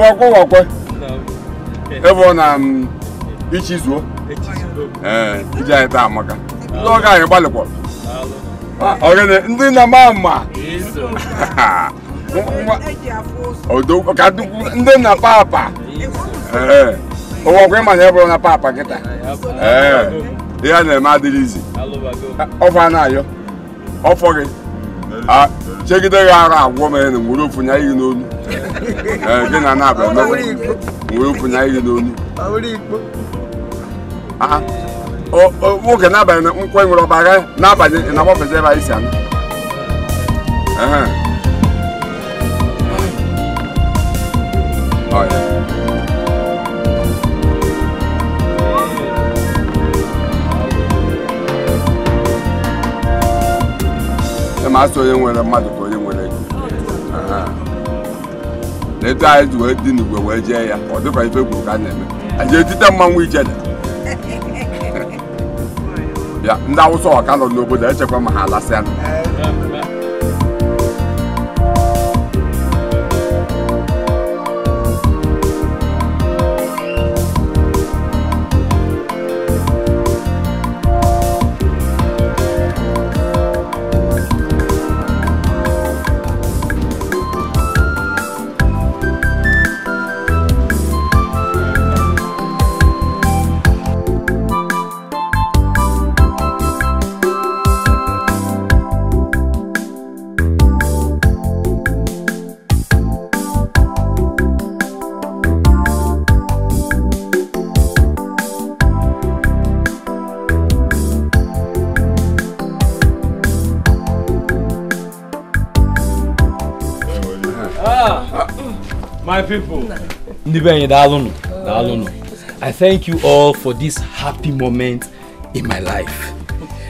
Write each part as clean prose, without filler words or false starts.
Walk. Everyone Ichizo. Ija ita amaka. No guy balekwa. Ogene ndi na mama. Odo ka ndi na papa. Owo kwe ma na na papa kita. Ya na ma dilizi. Ofa na ayo. Ofo gị. Chegide ya ara agwọ mere na nwere ofunya ihe n'onu. Gị na na-abịa nwere ofunya ihe n'onu. Nwoke n'abalị nkwe nwere ọbara n'abalị na gbapụta ebe anyị si anụ. Master onye nwere mmadụ ka onye nwere ego. Letu anyị ji wee dị n'ugwe wee jee ya, ọ dịkwa ife kwuru ka a na-eme. Anyị etite mmanwụ ijede. Ya, ndị Awụsa ọka nọ n'obodo echekwa ma ha alasịa. My people, I thank you all for this happy moment in my life.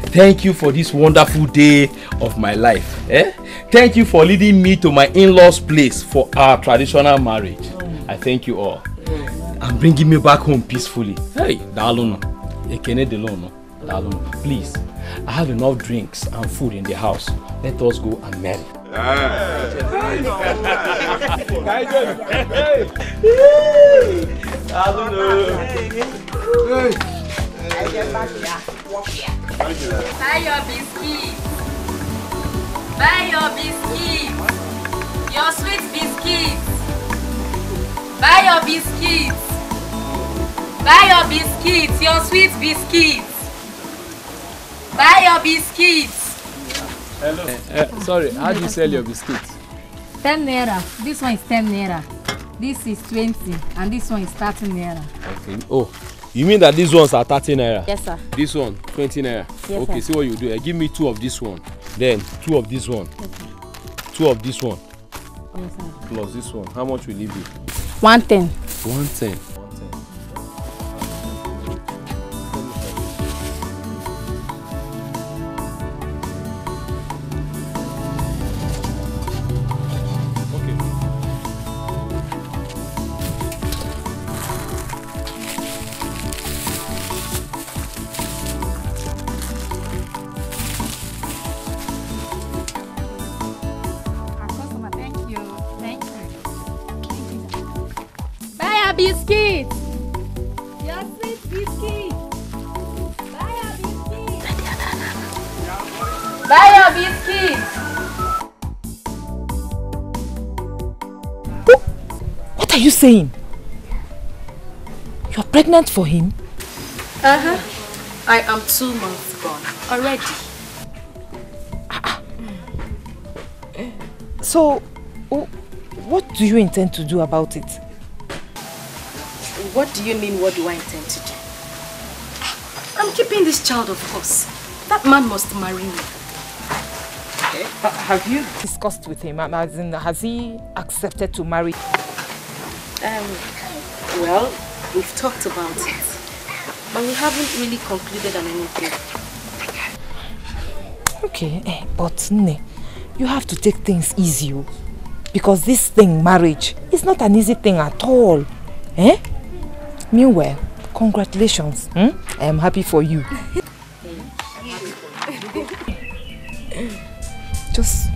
Thank you for this wonderful day of my life. Thank you for leading me to my in-laws' place for our traditional marriage. I thank you all. And bringing me back home peacefully. Hey, please, I have enough drinks and food in the house. Let us go and marry. Buy your biscuits. Buy your biscuits. Your sweet biscuits. Buy your biscuits. Buy your biscuits. Your sweet biscuits. Buy your biscuits. Hello. Sorry, how do you sell your biscuits? 10 naira. This one is 10 naira. This is 20 and this one is 30 naira. Okay. Oh, you mean that these ones are 30 naira? Yes, sir. This one, 20 naira? Yes, okay, sir. see what you do. Give me 2 of this one. Then 2 of this one. Okay. 2 of this one. Yes, sir. Plus this one. How much will leave you? 110. 110. Biscuits. Your sweet biscuits. Buy your biscuits. Buy your biscuits. What are you saying? You're pregnant for him? I am 2 months gone already. So, what do you intend to do about it? What do you mean, what do I intend to do? I'm keeping this child, of course. That man must marry me. Okay. Have you discussed with him? As in, has he accepted to marry? Well, we've talked about it. But we haven't really concluded on anything. Okay, but Nne, you have to take things easy. Because this thing, marriage, is not an easy thing at all. Meanwhile, congratulations. I am happy for you. Just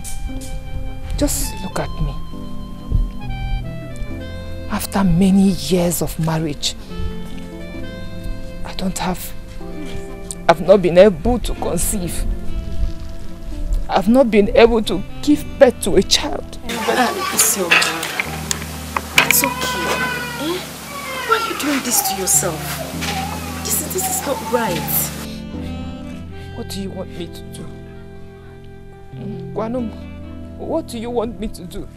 look at me. after many years of marriage, I've not been able to conceive. I've not been able to give birth to a child. It's okay. Eh? Why are you doing this to yourself? This is not right. What do you want me to do? Gwanum, what do you want me to do?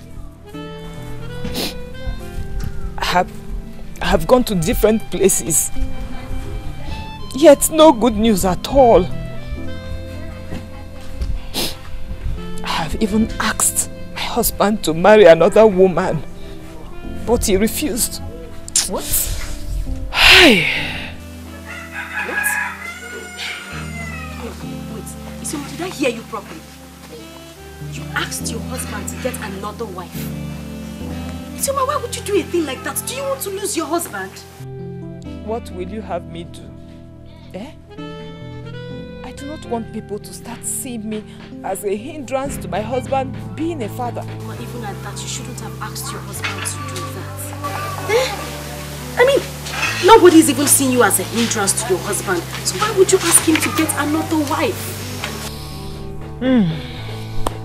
I have gone to different places, yet no good news at all. I have even asked my husband to marry another woman, but he refused. What? Hi. Wait. So did I hear you properly? You asked your husband to get another wife. So why would you do a thing like that? Do you want to lose your husband? What will you have me do? Eh? I do not want people to start seeing me as a hindrance to my husband being a father. But even at that, you shouldn't have asked your husband to do that. Eh? I mean, nobody's even seeing you as a hindrance to your husband. So why would you ask him to get another wife?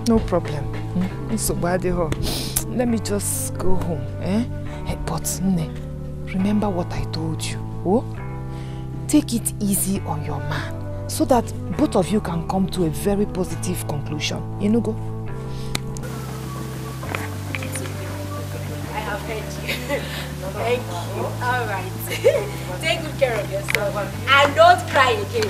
No problem. Let me just go home. But remember what I told you. Oh? Take it easy on your man so that both of you can come to a very positive conclusion. You know, go. I have heard you. Thank you. All right. Take good care of yourself and don't cry again.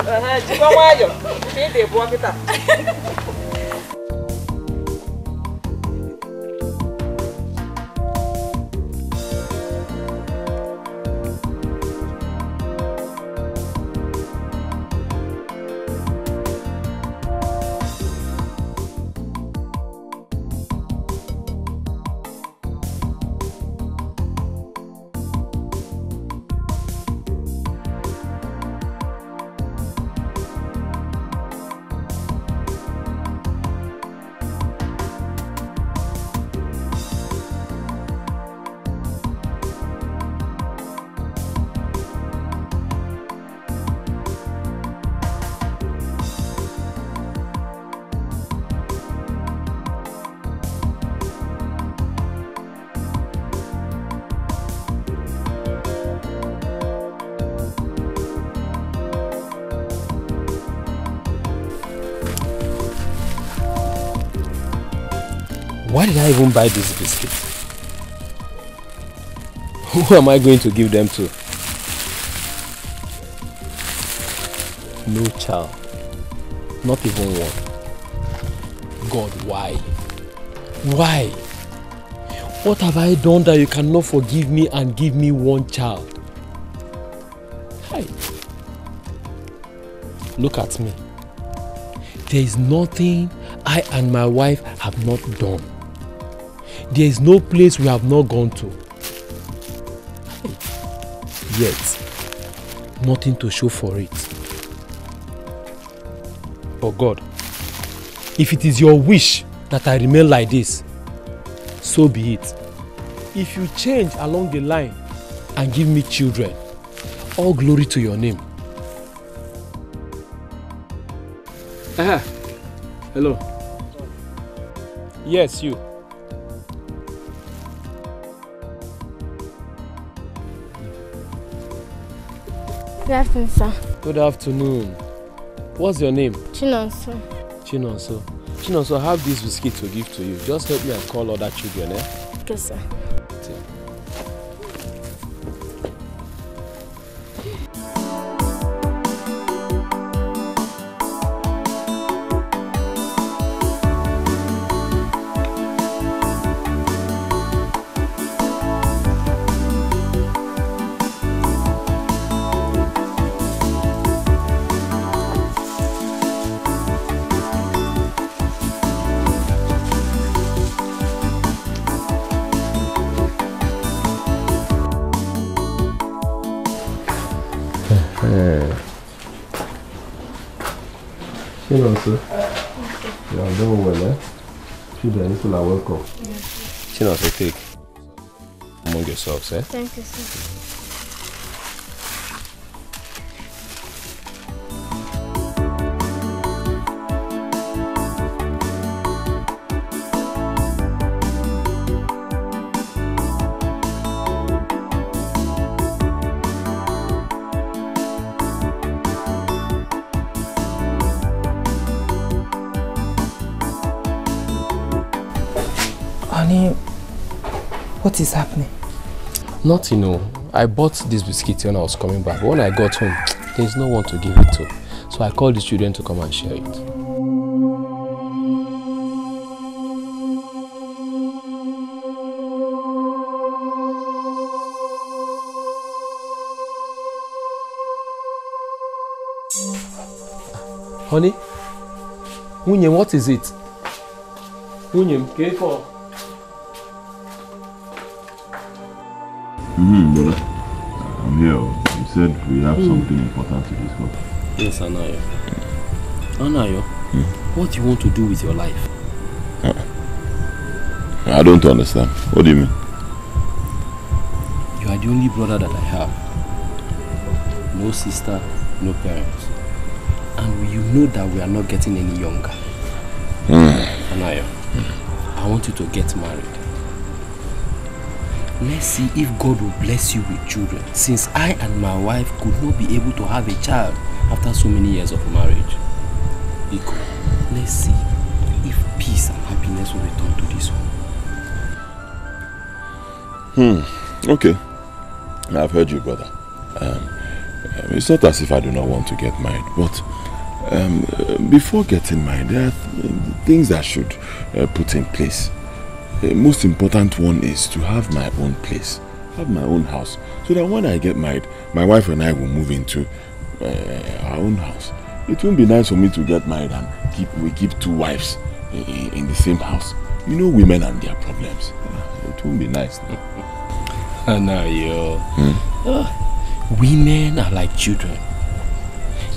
Why did I even buy this biscuit? Who am I going to give them to? No child. Not even one. God, why? Why? What have I done that you cannot forgive me and give me one child? Hi. Look at me. There is nothing I and my wife have not done. There is no place we have not gone to. Yet, nothing to show for it. But God, if it is your wish that I remain like this, so be it. If you change along the line and give me children, all glory to your name. Hello. Yes, you. Good afternoon, sir. Good afternoon. What's your name? Chinonso. Chinonso. Chinonso, I have this biscuit to give to you. Just help me and call other children, eh? Okay, sir. Chinonso, you are doing well, eh? Children, people are welcome. Chinonso, take among your yourselves, eh? Thank you, sir. Onny, what is happening? Nothing, no. I bought this biscuit when I was coming back, but when I got home, there's no one to give it to. So I called the children to come and share it. Honey? Unyem, what is it? Unyem, careful. Brother. I'm here. You said we have something important to discuss. Yes, Anayo. Anayo, what do you want to do with your life? I don't understand. What do you mean? You are the only brother that I have. No sister, no parents. And you know that we are not getting any younger. Anayo, I want you to get married. Let's see if God will bless you with children, since I and my wife could not be able to have a child after so many years of marriage. Etiko, let's see if peace and happiness will return to this home. Okay. I've heard you, brother. It's not as if I do not want to get married, but before getting married, there are things that should put in place. The most important one is to have my own place, have my own house, so that when I get married, my wife and I will move into our own house. It won't be nice for me to get married and we keep two wives in the same house. You know women and their problems. It won't be nice. Anayo, women are like children.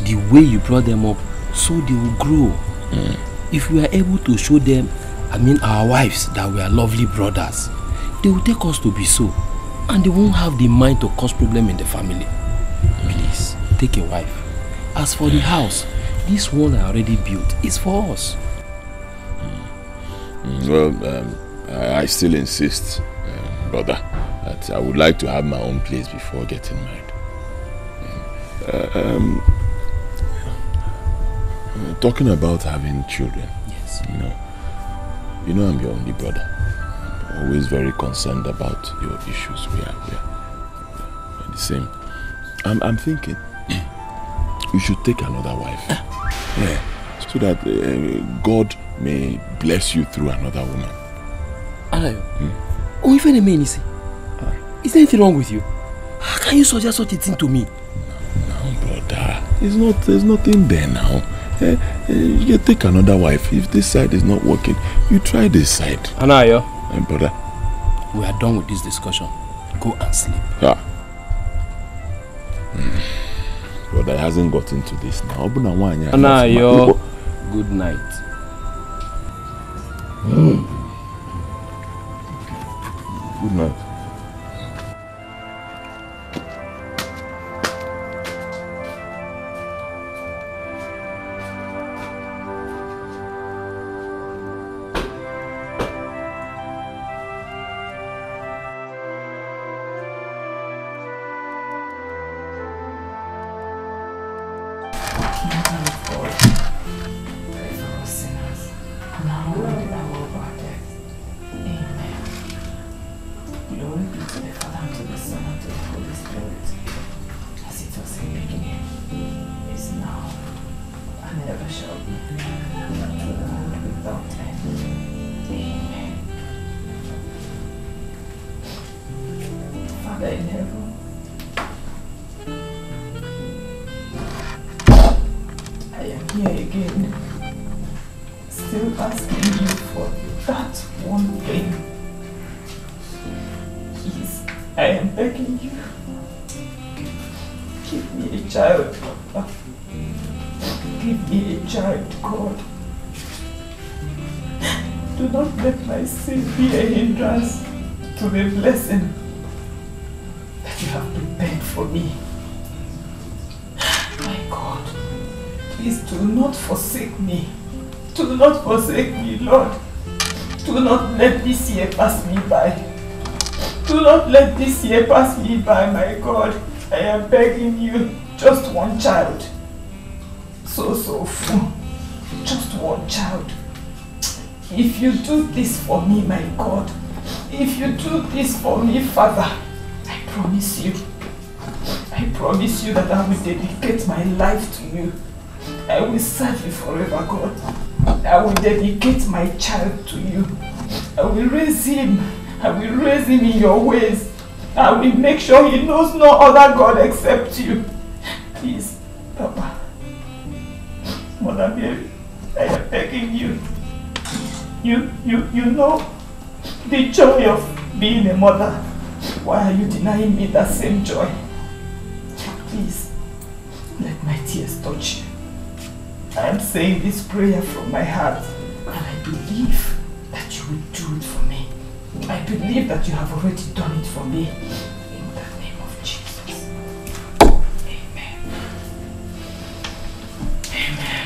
The way you brought them up, so they will grow. If we are able to show them, our wives, that we are lovely brothers, they will take us to be so, and they won't have the mind to cause problem in the family. Please, take a wife. As for the house, this one I already built is for us. Well, I still insist, brother, that I would like to have my own place before getting married. Talking about having children. Yes. You know I'm your only brother. I'm always very concerned about your issues. We are the same. I'm thinking you should take another wife. Yeah. So that God may bless you through another woman. Anayo, is there anything wrong with you? How can you suggest such a thing to me? No, brother. There's nothing there now. You take another wife. If this side is not working, you try this side. Anayo, brother, we are done with this discussion. Go and sleep. Brother, it hasn't got into this now. Anayo, good night. Good night. that you have prepared for me. My God, please do not forsake me. Do not forsake me, Lord. Do not let this year pass me by. Do not let this year pass me by, my God. I am begging you, just one child. So full. Just one child. If you do this for me, my God, if you do this for me, Father, I promise you that I will dedicate my life to you. I will serve you forever, God. I will dedicate my child to you. I will raise him. I will raise him in your ways. I will make sure he knows no other God except you. Please, Papa. Mother Mary, I am begging you. You know the joy of being a mother. Why are you denying me that same joy? Please, let my tears touch you. I am saying this prayer from my heart, and I believe that you will do it for me. I believe that you have already done it for me. In the name of Jesus. Amen. Amen.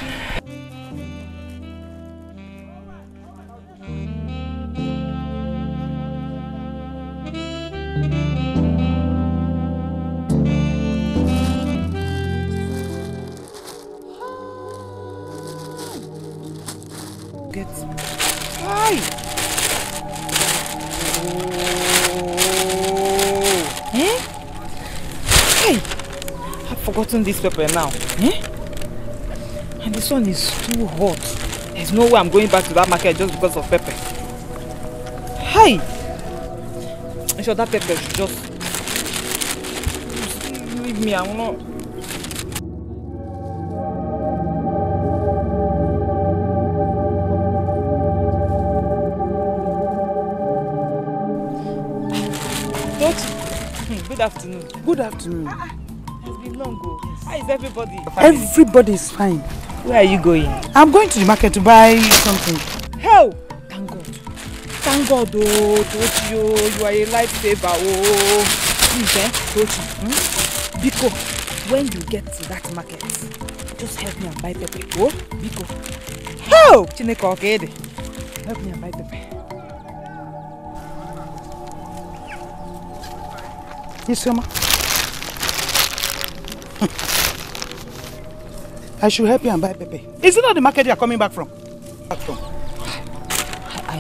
Forgotten this pepper now. And this one is too hot. There's no way I'm going back to that market just because of pepper. Hey! I'm sure that pepper should just leave me. I will not. Good afternoon. Good afternoon. Long ago. How is everybody? Everybody is fine. Where are you going? I'm going to the market to buy something. Hell! Thank God. Thank God, oh, Tochi, oh, you are a lifesaver, oh. Please, Tochi, Biko, when you get to that market, just help me and buy pepper. Oh, Biko. Hell! Chineke okede. Help me and buy pepper. Yes, Mama. I should help you and buy pepper. Is it not the market you are coming back from? I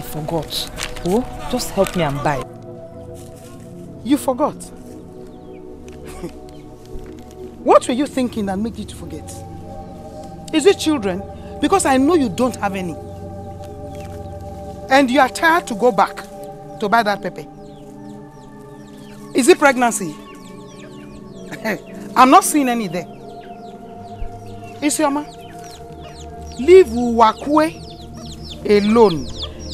forgot. Oh, just help me and buy. You forgot? What were you thinking that made you to forget? Is it children? Because I know you don't have any. And you are tired to go back to buy that pepper. Is it pregnancy? I'm not seeing any there. Isioma, leave Uwakwe alone.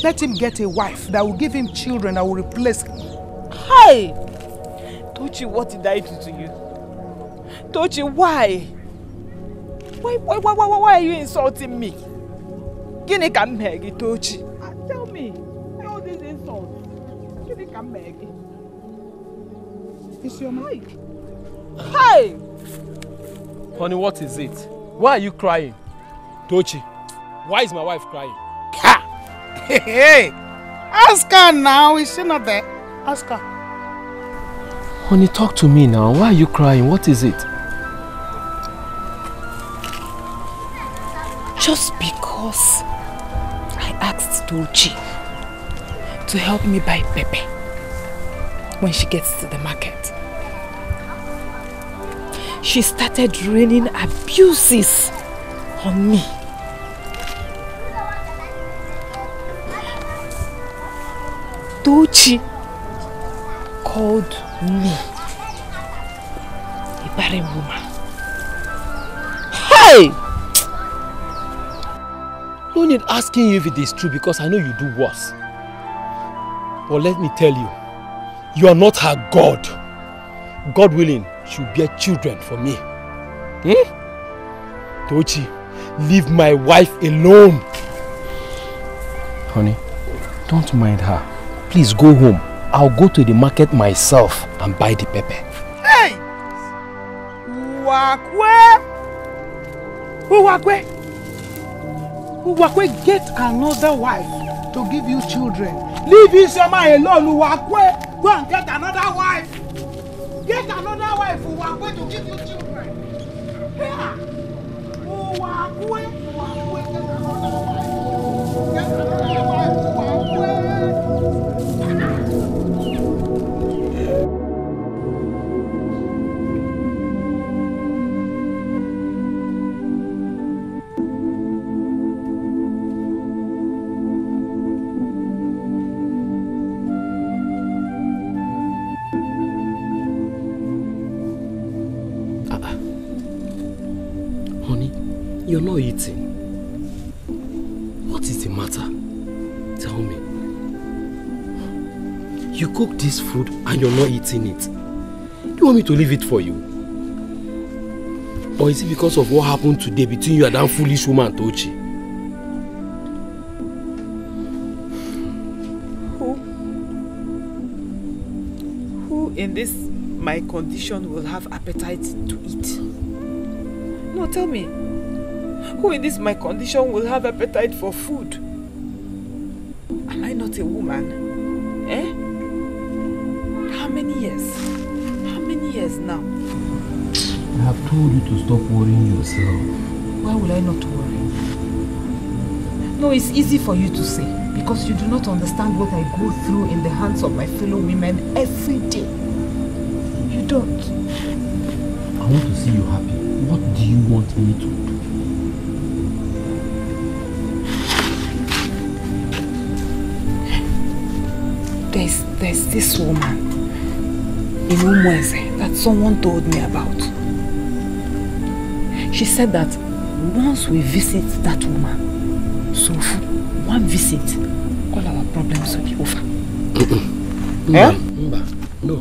Let him get a wife that will give him children that will replace him. Hi! Tochi, what did I do to you? Tochi, why? Why are you insulting me? Gini ka mmegi, Tochi? Tell me, all these insults. Gini ka mmegi? Isioma. Hi! Honey, what is it? Why are you crying? Tochi, why is my wife crying? Ha! Hey! Ask her now, is she not there? Ask her. Honey, talk to me now. Why are you crying? What is it? Just because I asked Tochi to help me buy pepper when she gets to the market. She started raining abuses on me. Tochi called me a barren woman. Hey! No need asking you if it is true because I know you do worse. But let me tell you, you are not her God. God willing, she will bear children for me. Tochi, leave my wife alone. Honey, don't mind her. Please go home. I'll go to the market myself and buy the pepper. Uwakwe, get another wife to give you children. Leave Isioma alone, Uwakwe. Go and get another wife. Get another wife, Uwakwe, to give you children. Here. Uwakwe, get another wife. Get another wife, Uwakwe. You're not eating. What is the matter? Tell me. You cook this food and you're not eating it. Do you want me to leave it for you? Or is it because of what happened today between you and that foolish woman, Tochi? Who in this my condition will have appetite to eat? No, tell me. Who in this my condition will have appetite for food? Am I not a woman? Eh? How many years? How many years now? I have told you to stop worrying yourself. Why will I not worry? No, it's easy for you to say because you do not understand what I go through in the hands of my fellow women every day. You don't. I want to see you happy. What do you want me to do? There's this woman in Umweze that someone told me about. She said that once we visit that woman, so one visit, all our problems will be over. No.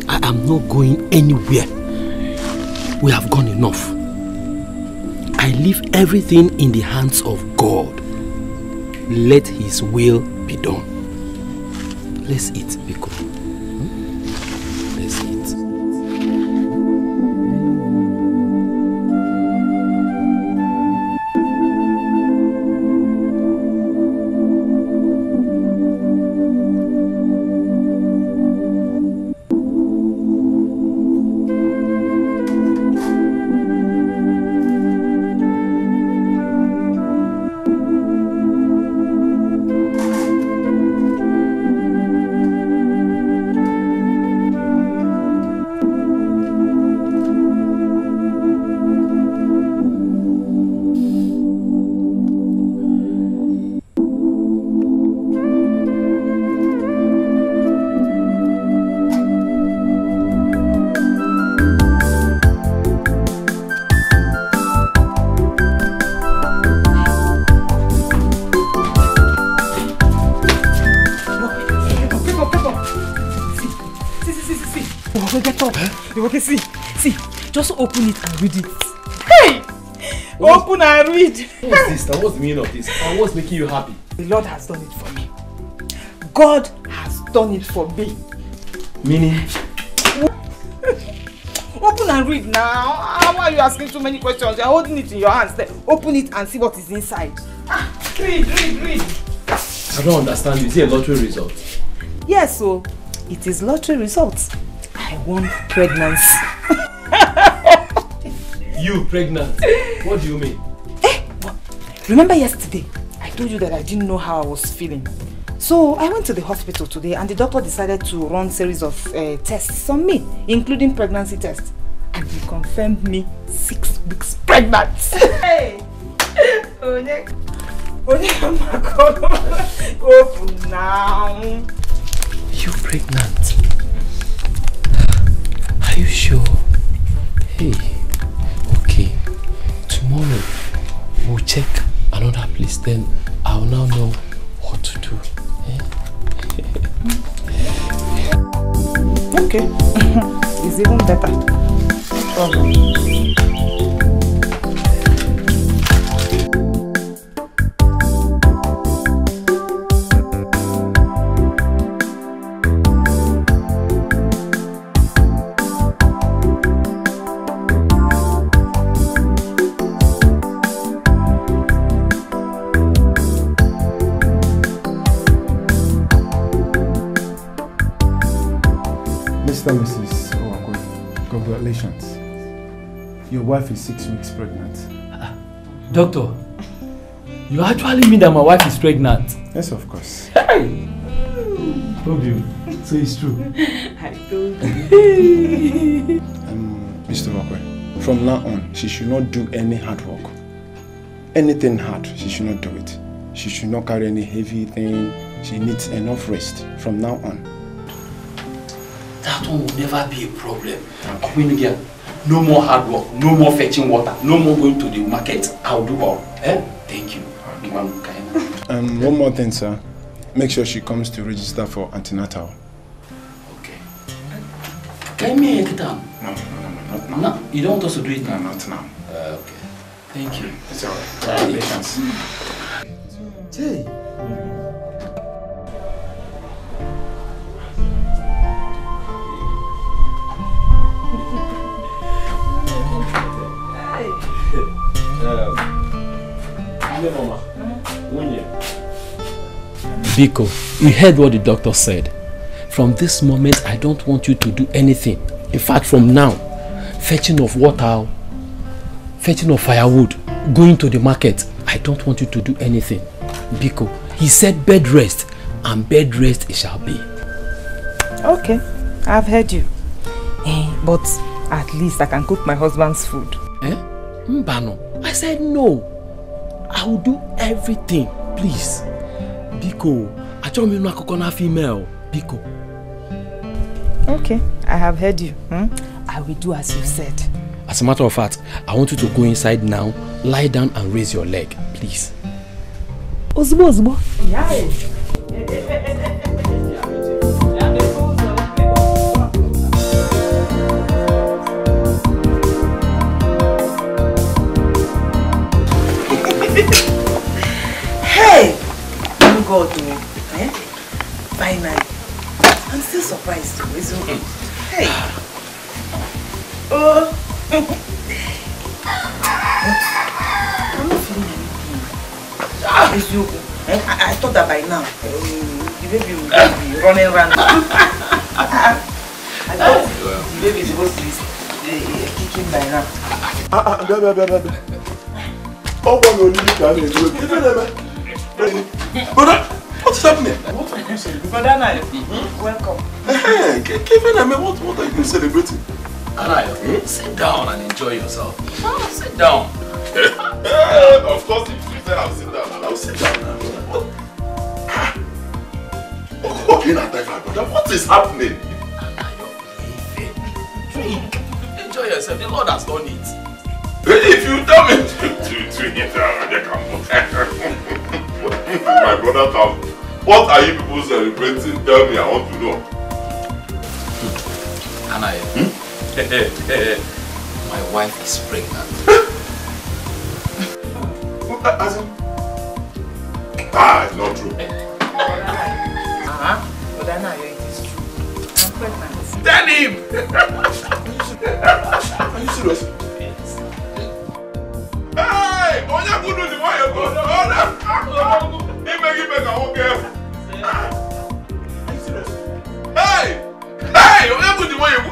I am not going anywhere. We have gone enough. I leave everything in the hands of God. Let His will be done. Let's eat, Biko. Let's eat. Okay, see, just open it and read it. Hey! Open and read. What's this? What's the meaning of this? And what's making you happy? The Lord has done it for me. God has done it for me. Meaning? Open and read now. Why are you asking so many questions? You're holding it in your hands. Open it and see what is inside. Read. I don't understand. Is it a lottery result? Yes, so it is lottery results. I won pregnancy. You pregnant? What do you mean? Remember yesterday, I told you that I didn't know how I was feeling. So I went to the hospital today and the doctor decided to run a series of tests on me, including pregnancy tests. And he confirmed me 6 weeks pregnant. Hey! Onye, open now. You pregnant? Are you sure? Hey, okay. Tomorrow we'll check another place. Then I'll now know what to do. Okay. It's even better. Congratulations. Your wife is 6 weeks pregnant. Doctor, you actually mean that my wife is pregnant? Yes, of course. Hey! Told you. So it's true. I told you. Mr. Okwe, from now on, she should not do any hard work. Anything hard, she should not do it. She should not carry any heavy thing. She needs enough rest from now on. That one will never be a problem. Okay. No more hard work, no more fetching water, no more going to the market. I'll do all. Thank you. One more thing, sir. Make sure she comes to register for antenatal. Okay. Can you make it down? No, not now. No, you don't want us to do it now? No, not now. Okay. Thank you. It's alright. Congratulations. Hey. Biko, you heard what the doctor said. From this moment, I don't want you to do anything. In fact, from now, fetching of water, fetching of firewood, going to the market, I don't want you to do anything. Biko, he said bed rest, and bed rest it shall be. Okay, I've heard you. But at least I can cook my husband's food. Mbano, I said no. I will do everything, please. Biko, I told me no coconut female. Biko. Okay, I have heard you. I will do as you said. As a matter of fact, I want you to go inside now, lie down and raise your leg, please. Ozbo, Ozbo. Hey! Thank God, finally. I'm still surprised too, isn't it? Hey! Oh! I'm not feeling anything. I thought that by now, the baby would be running around. I thought the baby is supposed to be kicking by now. Oh, one only can do it. Brother, what's happening? What are you celebrating? Brother Anayo, welcome. Hey, what are you celebrating? Anayo, sit down and enjoy yourself. Sit down. Of course, if you say I'll sit down, I'll sit down. Brother, what is happening? Anayo, drink. Enjoy yourself. The Lord has done it. If you tell me to eat, my brother comes. What are you people celebrating? Tell me, I want to know. Anayo, my wife is pregnant. It's not true. Brother Anayo, it is true. I'm pregnant. Tell him! Are you serious? Hey! Onye kudu ni why you go? Give me, I won't care. Are you serious? Hey! Onye kudu ni why you go?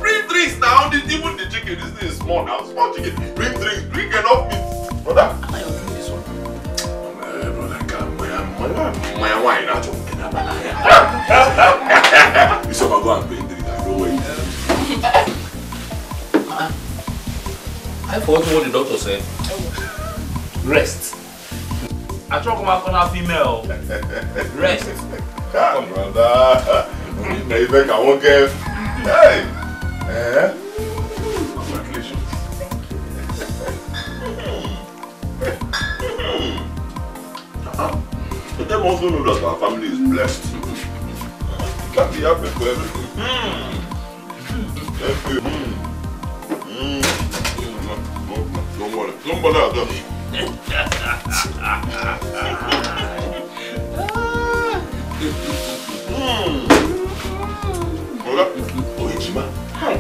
Bring drinks now. Even the chicken, this thing is small now. Small chicken. Bring drinks. Drink enough meat. Brother. I will do this one. Brother, my wine. You saw go and bring drinks. I know where you I forgot what the doctor said. Rest. I talk about corner female. Rest. Come brother. Maybe I won't get. Hey. Congratulations. But them also know that our family is blessed. You can't be happy for everything. Thank you. Don't worry. Don't bother about me. Oh, Ijima. Hi.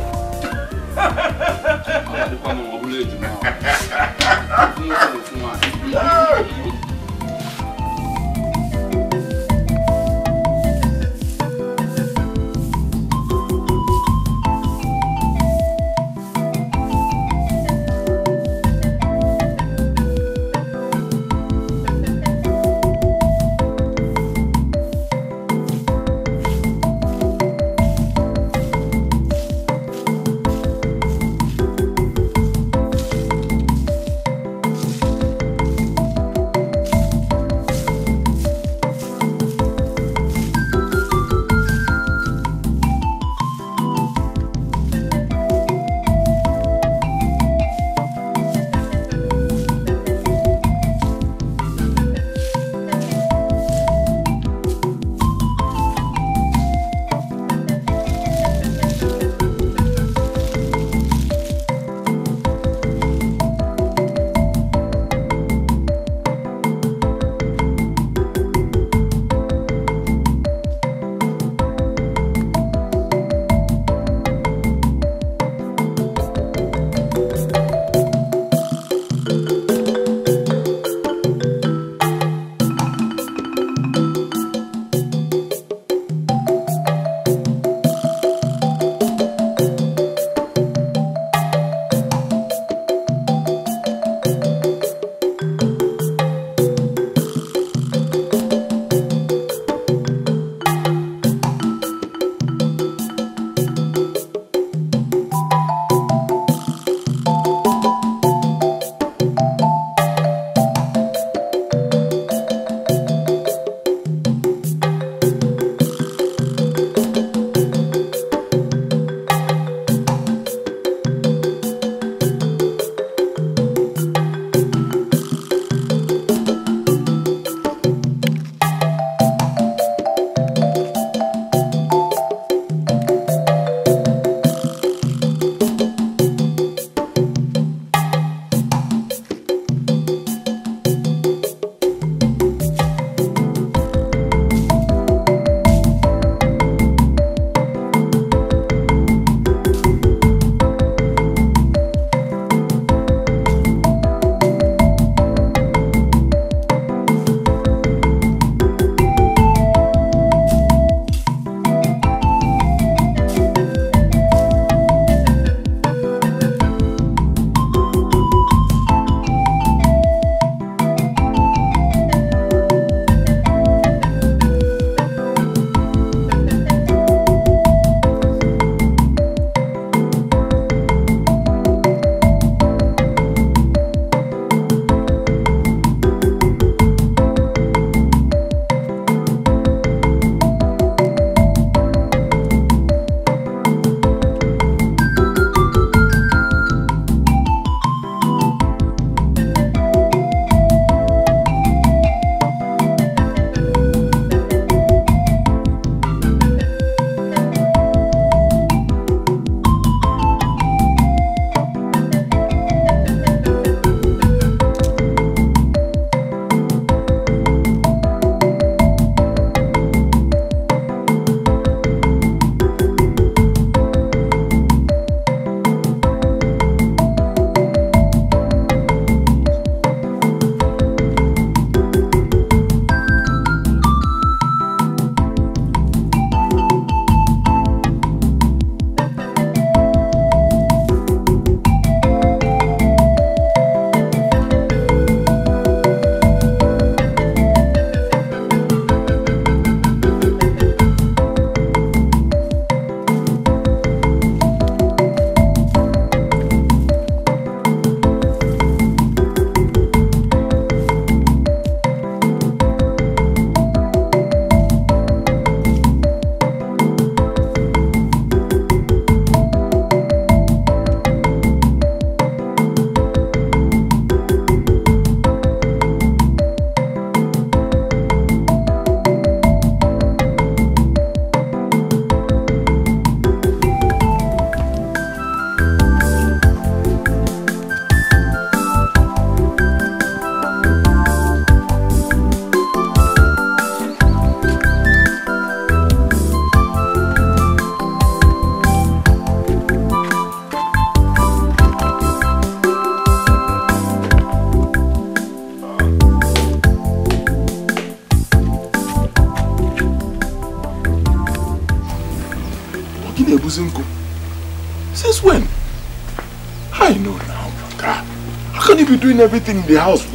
can you be doing everything in the house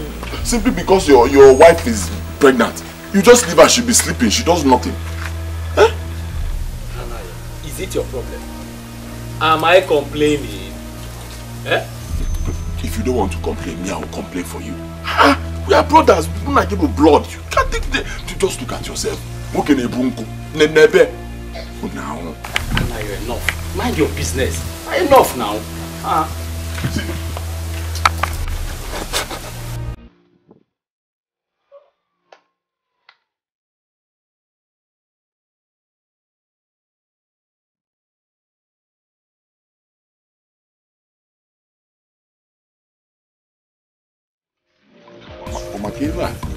simply because your wife is pregnant? You just leave her, she'll be sleeping, she does nothing. Eh? Is it your problem? Am I complaining? Eh? If you don't want to complain, me, I will complain for you. We are brothers, we don't like people blood. You can't think to just look at yourself. Now. Now you're enough. Mind your business. Enough now. Makiva.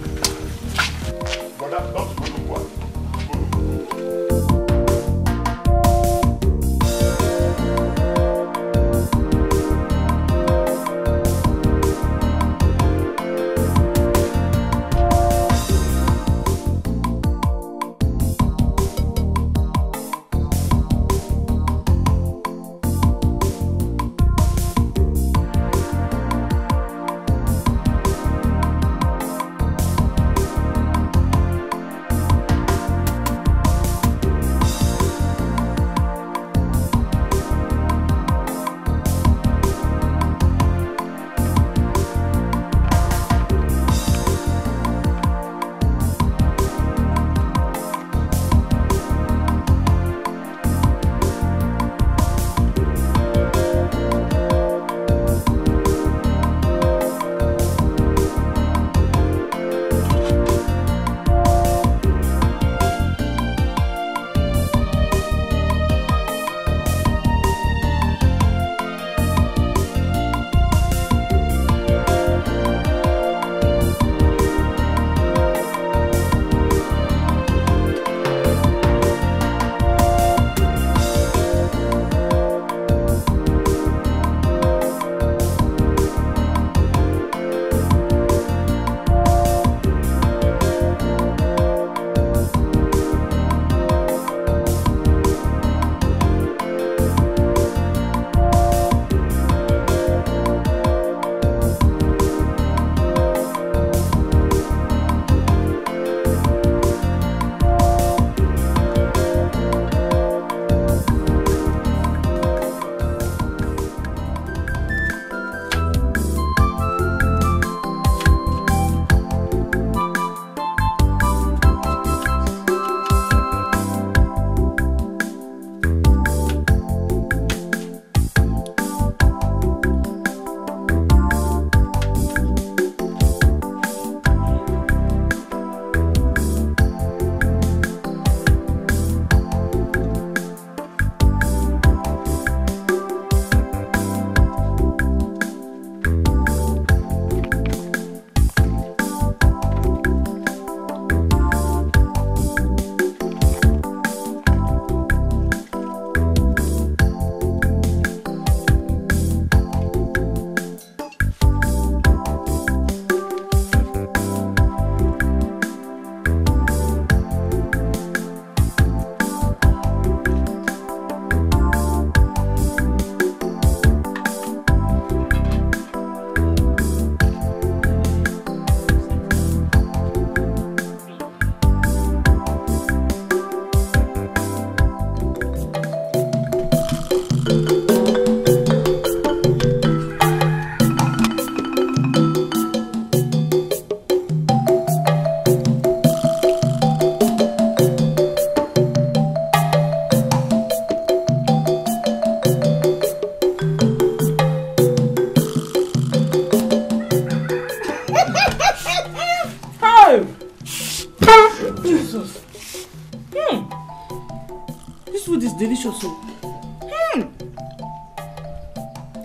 delicious.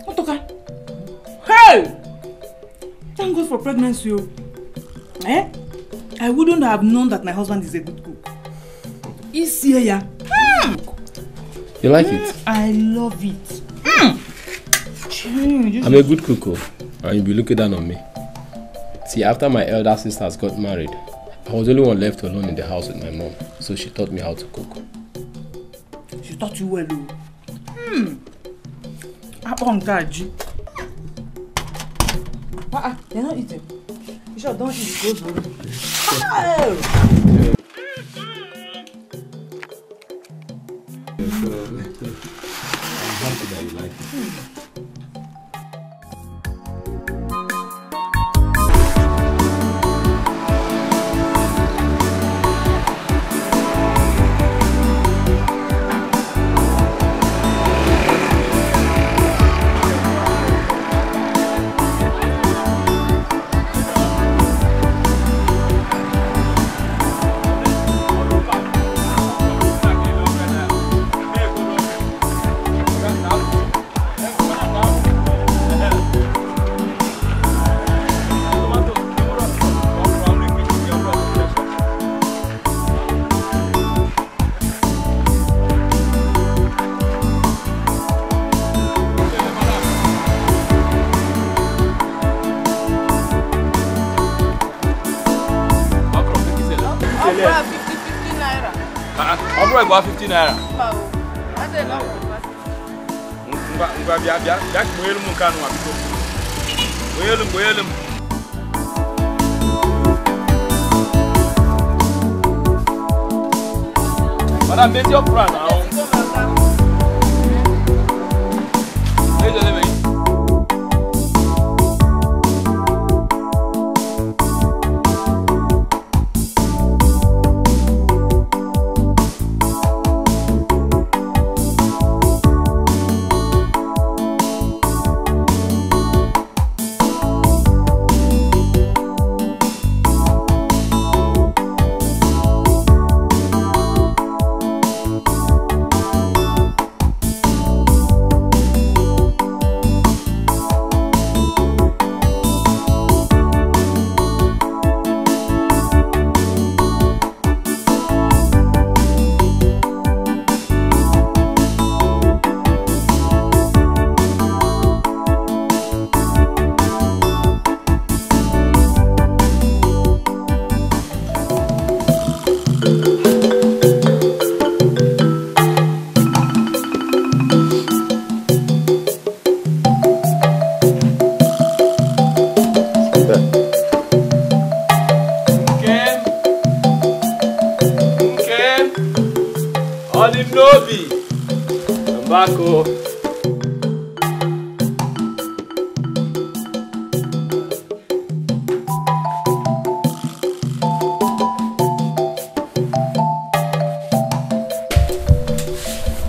Otoka. Hey! Thank God for pregnancy. Eh? I wouldn't have known that my husband is a good cook. Is here. You like it? I love it. I'm a good cook, and you'll be looking down on me. See, after my elder sisters got married, I was the only one left alone in the house with my mom, so she taught me how to cook. She taught you well, They're not eating. You sure don't eat those ones? I'm happy that you like it. About 50 naira. Madam, make your plan now.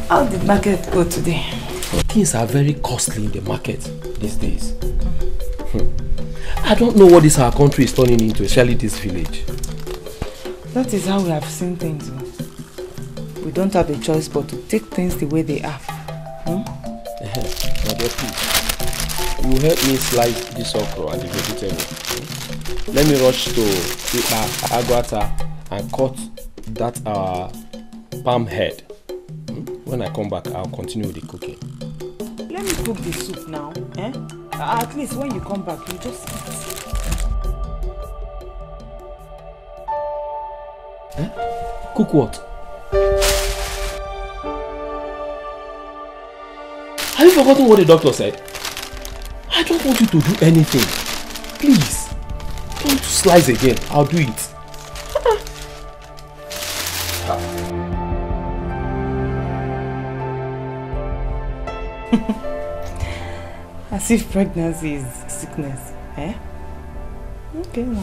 How did market go today? Things are very costly in the market these days. I don't know what this our country is turning into, especially this village. That is how we have seen things. We don't have a choice but to take things the way they are. My dear, please, you help me slice this okra and the vegetable. Let me rush to Agwata and cut that palm head. When I come back, I'll continue with the cooking. Let me cook the soup now. At least when you come back, you just eat. Cook what? Have you forgotten what the doctor said? I don't want you to do anything. Please, don't slice again. I'll do it. As if pregnancy is sickness, eh? Okay, now.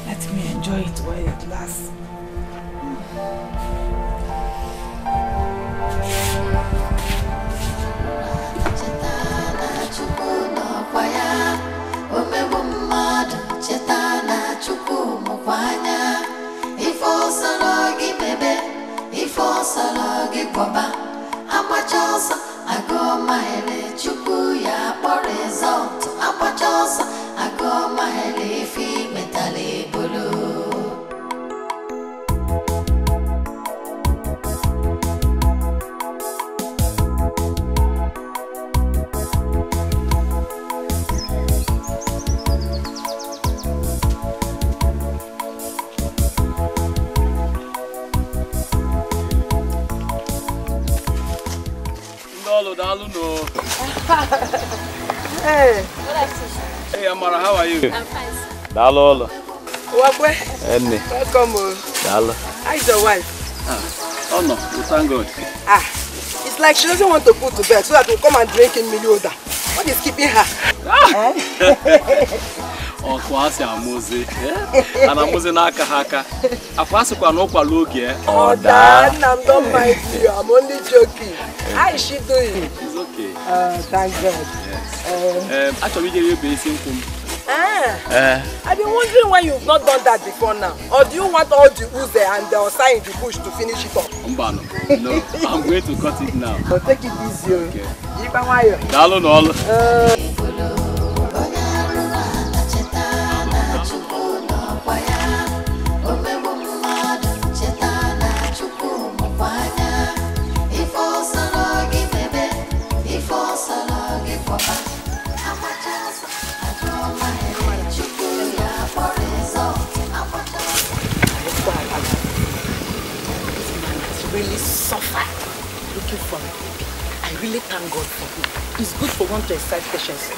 Let me enjoy it while it lasts. Hey. Amara, how are you? I'm fine, sir. Dalo. Wakwe. Enni. Welcome. Dalo. How is your wife? Oh no, we thank God. It's like she doesn't want to put to bed so that we'll come and drink in Milioda. What is keeping her? Oh, kwasi amuzi. Anamuzi na aka haka. Akwasi kwa no kwa logi Oh, Dad, don't mind you. I'm only joking. How is she doing? She's okay. Thank God. Yes. Actually, you're basing I've been wondering why you've not done that before now. Or do you want all the uze and the osai in the bush to finish it up? No, I'm going to cut it now. So take it easy. Okay. Dalo no. Really suffered looking for me. I really thank God for him. It's good for one to exercise patience.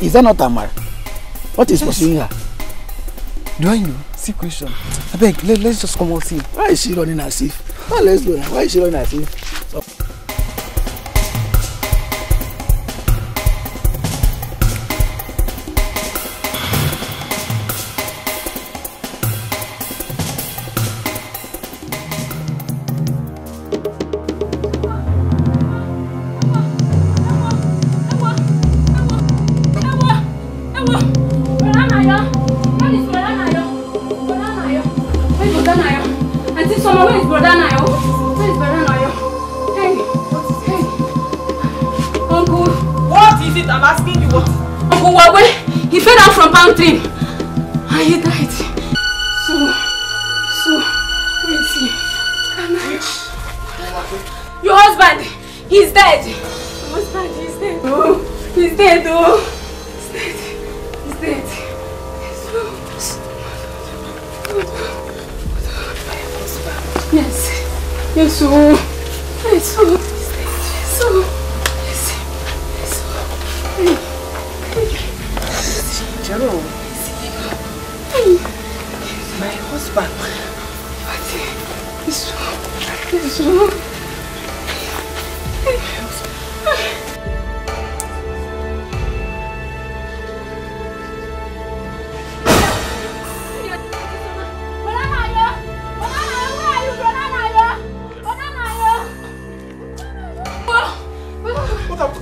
Is that not Tamar? What is pursuing her? Do I know? See question. I beg, let's just come out see. Why is she running as if? Oh, let's go now. Why is she running as if? So, he fell down from palm tree and he died. So, where is he? Your husband, he's dead. Your husband, he's dead. Oh, he's dead. Oh, he's dead. He's dead. Yes. Yes. Oh. Yes. Oh. Yes. Oh. My husband.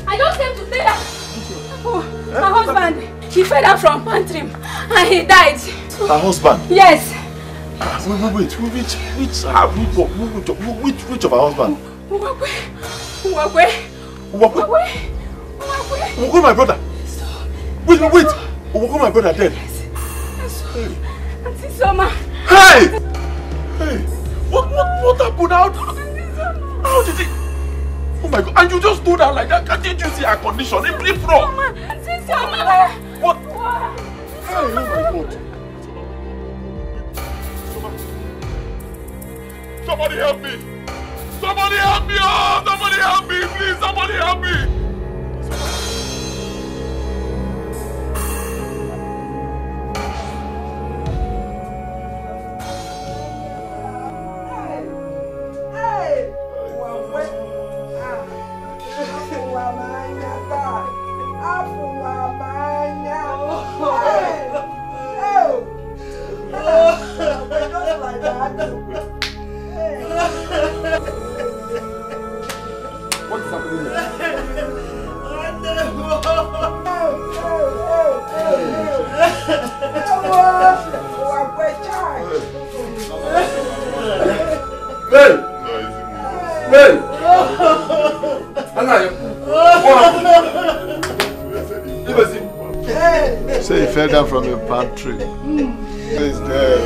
I just came to tell you. My husband, he fell down from pantry and he died. Her husband? Yes. Wait, which of her husband? Uwakwe, my brother. Wait. Uwakwe, my brother dead. Auntie Soma. Hey! What happened? How did it? Oh my God! And you just do that like that? Can't you see her condition? It's wrong. Auntie Soma. What? Somebody help me! Somebody help me! Oh, somebody help me! Please, somebody help me! What's happening here? Hey! Hey! Say he fell down from a palm tree. He's dead.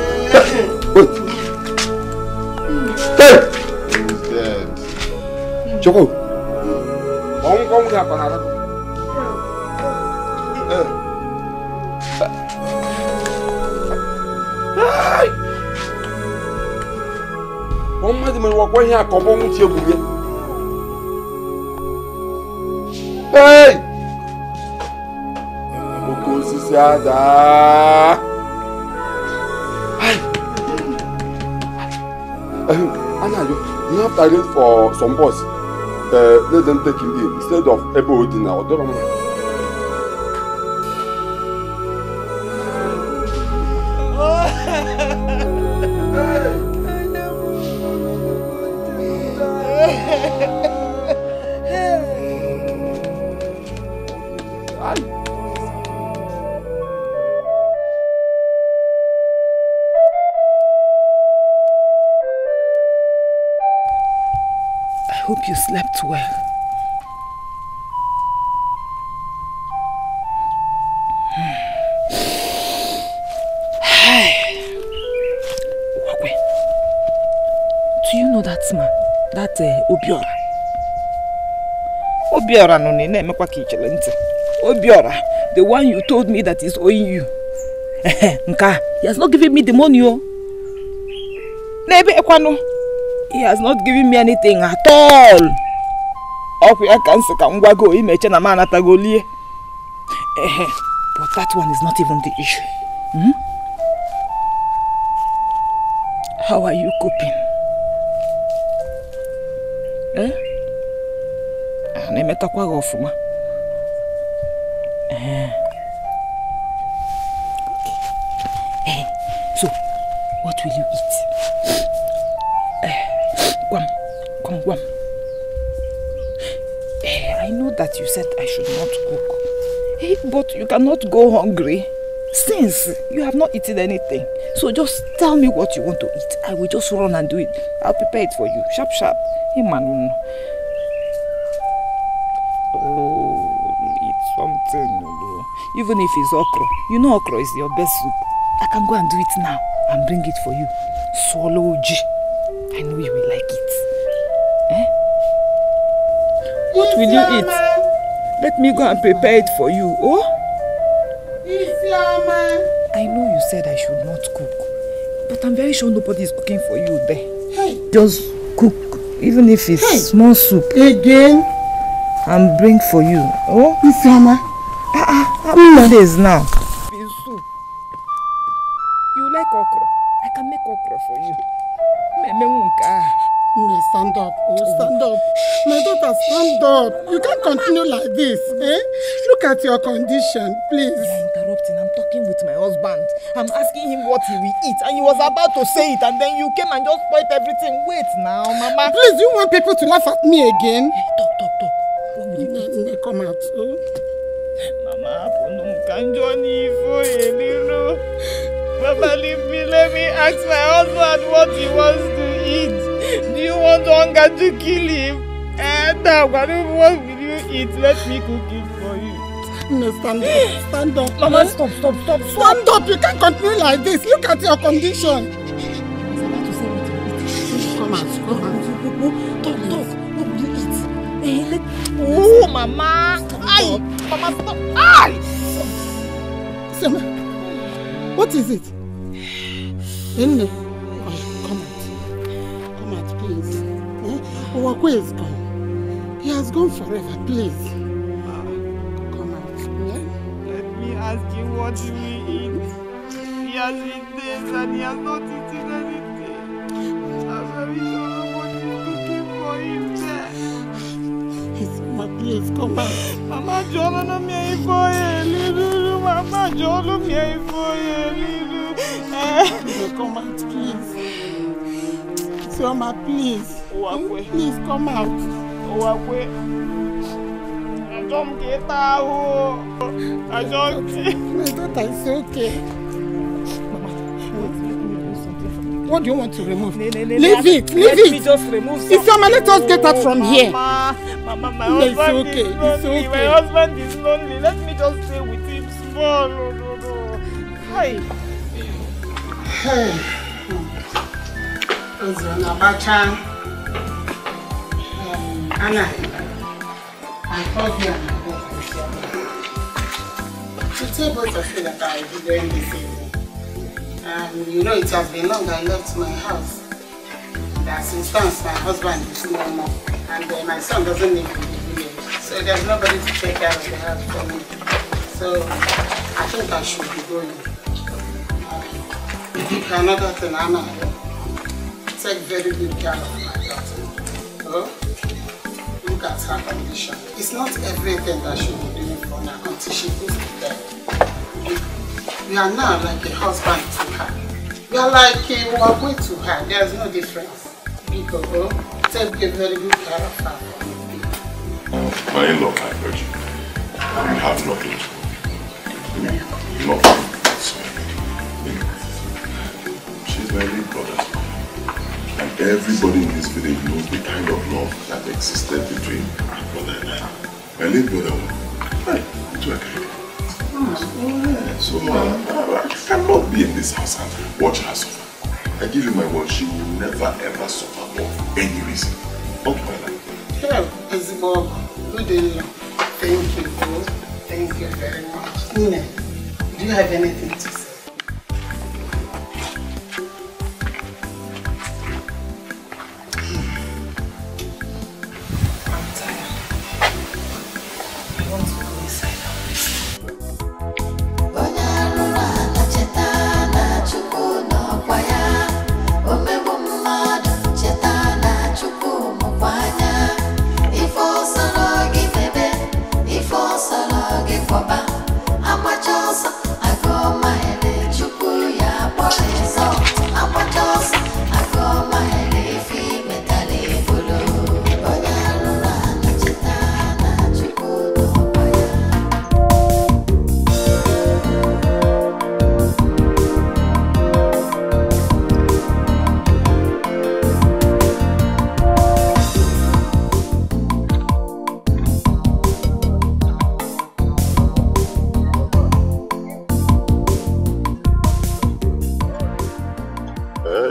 Hey! He's dead. Choco! Come here, Panara. Hey! One man will walk here, come on with you. Hey! Mokosisiada. Hey! Anna, you have to arrange for some boss. Let them take him in instead of Ebo waiting now. I hope you slept well. Do you know that man? That Obiora? Obiora no ne mekwa kichelente. Obiora, the one you told me that is owing you. Nka, he has not given me the money. Nebe ekwano. He has not given me anything at all. But that one is not even the issue. How are you coping? So, what will you eat? Guam. I know that you said I should not cook. But you cannot go hungry since you have not eaten anything. So just tell me what you want to eat. I will just run and do it. I'll prepare it for you. Sharp. Hey man. Oh, eat something. Even if it's okra. You know okra is your best soup. I can go and do it now and bring it for you. Swallow G. I know you will like it. What will you eat? Let me go and prepare it for you. Oh? I know you said I should not cook, but I'm very sure nobody is cooking for you there. Hey. Just cook, even if it's small soup. Again? And bring for you. Oh? How many days now? Soup. You like okra? I can make okra for you. Stand up. Oh, stand up. My daughter, stand up. You can't continue like this. Look at your condition, please. You're interrupting. I'm talking with my husband. I'm asking him what he will eat. And he was about to say it. And then you came and just spoiled everything. Wait now, Mama. Please, you want people to laugh at me again? Talk. What will you eat? Come out. Oh. Mama, Mama, leave me. Let me ask my husband what he wants to eat. Do you want hunger to kill him? What will you eat? Let me cook it for you. No, stand up. Mama, stop. Stand up. You can't continue like this. Look at your condition. He's about to say what he will eat. Come out. Talk. What will you eat? Mama. Stop. Mama, stop. What is it? Come out, please. Owakwe is gone. He has gone forever, please. Come out. Let me ask you, what do we eat? He has been days and he has not eaten anything. I'm very sure what is looking for him there. Mama, please, come out. Mama, John, no me for you. Mama, John, no me for you. Come out, please. Mama, please. Please come out. Owakwe. Don't get out. I don't. My daughter is okay. What do you want to remove? Leave it. Let me just remove something. Isioma, let us get out from here. Mama, my husband is lonely. My husband is lonely. Let me just stay with him small. No. Hi. Hey. Abacha. Anna, I told you I'm not to tell both of you that I'll be doing this evening. You know, it has been long I left my house. As it stands, my husband is no more. And my son doesn't live in the village. So there's nobody to take care of the house for me. So I think I should be going. Another thing, Anna, take very good care of my daughter. Oh? Look at her condition. It's not everything that she will be doing for her until she goes to bed. We are now like a husband to her. We are like a Owakwe to her. There is no difference. Because take a very good care of her. My in-law, I heard you. You have nothing. Nothing. She's my big brother. And everybody in this village knows the kind of love that existed between my brother and I. My late brother, I do agree. So I cannot be in this house and watch her suffer. I give you my word, she will never ever suffer for any reason. Not my life. Yeah, Ezebo, good day. Thank you, bro. Thank you very much. Nina, do you have anything to say?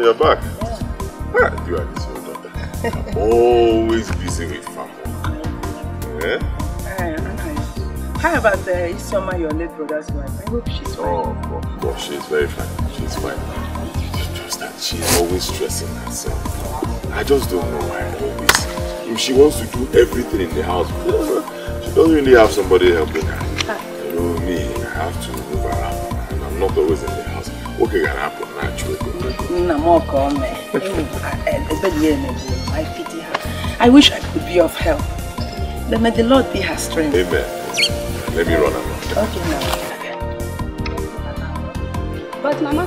You're back. Ah, you are this your daughter. I'm always busy with farm work. Yeah? How about Isioma, your late brother's wife? I hope she's fine. Oh, of course, she's very fine. She's fine. It's just that she's always stressing herself. I just don't know why always. If she wants to do everything in the house, she doesn't really have somebody helping her. You know me, I have to move around and I'm not always in the house. What can happen naturally? I pity her. I wish I could be of help. Then may the Lord be her strength. Amen. Let me run around. Okay, now. But Mama,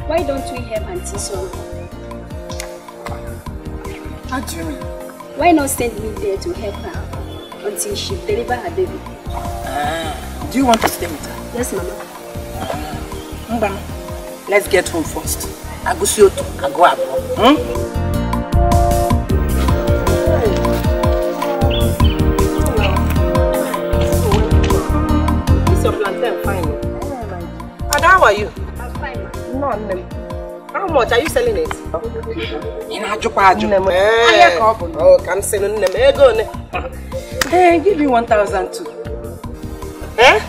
why don't we help Auntie Isioma? How do you mean? Why not send me there to help her until she delivers her baby? Do you want to stay with her? Yes, Mama. Let's get home first. I go see you. I go. Is your plantain fine? And how are you? I'm fine, Ma. No. How much are you selling it? In Ajupa. Oh, can sell it. Then give you 1,000 too. Eh?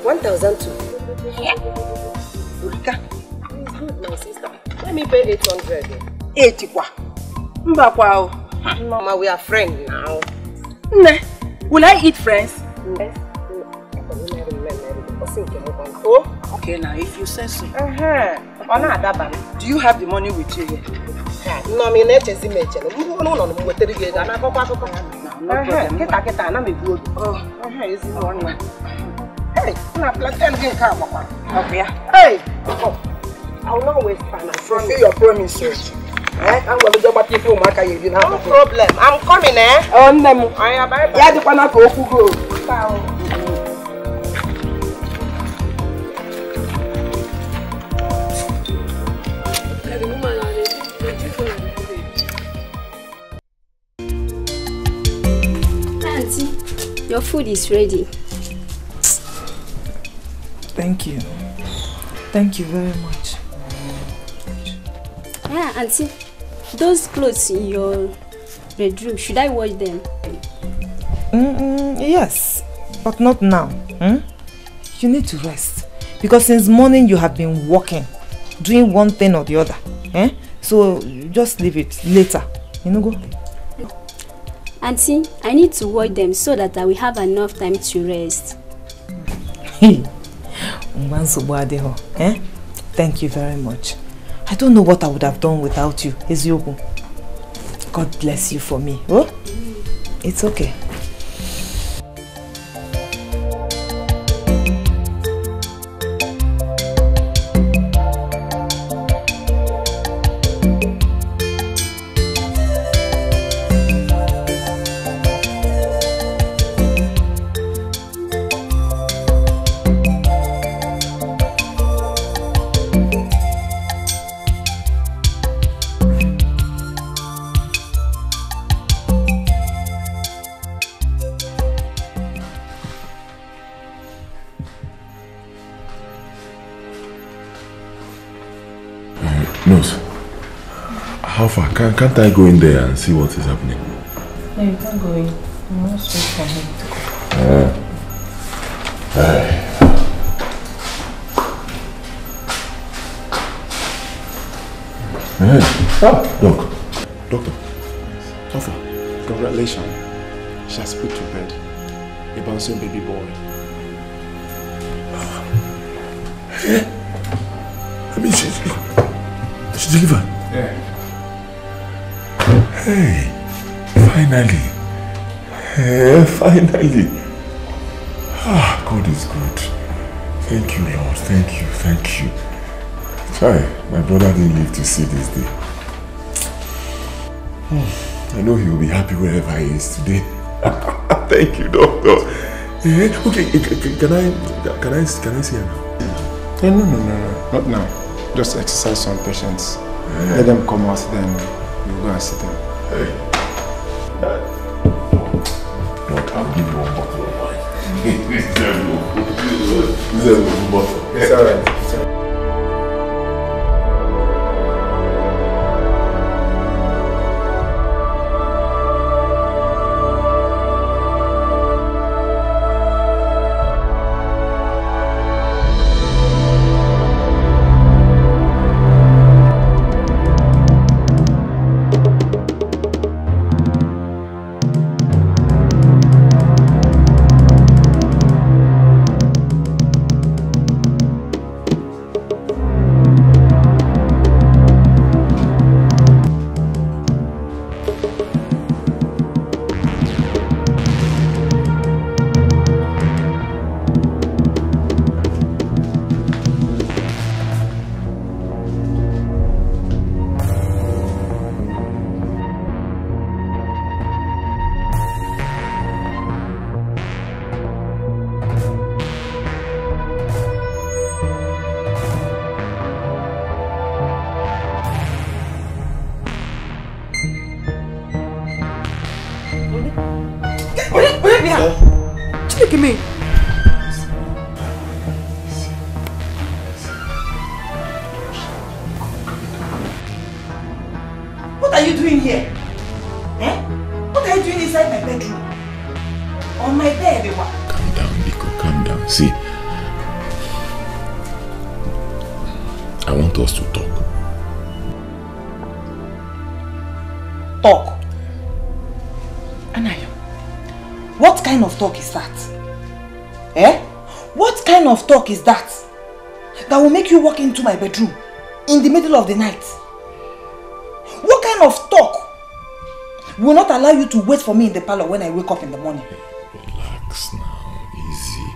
1,002. Yeah. Urika. It's good, my sister. Let me pay 800. 80 kwa. Mbakwa. Mama, we are friends now. Ne, will I eat friends? Yes. Oh, okay now, if you say so. Do you have the money with you here? No, I'm not Chizzy. No problem. Hey, I'm planting again. Hey, I will not waste time. Fulfill your promise. I'm going to go back to you. No problem. I'm coming, eh? Oh, no. I am bye. Yeah, the one go. Auntie, your food is ready. Thank you. Thank you very much. Yeah, Auntie, those clothes in your bedroom, should I wash them? Yes, but not now. You need to rest. Because since morning you have been working, doing one thing or the other. So just leave it later. Go. Auntie, I need to wash them so that I will have enough time to rest. Thank you very much. I don't know what I would have done without you, Ezioku. God bless you for me. Oh, it's okay. How far? Can't I go in there and see what is happening? No, you can't go in. You must wait for him to come. Doctor. How far? Congratulations. She has put to bed a bouncing baby boy. I mean, she's delivered. Yeah. Hey, finally. Finally. God is good. Thank you, Lord. Thank you. Try. My brother didn't live to see this day. I know he will be happy wherever he is today. Thank you, doctor. Okay, can I see her now? No, not now. Just exercise some patience. Let them come out, then you go and see them. Look, I'll give you one bottle of wine. This is a bottle. It's alright. What are you doing here? What are you doing inside my bedroom? On my bed, Calm down, Biko, calm down. See, want us to talk. Talk? Anayo, what kind of talk is that? Eh? What kind of talk is that? That will make you walk into my bedroom in the middle of the night? What kind of talk will not allow you to wait for me in the parlor when I wake up in the morning? Relax now, easy.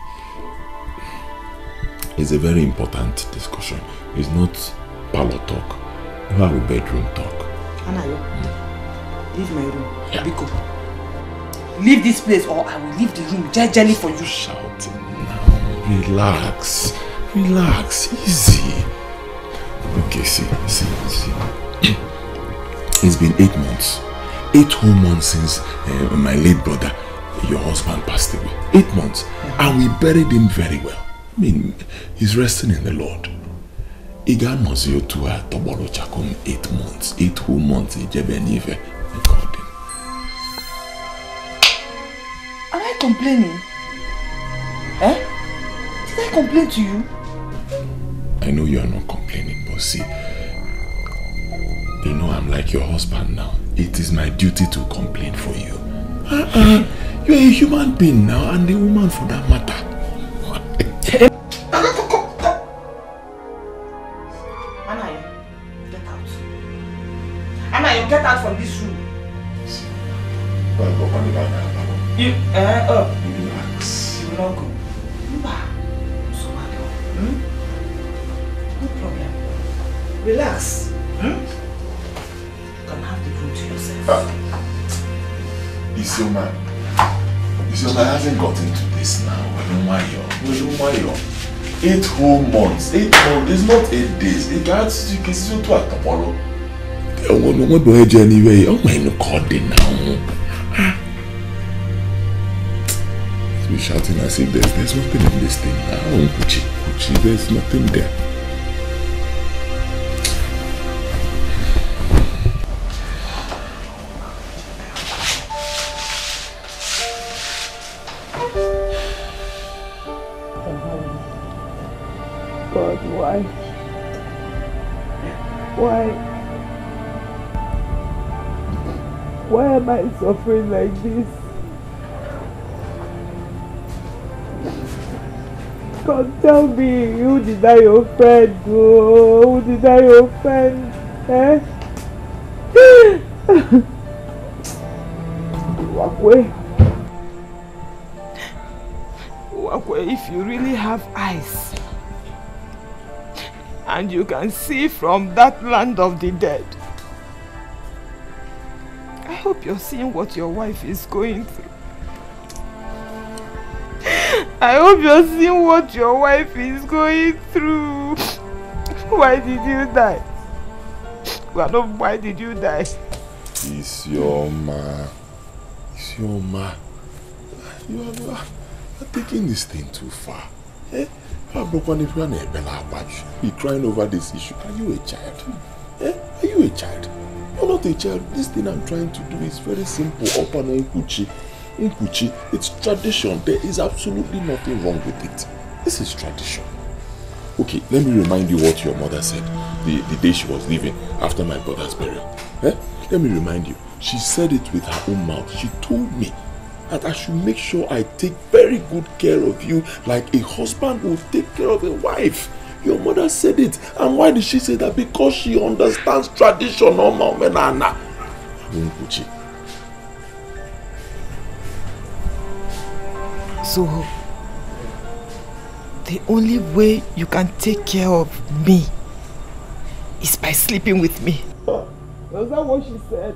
It's a very important discussion. It's not parlor talk. We have a bedroom talk. Anayo, leave my room. Yeah. Biko. Leave this place or I will leave the room jejely for you. Shouting now. Relax. Relax. Easy. Okay, see. It's been 8 months. 8 whole months since my late brother, your husband, passed away. 8 months. And we buried him very well. I mean, he's resting in the Lord. Iga nozio to a tobolo chakom 8 months. 8 whole months. Ijebenive. Am I complaining? Eh? Did I complain to you? I know you are not complaining, but see, you know I'm like your husband now. It is my duty to complain for you. You're a human being now and a woman for that matter. Anayo, get out. Anayo, get out from this room. You, relax. You will not go. No problem. Relax. You can have the room to yourself. Isioma hasn't gotten to this now. 8 whole months. 8 months. It's not 8 days. It gets you can see to a tomorrow. We're going to anyway. I'm going to call it now. We're shouting as if there's nothing in this thing now. Kuchi, there's nothing there. God, why? Why am I suffering like this? God, tell me, who did I offend? Oh, who did I offend? Eh? Wakwe, if you really have eyes and you can see from that land of the dead, I hope you're seeing what your wife is going through. I hope you're seeing what your wife is going through. Why did you die? Well, why did you die? Isioma. You're taking this thing too far. Eh? You're crying over this issue. Are you a child? Eh? Are you a child? You're not a child. This thing I'm trying to do is very simple. Open Nkuchi. Nkuchi, it's tradition. There is absolutely nothing wrong with it. This is tradition. Okay, let me remind you what your mother said the day she was leaving after my brother's burial. Eh? Let me remind you. She said it with her own mouth. She told me that I should make sure I take very good care of you like a husband would take care of a wife. Your mother said it. And why did she say that? Because she understands tradition. So, the only way you can take care of me is by sleeping with me. Was that what she said?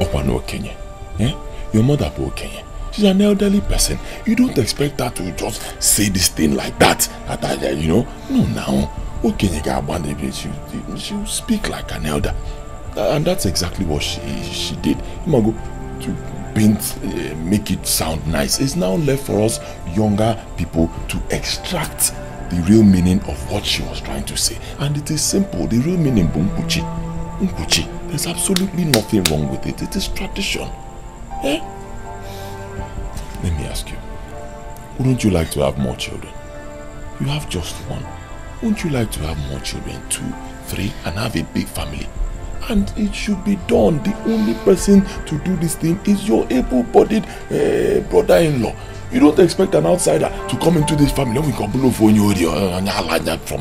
Opano Kenya. Eh? Your mother po Kenya. She's an elderly person. You don't expect her to just say this thing like that. You know? No, now. Okenya she'll speak like an elder. And that's exactly what she did. Imago, to paint, make it sound nice. It's now left for us younger people to extract the real meaning of what she was trying to say. And it is simple. The real meaning, Nkuchi. There's absolutely nothing wrong with it. It is tradition. Eh? Let me ask you. Wouldn't you like to have more children? You have just one. Wouldn't you like to have more children, 2, 3, and have a big family? And it should be done. The only person to do this thing is your able-bodied brother-in-law. You don't expect an outsider to come into this family from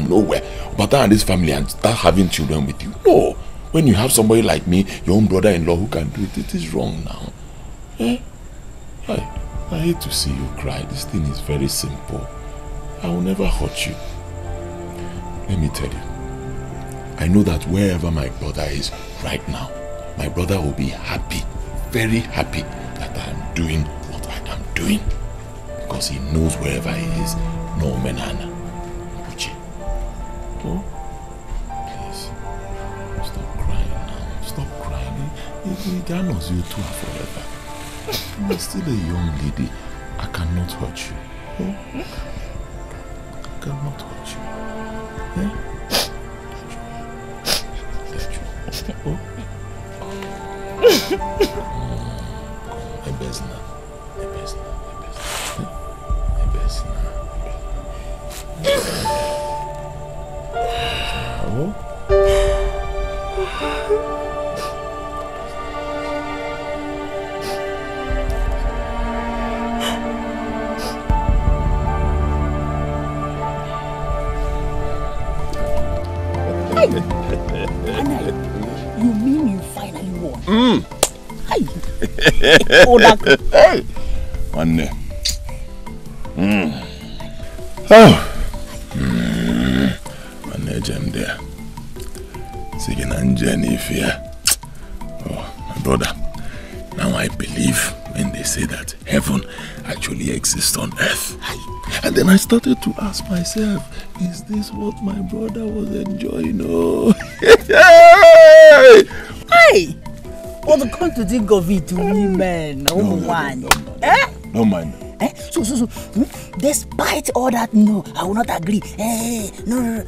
nowhere, but this family and start having children with you. No. When you have somebody like me, your own brother-in-law who can do it, it is wrong now. Eh? I hate to see you cry. This thing is very simple. I will never hurt you. Let me tell you. I know that wherever my brother is right now, my brother will be happy, very happy that I am doing what I am doing. Because he knows wherever he is, no menana. Uche. Oh, please. Stop crying now. Stop crying. He knows you two are forever. You're still a young lady. I cannot hurt you. Oh? I cannot hurt you. Eh? Oh? Ebezna. Oh? You mean you finally won? Hi. Hey. Onny. Oh. Onny Jem there. Singing and Jenny fear. Oh, my brother. Now I believe when they say that heaven actually exists on earth. And then I started to ask myself, is this what my brother was enjoying? Oh. Hey! Well, come to think of it, women, woman. No mind. So, despite all that, no, I will not agree. No,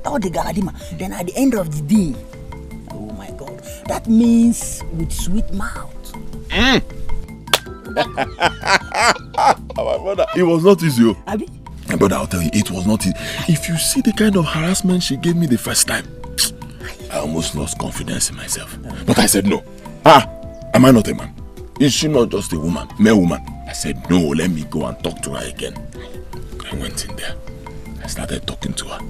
all the galadima. Then at the end of the day, oh my God, that means with sweet mouth. My brother, it was not easy. My brother, I'll tell you, it was not easy. If you see the kind of harassment she gave me the first time, I almost lost confidence in myself. But I said no. Am I not a man? Is she not just a woman, mere woman? I said no, let me go and talk to her again. I went in there. I started talking to her.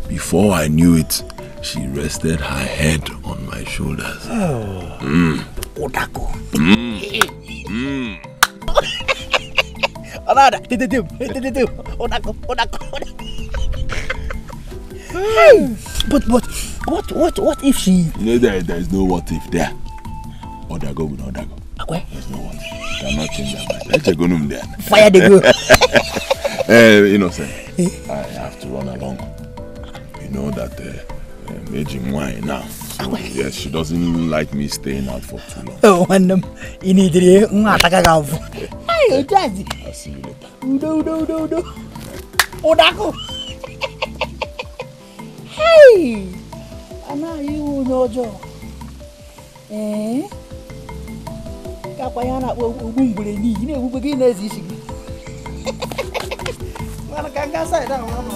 Before I knew it, she rested her head on my shoulders. Odako. But what if she? There is no what if there. Odago with Odago. There's no what if. You cannot change that mind. Let's go there. Fire the go. Innocent. I have to run along. You know that aging wine now. So, yes, she doesn't like me staying out for too long. Oh, and you need to Hey, Jazzy. I'll see you later. No. Odako. Hey! Ana, you know, Joe. Kapayana will need you know, begin as easy. Well, I can't say that. Onny?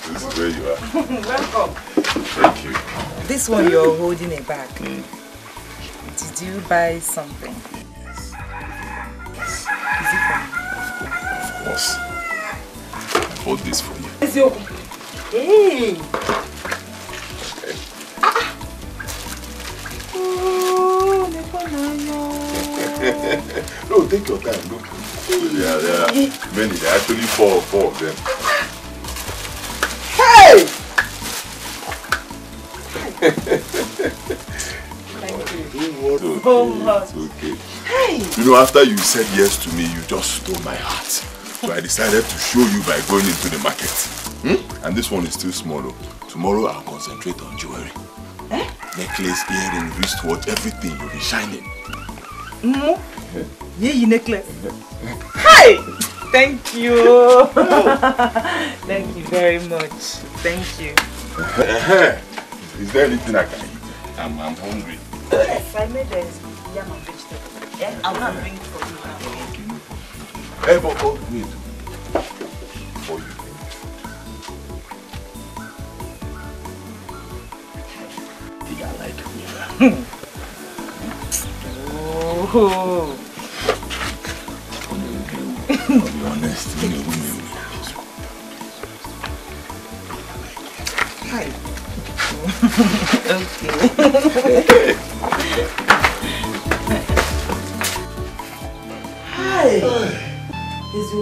This is where you are. Welcome. Thank you. This one you're holding it back. Did you buy something? Yes. Is it for me? Of course. I bought this for you. Hey! No, take your time. Look. Yeah, there are many. There are actually four of them. Hey! Thank you. It's okay. Hey! You know, after you said yes to me, you just stole my heart. So I decided to show you by going into the market. And this one is still small. Tomorrow I'll concentrate on jewelry. Necklace, earring, wristwatch, everything will be shining. Yeah, necklace. Hi! Thank you. Thank you very much. Thank you. Is there anything I can eat? I'm hungry. Yes, I made a yam and vegetable. Yeah, I'll not bring it for you now. Hey, but wait. For you. I think I like it. Oh. I'll be honest. Hi. Okay. Hi. Izu,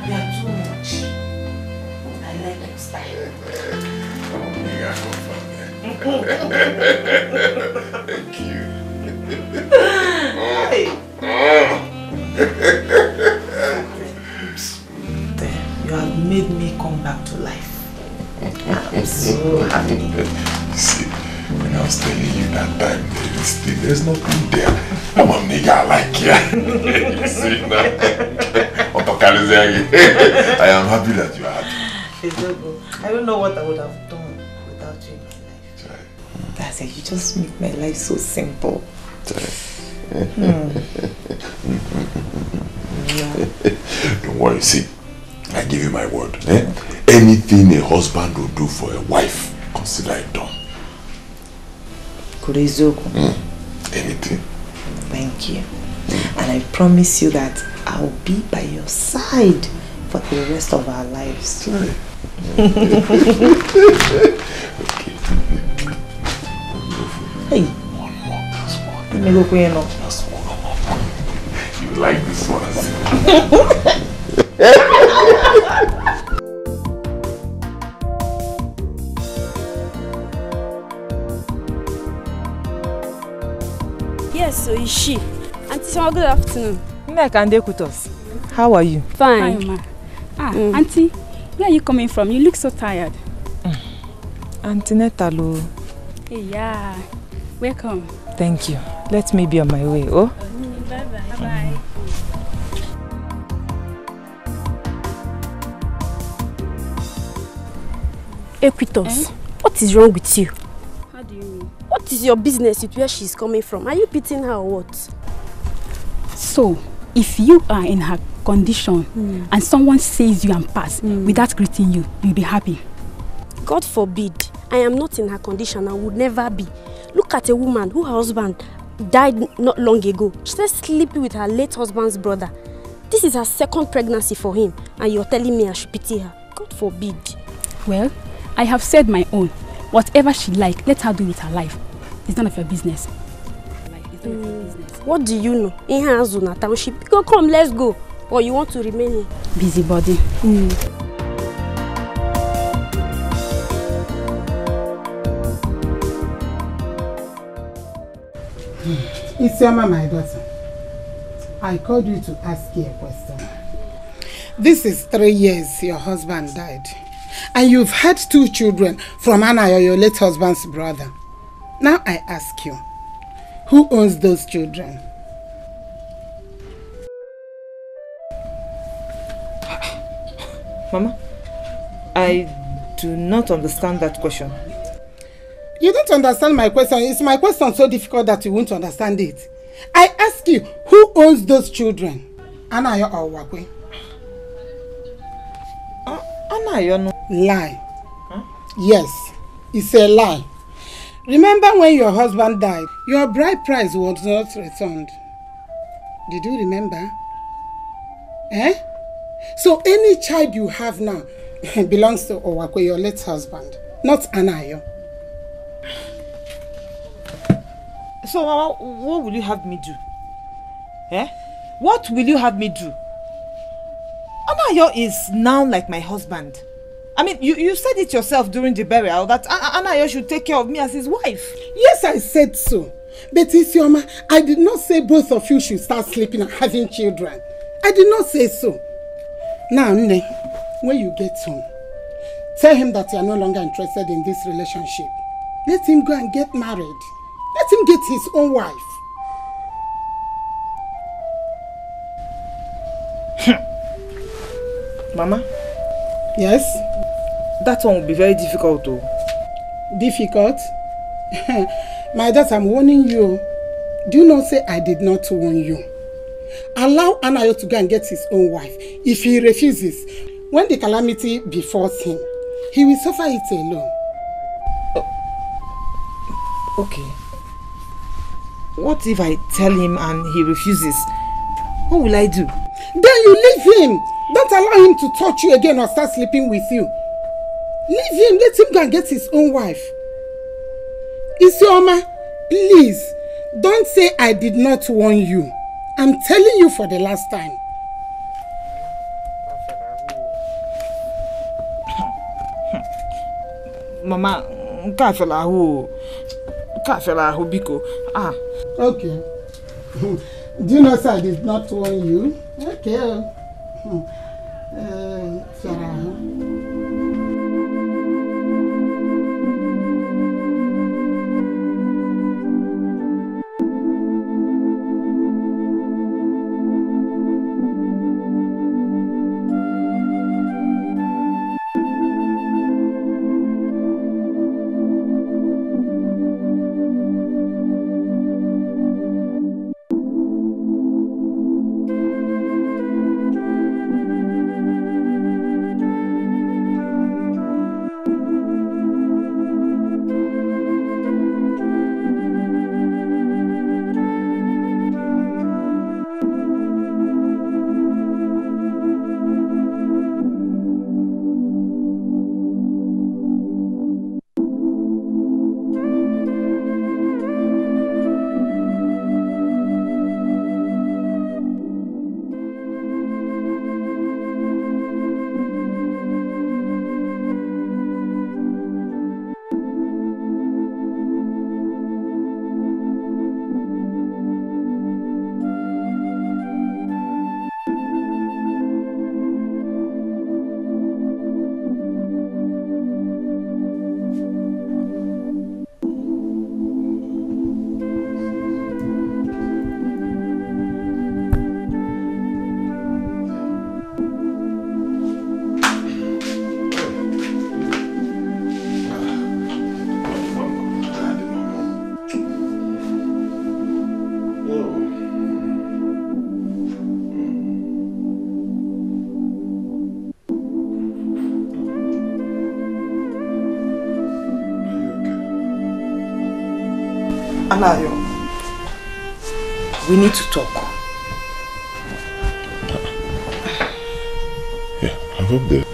you are too much. I like your style. Thank you. Hey. You have made me come back to life. I'm so happy. See, when I was telling you that time, there's nothing there. I'm a nigga like you. You see now? I am happy that you are happy. I don't know what I would have done without you in my life. That's it. You just make my life so simple. Don't worry, see. I give you my word. Anything a husband will do for a wife, consider it done. Anything. Thank you. And I promise you that I'll be by your side for the rest of our lives. Hey. One more. Just one. You like this one? Yes, so is she. Auntie Soma, good afternoon. How are you? Fine. Hi, ma. Auntie, where are you coming from? You look so tired. Antinetalo. Hey, yeah. Welcome. Thank you. Let me be on my way, oh? Bye-bye. Bye-bye. Equitos, what is wrong with you? How do you mean? What is your business with where she's coming from? Are you pitying her or what? So, if you are in her condition and someone says you and pass without greeting you, you'll be happy. God forbid. I am not in her condition and would never be. Look at a woman whose husband died not long ago. She's sleeping with her late husband's brother. This is her second pregnancy for him and you're telling me I should pity her. God forbid. Well, I have said my own. Whatever she like, let her do with her life. It's none of your business. What do you know? In her zone township. Go, come, let's go. Or you want to remain here? Busybody. Isioma, my daughter, I called you to ask you a question. This is 3 years your husband died. And you've had 2 children from Anna, your late husband's brother. Now I ask you, who owns those children? Mama, I do not understand that question. You don't understand my question. Is my question so difficult that you won't understand it? I ask you, who owns those children? Anayo or Wakwe? Anayo no. Lie. Huh? Yes, it's a lie. Remember when your husband died, your bride price was not returned. Did you remember? So any child you have now belongs to Owakwe, your late husband, not Anayo. So, Mama, what will you have me do? What will you have me do? Anayo is now like my husband. I mean, you said it yourself during the burial that Anayo should take care of me as his wife. Yes, I said so. But Isioma, I did not say both of you should start sleeping and having children. I did not say so. Now, Nne, when you get home, tell him that you are no longer interested in this relationship. Let him go and get married. Let him get his own wife. Mama? Yes? That one will be very difficult though. Difficult? My daughter, I'm warning you. Do you not say I did not warn you? Allow Anayo to go and get his own wife. If he refuses, when the calamity befalls him, he will suffer it alone. Okay. What if I tell him and he refuses? What will I do? Then you leave him. Don't allow him to touch you again or start sleeping with you. Leave him. Let him go and get his own wife. Isioma, please, don't say I did not warn you. I'm telling you for the last time. Mama, Kafelahoo, Biko. Okay. Do you know sir, I did not warn you? Okay. Anayo, we need to talk. Yeah, I hope that.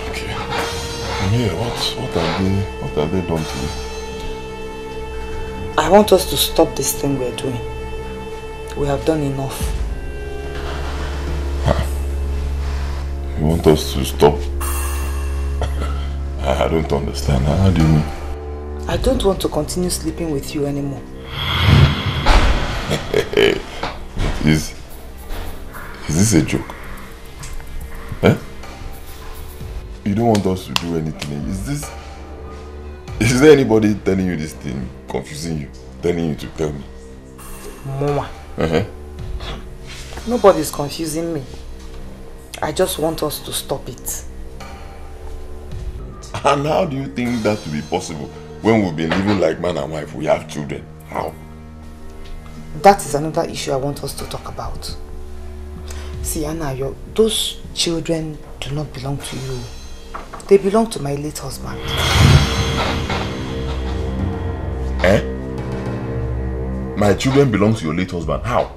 Okay. Yeah, what have they done to you? I want us to stop this thing we're doing. We have done enough. You want us to stop? I don't understand. How do you mean? I don't want to continue sleeping with you anymore. Is this a joke? Eh? You don't want us to do anything? Is there anybody telling you this thing, confusing you, telling you to tell me? Mama. Nobody's confusing me. I just want us to stop it. And how do you think that will be possible when we've been living like man and wife? We have children. How? That is another issue I want us to talk about. See, Anna, those children do not belong to you. They belong to my late husband. Eh? My children belong to your late husband. How?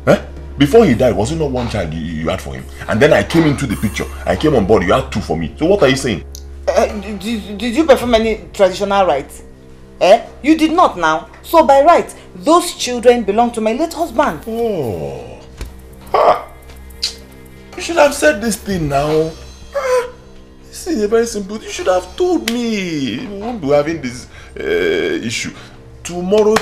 Eh? Before he died, was it not one child you had for him? And then I came into the picture. I came on board. You had two for me. So what are you saying? Did you perform any traditional rites? Eh? You did not now. So by right, those children belong to my late husband. Oh. Ah. You should have said this thing now. Ah. See, very simple. You should have told me. We won't be having this issue. Tomorrow,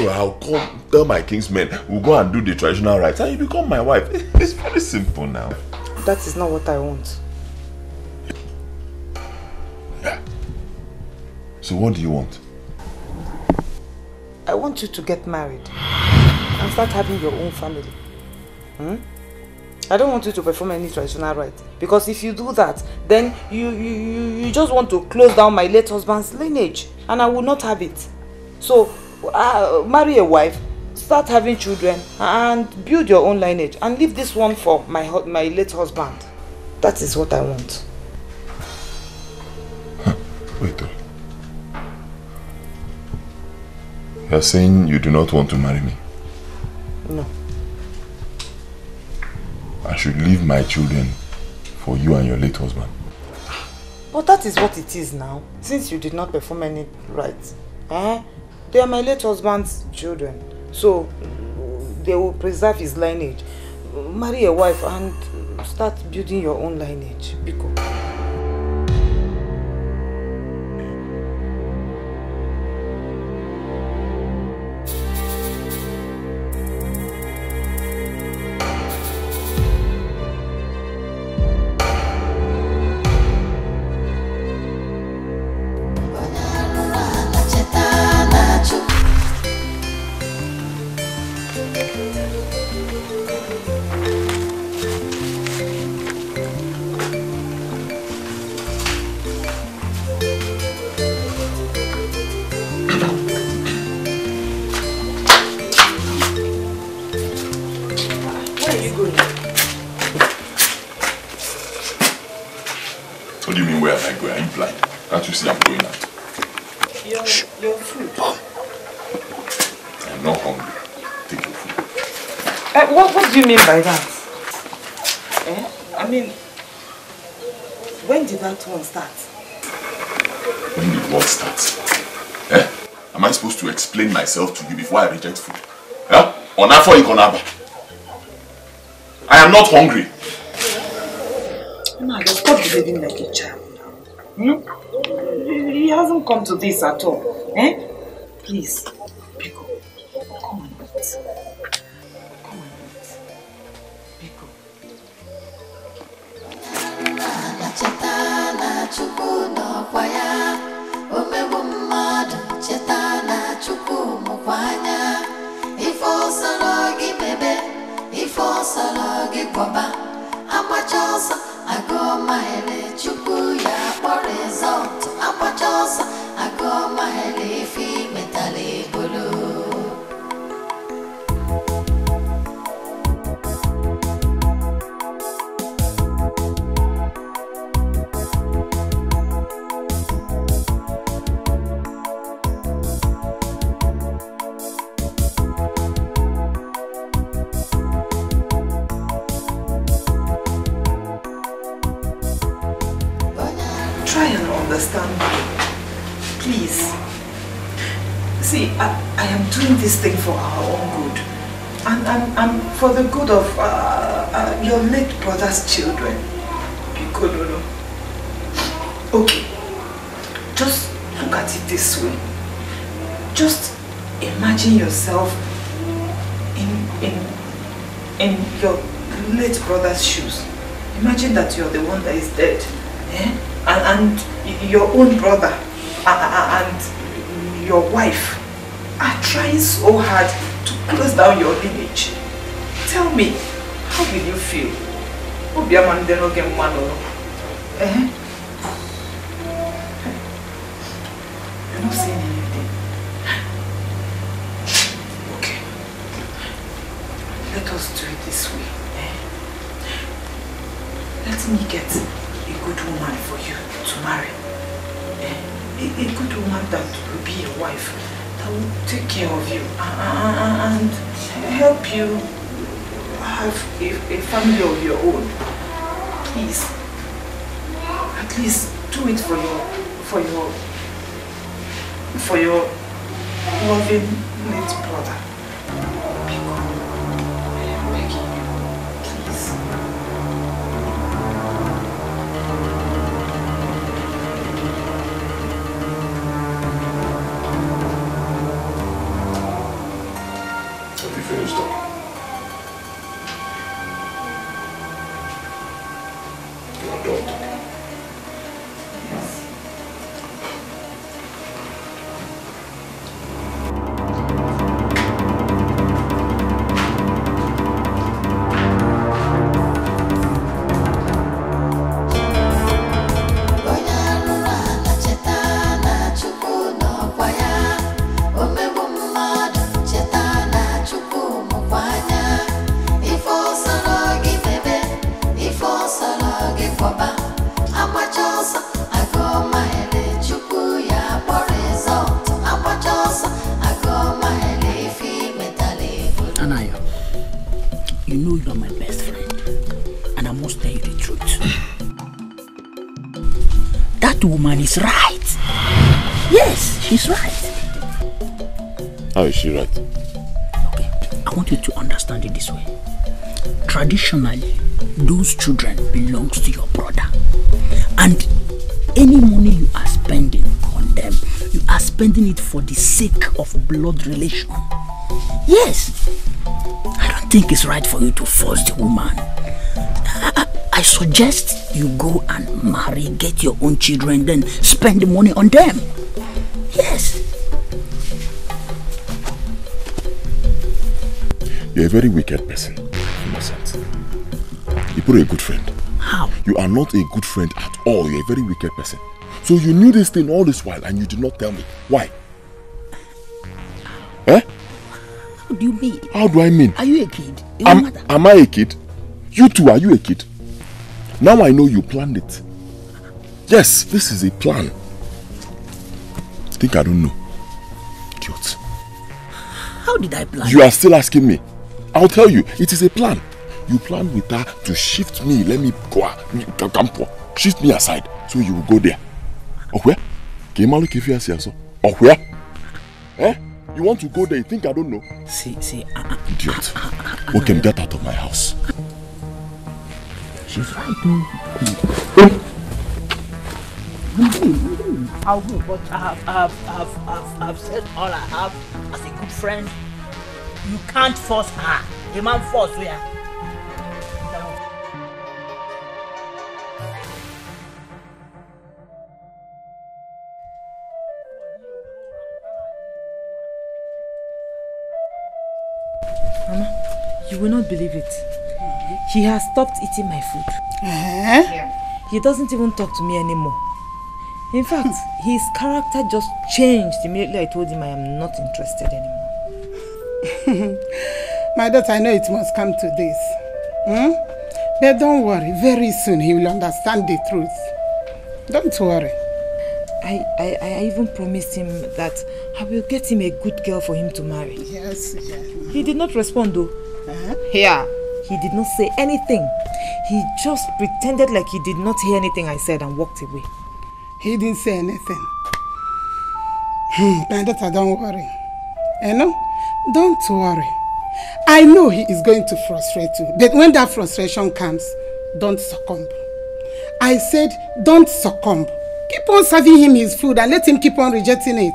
I'll come tell my kingsmen, we'll go and do the traditional rites, and you become my wife. It's very simple now. That is not what I want. Yeah. So what do you want? I want you to get married and start having your own family. I don't want you to perform any traditional rite, because if you do that, then you just want to close down my late husband's lineage, and I will not have it. So marry a wife, start having children, and build your own lineage, and leave this one for my late husband. That is what I want. Wait. You're saying you do not want to marry me? No. I should leave my children for you and your late husband. But that is what it is now, since you did not perform any rites. They are my late husband's children, so they will preserve his lineage. Marry a wife and start building your own lineage. Biko. Your food. I'm not hungry. Take your food. What do you mean by that? I mean, when did that one start? When did what start? Am I supposed to explain myself to you before I reject food? Onafo ikonaba. I am not hungry. No, just stop behaving like a child now. He hasn't come to this at all. Please, Biko, come and eat. Come and eat. Biko. Try and understand me, please. See, I am doing this thing for our own good, and for the good of your late brother's children. Okay, just look at it this way. Just imagine yourself in your late brother's shoes. Imagine that you're the one that is dead. And your own brother and your wife are trying so hard to close down your lineage. Tell me, how will you feel? You're not saying anything. Okay. Let us do it this way. Let me get a good woman for you to marry. A good woman that will be your wife, that will take care of you and help you have a family of your own. Please, at least do it for your loving late brother. that woman is right. Yes, she's right. How is she right? Okay, I want you to understand it this way. Traditionally, those children belongs to your brother. And any money you are spending on them, you are spending it for the sake of blood relation. Yes. I don't think it's right for you to force the woman. I suggest you go and marry, get your own children, then spend the money on them. Yes. You're a very wicked person, Innocent. You're a good friend. How? You are not a good friend at all. You're a very wicked person. So you knew this thing all this while and you did not tell me. Why? Eh? How do you mean? How do I mean? Are you a kid? Am I a kid? You too, are you a kid? Now I know you planned it. Yes, this is a plan. Think I don't know. Idiot. How did I plan? You are still asking me. I'll tell you, it is a plan. You planned with her to shift me, let me go, shift me aside, so you will go there. Oh where? Oh where? Eh? You want to go there, you think I don't know? See, idiot. Okay, get out of my house. She's right, though. I'll go, but I've said all I have as a good friend. You can't force her. A man force her. Mama, you will not believe it. He has stopped eating my food. He doesn't even talk to me anymore. In fact, his character just changed immediately I told him I am not interested anymore. My daughter, I know it must come to this. But don't worry, very soon he will understand the truth. Don't worry. I even promised him that I will get him a good girl for him to marry. Yes. He did not respond though. Yeah. He did not say anything. He just pretended like he did not hear anything I said and walked away. He didn't say anything. My daughter, don't worry. You know, don't worry. I know he is going to frustrate you. But when that frustration comes, don't succumb. I said, don't succumb. Keep on serving him his food and let him keep on rejecting it.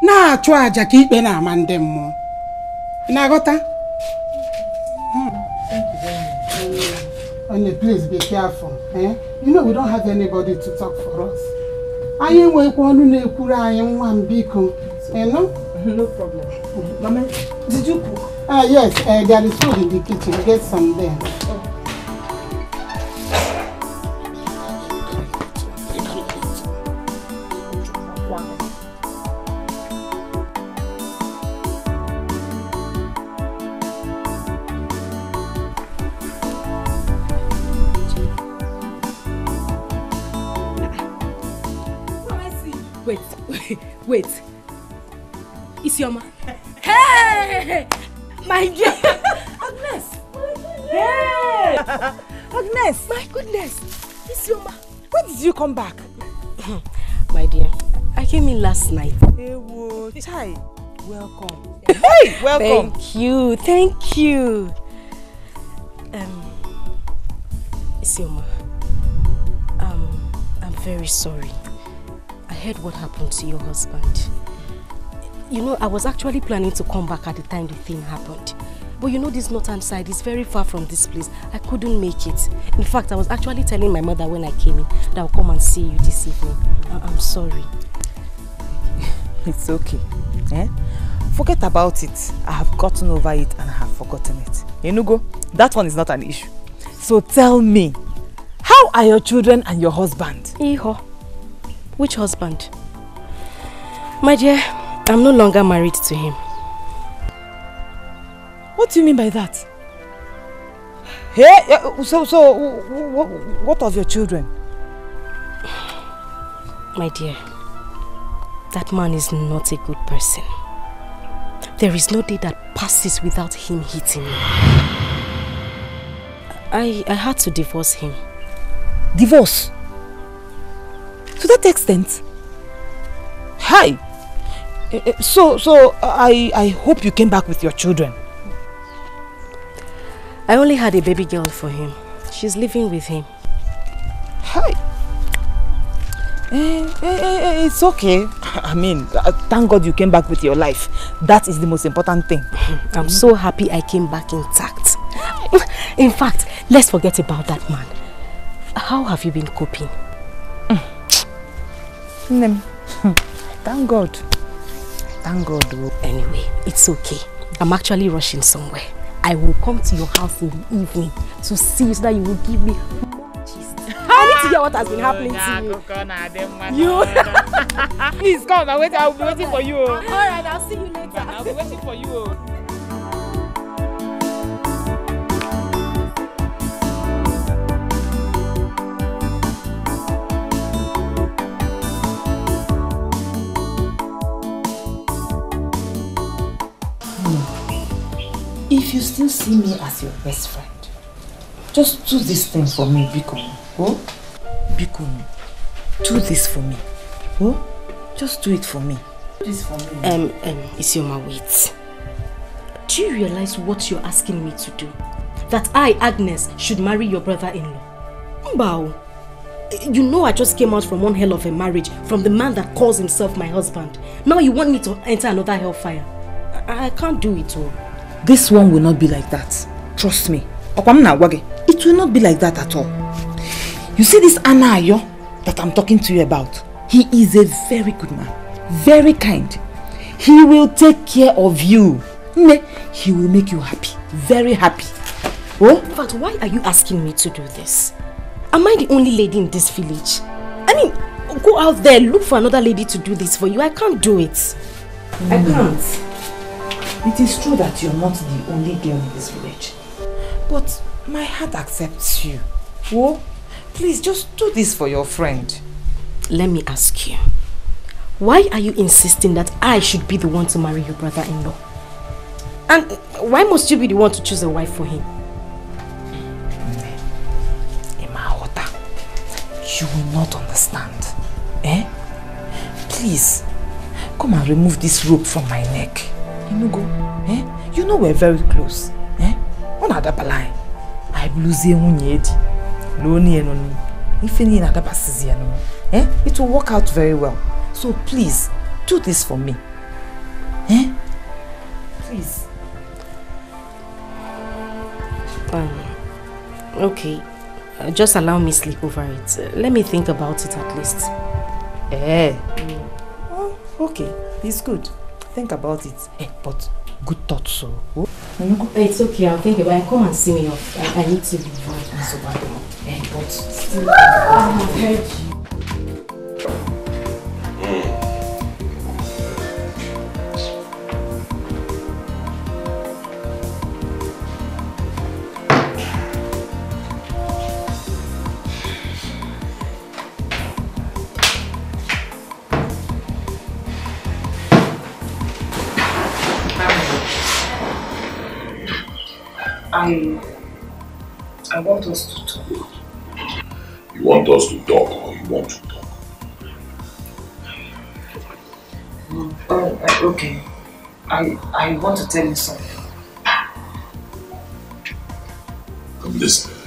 Nah, try to keep an amandemo. Nagota? Thank you very much. Only please be careful. You know we don't have anybody to talk for us. I ain't wait for you to cure. I am one beacon. You know? No problem. Mama, did you cook? Yes, there is food in the kitchen. Get some there. Wait. Isioma. Hey! My dear. Agnes. Hey! Agnes. My goodness. Isioma. When did you come back? My dear, I came in last night. Hey, whoa, Chai. Welcome. Hey, welcome. Thank you. Isioma, I'm very sorry. I heard what happened to your husband. You know, I was actually planning to come back at the time the thing happened. But you know this northern side is very far from this place. I couldn't make it. In fact, I was actually telling my mother when I came in that I'll come and see you this evening. I'm sorry. It's okay. Forget about it. I have gotten over it and I have forgotten it. Enugo, that one is not an issue. So tell me, how are your children and your husband? Iho. Which husband? My dear, I'm no longer married to him. What do you mean by that? Hey, so what of your children? My dear, that man is not a good person. There is no day that passes without him hitting me. I had to divorce him. Divorce? To that extent? Hi. So I hope you came back with your children. I only had a baby girl for him. She's living with him. Hi. It's okay. I mean, thank God you came back with your life. That is the most important thing. I'm so happy I came back intact. In fact, let's forget about that man. How have you been coping? Thank God. Thank God. Anyway, it's okay. I'm actually rushing somewhere. I will come to your house in the evening to see you so that you will give me more gist. I need to hear what has been happening to you. You? Please come, I'll be waiting for you. Alright, I'll see you later. I'll be waiting for you. If you still see me as your best friend, just do this thing for me, Biko. Oh? Biko, do this for me. Oh? Just do it for me. Do this for me. Isioma, wait. Do you realize what you're asking me to do? That I, Agnes, should marry your brother-in-law? Mbao. You know I just came out from one hell of a marriage from the man that calls himself my husband. Now you want me to enter another hellfire. I can't do it all. This one will not be like that. Trust me. It will not be like that at all. You see this Anna Ayo that I'm talking to you about? He is a very good man. Very kind. He will take care of you. He will make you happy. Very happy. Oh? But why are you asking me to do this? Am I the only lady in this village? I mean, go out there, look for another lady to do this for you. I can't do it. I can't. It is true that you're not the only girl in this village. But my heart accepts you. Oh, please just do this for your friend. Let me ask you. Why are you insisting that I should be the one to marry your brother-in-law? And why must you be the one to choose a wife for him? You will not understand. Eh? Please, come and remove this rope from my neck. You go. Eh? You know we're very close. Eh? On adabalai. I blues eh? It will work out very well. So please, do this for me. Eh? Please. Okay. Just allow me sleep over it. Let me think about it at least. Oh, okay. It's good. Think about it. But good thoughts, so. Oh. It's okay, I'll think about it. Come and see me off. I need to leave. So bad. But still, I heard you. I want us to talk. You want us to talk or you want to talk? Okay. I want to tell you something. I'm listening.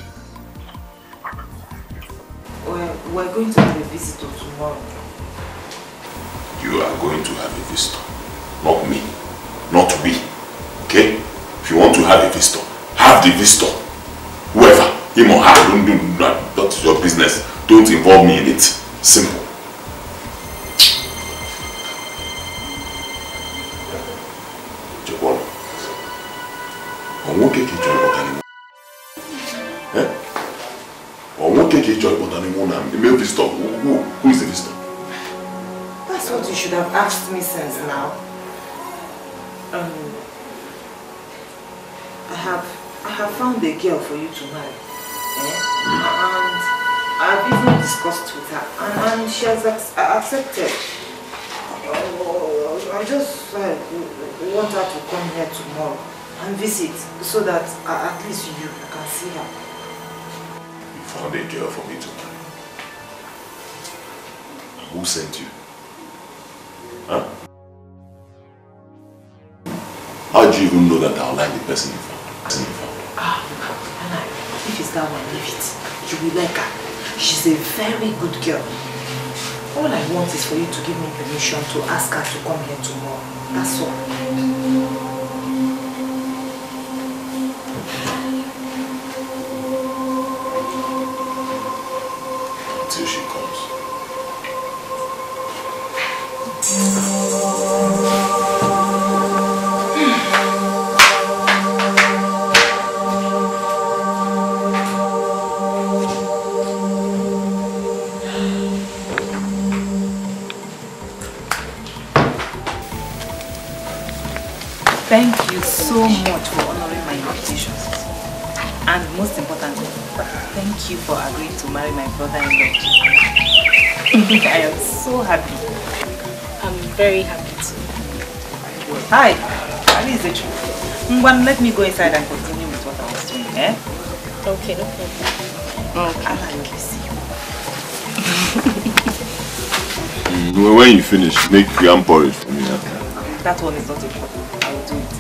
We're going to have a visitor tomorrow. You are going to have a visitor. Not me. Not we. Okay? If you want to have a visitor, have the visitor. Whoever, him or her, that's your business. Don't involve me in it. Simple. Who is the visitor? That's what you should have asked me since now. I have found a girl for you to marry. And I've even discussed with her and she has accepted. I just want her to come here tomorrow and visit so that at least you can see her. You found a girl for me to marry? Who sent you? Huh? How do you even know that I'll like the person you found? If it's that one, leave it. You will like her. She's a very good girl. All I want is for you to give me permission to ask her to come here tomorrow. That's all. Until she comes. Thank you so much for honoring my invitations. And most importantly, thank you for agreeing to marry my brother-in-law. I am so happy. I'm very happy too. Hi, how is it? Let me go inside and continue with what I was doing, eh? Okay, no problem. Okay. I like you see. When you finish, make yam porridge for me. Huh? That one is not a problem. I will do it.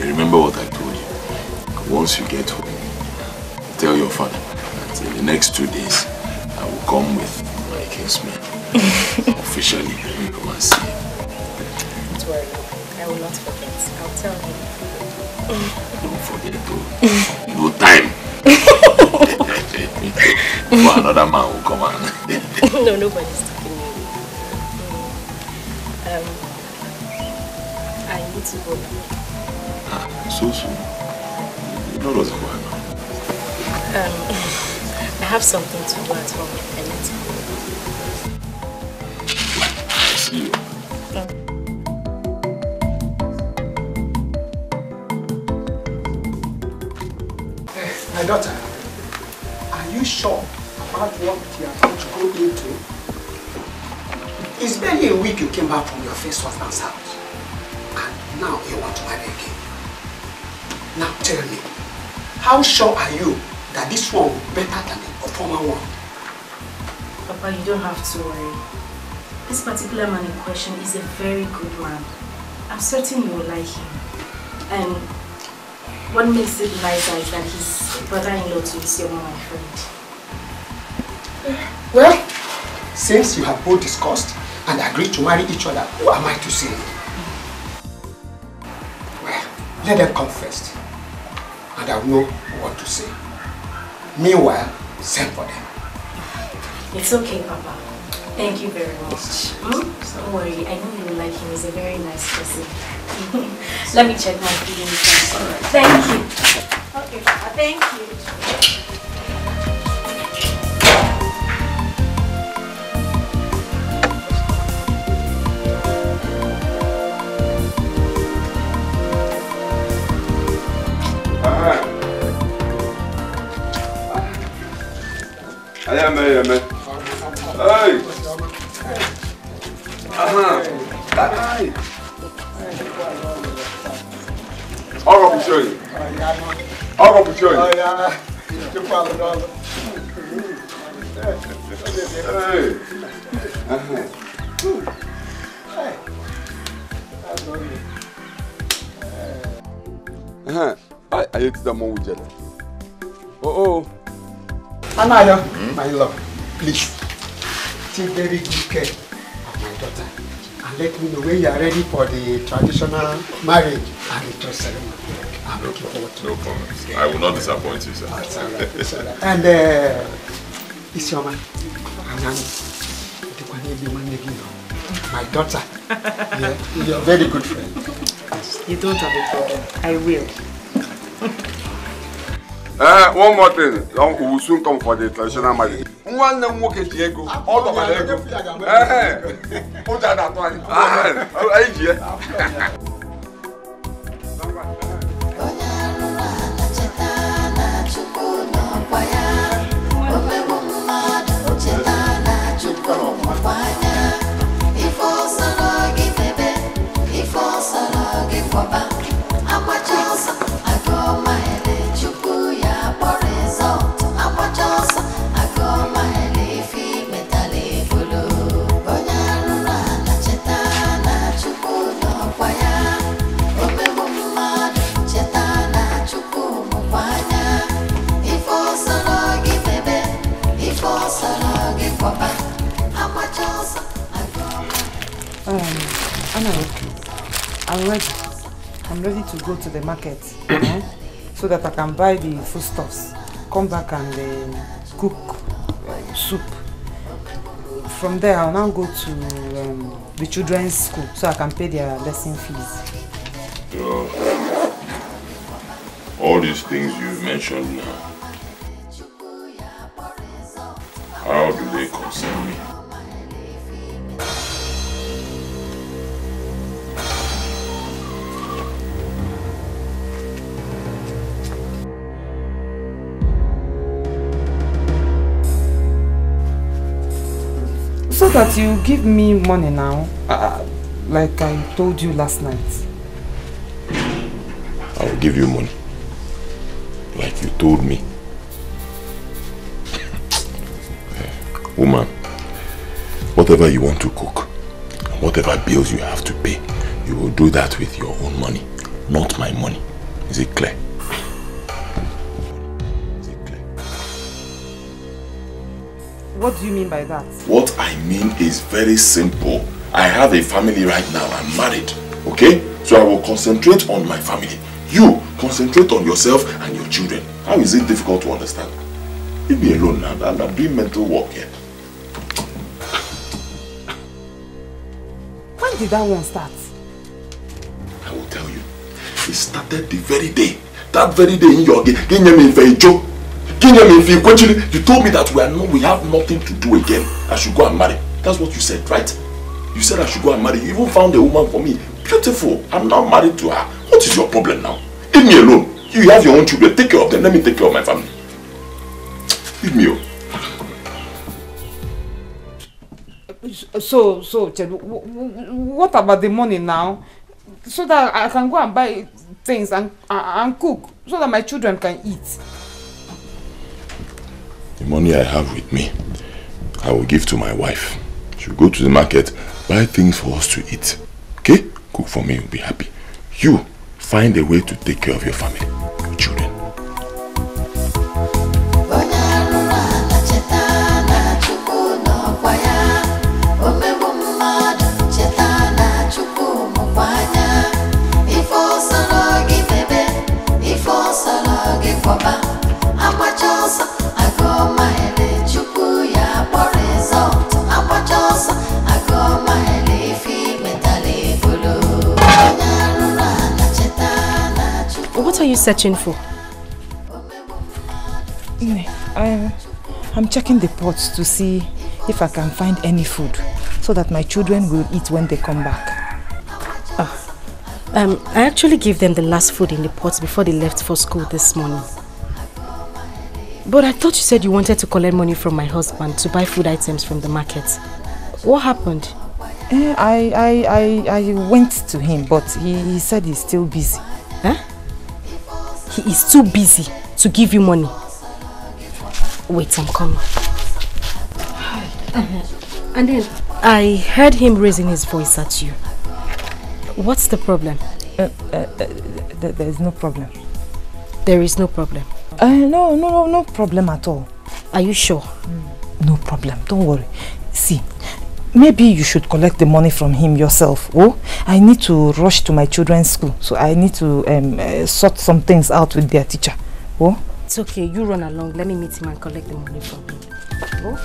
Remember what I told you. Once you get home, tell your father that in the next 2 days, I will come with my kinsman. Officially, come and see him. Don't worry, I will not forget. I'll tell him. Don't forget to. No time. For another man will come and. No, nobody's talking to me. I need to go now. So soon. You know what's going on. I have something to do at home. I need to go. See you. My daughter, are you sure about what you are going to go into? It's barely a week you came back from your first husband's house. And now you want to marry again. Now tell me, how sure are you that this one will be better than the former one? Papa, you don't have to worry. This particular man in question is a very good man. I'm certain you will like him. And what makes it nicer is that his brother-in-law too is your mama, my friend. Well, since you have both discussed and agreed to marry each other, who am I to say? Well, let them come first, and I'll know what to say. Meanwhile, send for them. It's okay, Papa. Thank you very much. Don't worry, I know you will like him. He's a very nice person. Let me check my feelings first. Alright. Thank you. Okay, Papa, thank you. Hey! Hey! I'll go show you. I'll go show you. I ate the more with jelly. Oh. Anaya, my love, please take very good care of my daughter and let me know when you are ready for the traditional marriage and the trust ceremony. I'm looking forward to it. No problem. I will not disappoint you, sir. It's all right. And it's your man. My daughter. You're a very good friend. Yes. You don't have a problem. I will. One more thing. We will soon come for the traditional marriage. One name work at Diego. All of my ego. Put that one. ready. I'm ready to go to the market so that I can buy the foodstuffs, come back and cook soup. From there, I'll now go to the children's school so I can pay their lesson fees. All these things you mentioned now, how do they concern me? So that you give me money now, like I told you last night. I will give you money, like you told me. Woman, whatever you want to cook, and whatever bills you have to pay, you will do that with your own money, not my money. Is it clear? What do you mean by that? What I mean is very simple. I have a family right now. I'm married. Okay? So I will concentrate on my family. You concentrate on yourself and your children. How is it difficult to understand? Leave me alone now. I'm doing mental work here. When did that one start? I will tell you. It started the very day. That very day in your game. You told me that we have nothing to do again. I should go and marry. That's what you said, right? You said I should go and marry. You even found a woman for me. Beautiful. I'm now married to her. What is your problem now? Leave me alone. You have your own children. Take care of them. Let me take care of my family. Leave me alone. So, what about the money now? So that I can go and buy things and cook. So that my children can eat. The money I have with me, I will give to my wife. She'll go to the market, buy things for us to eat. Okay? Cook for me, you'll be happy. You, find a way to take care of your family, your children. What are you searching for? I'm checking the pots to see if I can find any food so that my children will eat when they come back. I actually gave them the last food in the pots before they left for school this morning. But I thought you said you wanted to collect money from my husband to buy food items from the market. What happened? I went to him, but he said he's still busy. Huh? He is too busy to give you money. Wait, I'm coming. And then I heard him raising his voice at you. What's the problem? There is no problem. There is no problem? No problem at all. Are you sure? No problem, don't worry. See, maybe you should collect the money from him yourself. Oh, I need to rush to my children's school, so I need to sort some things out with their teacher. Oh? It's okay, you run along. Let me meet him and collect the money from him. Oh?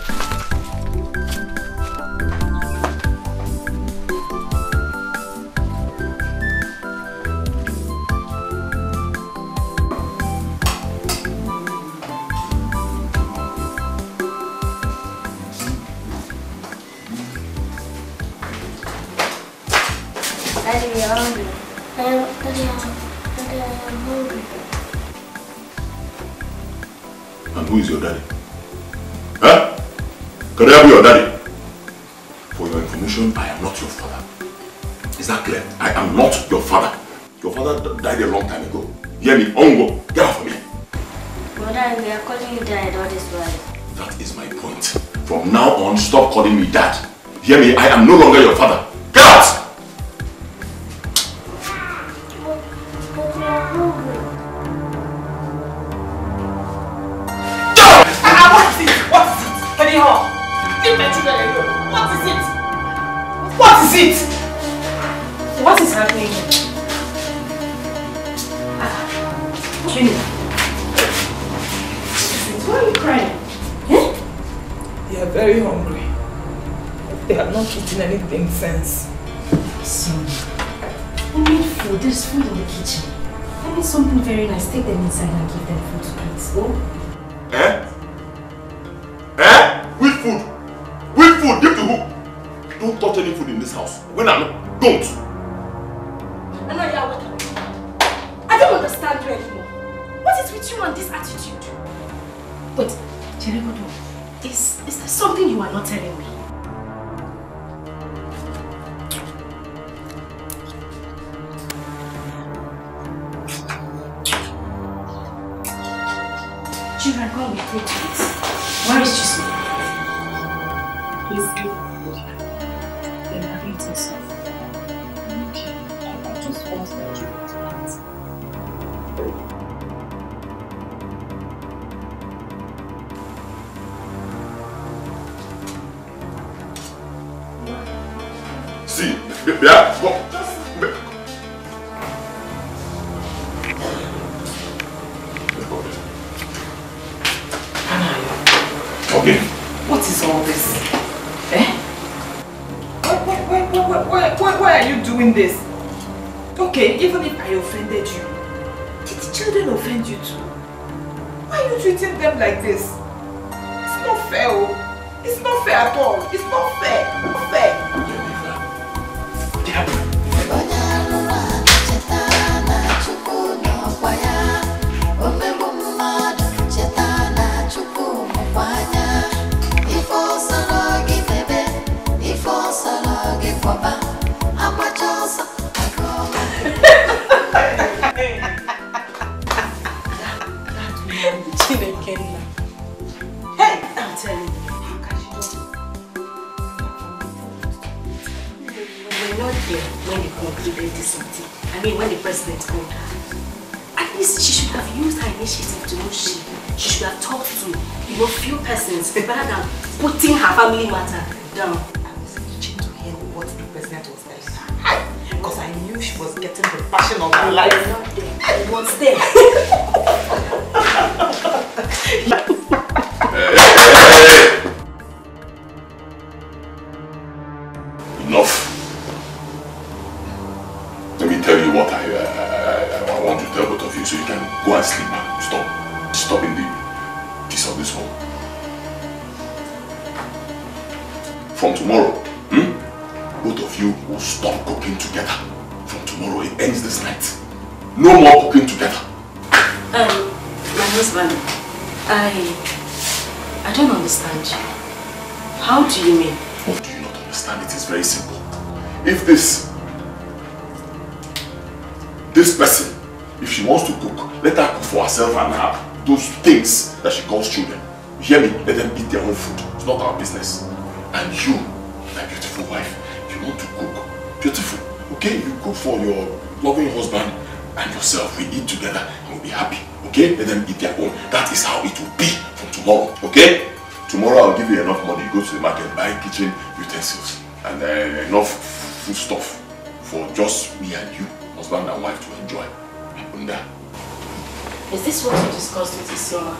Daddy, I'm hungry. Daddy, I'm hungry. And who is your daddy? Huh? Can I be your daddy? For your information, I am not your father. Is that clear? I am not your father. Your father died a long time ago. Hear me? Ongo, get out of me. But Daddy, we are calling you dad all this while. That is my point. From now on, stop calling me dad. Hear me? I am no longer your father. Get out! Leave my children alone. What is it? What is it? What is happening? They are very hungry. They have not eaten anything since. Son, we need food. There's food in the kitchen. I made something very nice. Take them inside and give them food to eat. Oh? With food? With food? Give to who? Don't touch any food in this house. When I'm not, don't. I don't understand you anymore. What is with you and this attitude? Wait, Jeregodo, is there something you are not telling me? Children, come with me, please. Where is Chizzy? He's good. Then have you eaten something? Okay. I just want to let you eat. See, yeah, go. Okay. What is all this? Why are you doing this? Okay, even if I offended you, did the children offend you too? Why are you treating them like this? It's not fair. It's not fair at all. It's not fair. Not fair. Hey, I'm telling you. We're not here when they concluded this meeting. I mean, when the president called her. At least she should have used her initiative to know she should have talked to, few persons rather than putting her family matter down. I was itching to hear what the president was telling her. Because I knew she was getting the passion of her life. I was there. Enough. Let me tell you what I want to tell both of you so you can go and sleep. Stop disturbing the peace of this home. From tomorrow, both of you will stop cooking together. From tomorrow, it ends this night. No more cooking together. My husband, I don't understand you. How do you mean? What do you not understand? It is very simple. If this person, if she wants to cook, let her cook for herself and have those things that she calls children. You hear me? Let them eat their own food. It's not our business. And you, my beautiful wife, if you want to cook, beautiful, okay? You cook for your loving husband and yourself. We eat together and we'll be happy, okay? Let them eat their own. That is how it will be from tomorrow, okay? Tomorrow I'll give you enough money. Go to the market, buy kitchen utensils and enough food stuff for just me and you, husband and wife, to enjoy. Is this what you discussed with Isioma?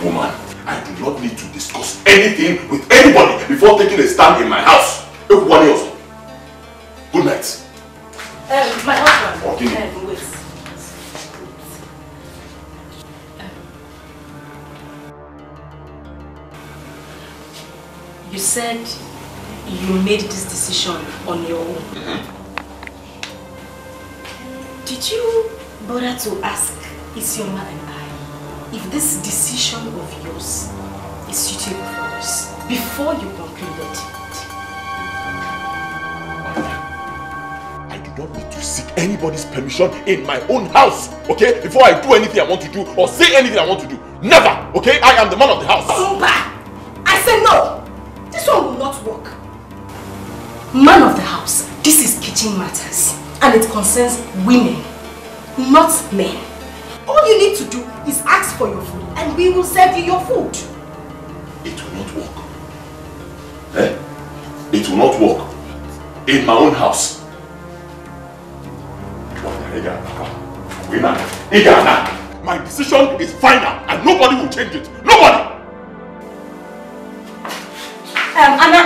Woman, I do not need to discuss anything with anybody before taking a stand in my house. Everybody else. Good night. My husband. Okay. Wait. You said you made this decision on your own. Did you bother to ask Isioma and I if this decision of yours is suitable for us before you concluded? I do not need to seek anybody's permission in my own house, okay? Before I do anything I want to do or say anything I want to do. Never, okay? I am the man of the house. Umba! I said no! This one will not work. Man of the house, this is kitchen matters and it concerns women, not men. All you need to do is ask for your food and we will serve you your food. It will not work. It will not work. In my own house. My decision is final and nobody will change it. Nobody! Anna.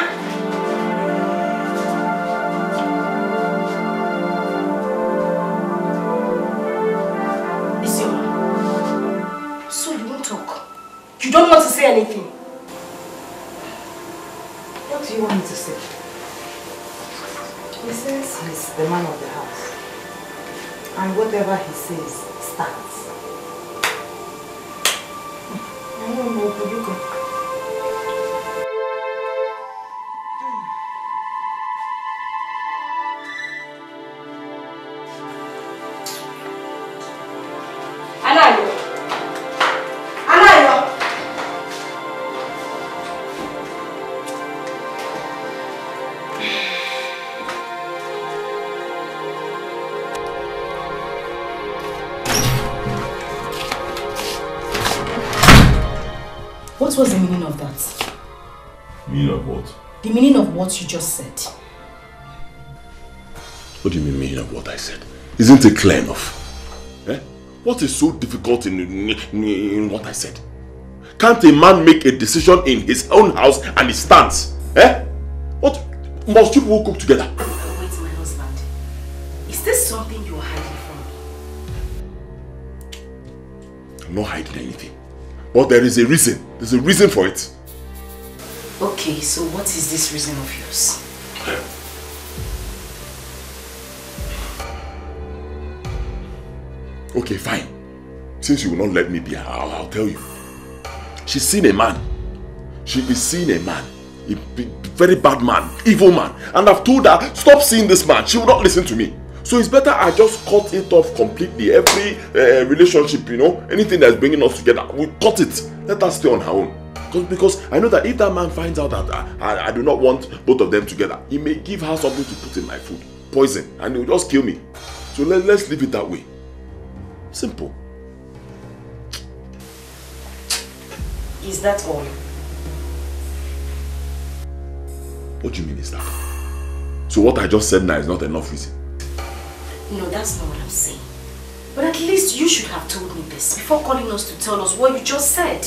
So you won't talk? You don't want to say anything? What do you want me to say? He says he's the man of the house. And whatever he says stands. I don't know, could you go? What was the meaning of that? Meaning of what? The meaning of what you just said. What do you mean of what I said? Isn't it clear enough? Eh? What is so difficult in what I said? Can't a man make a decision in his own house and he stands? Eh? What? Must you people cook together? Wait, my husband. Is this something you are hiding from me? I'm not hiding anything. But there is a reason. There's a reason for it. Okay, so what is this reason of yours? Okay, fine. Since you will not let me be, I'll tell you. She's seen a man. She is seeing a man. A very bad man, evil man. And I've told her, stop seeing this man. She will not listen to me. So it's better I just cut it off completely. Every relationship, you know, anything that's bringing us together, we cut it. Let her stay on her own. Because I know that if that man finds out that I do not want both of them together, he may give her something to put in my food. Poison. And he will just kill me. So let's leave it that way. Simple. Is that all? What do you mean is that? So what I just said now is not enough reason? No, that's not what I'm saying. But at least you should have told me this before calling us to tell us what you just said.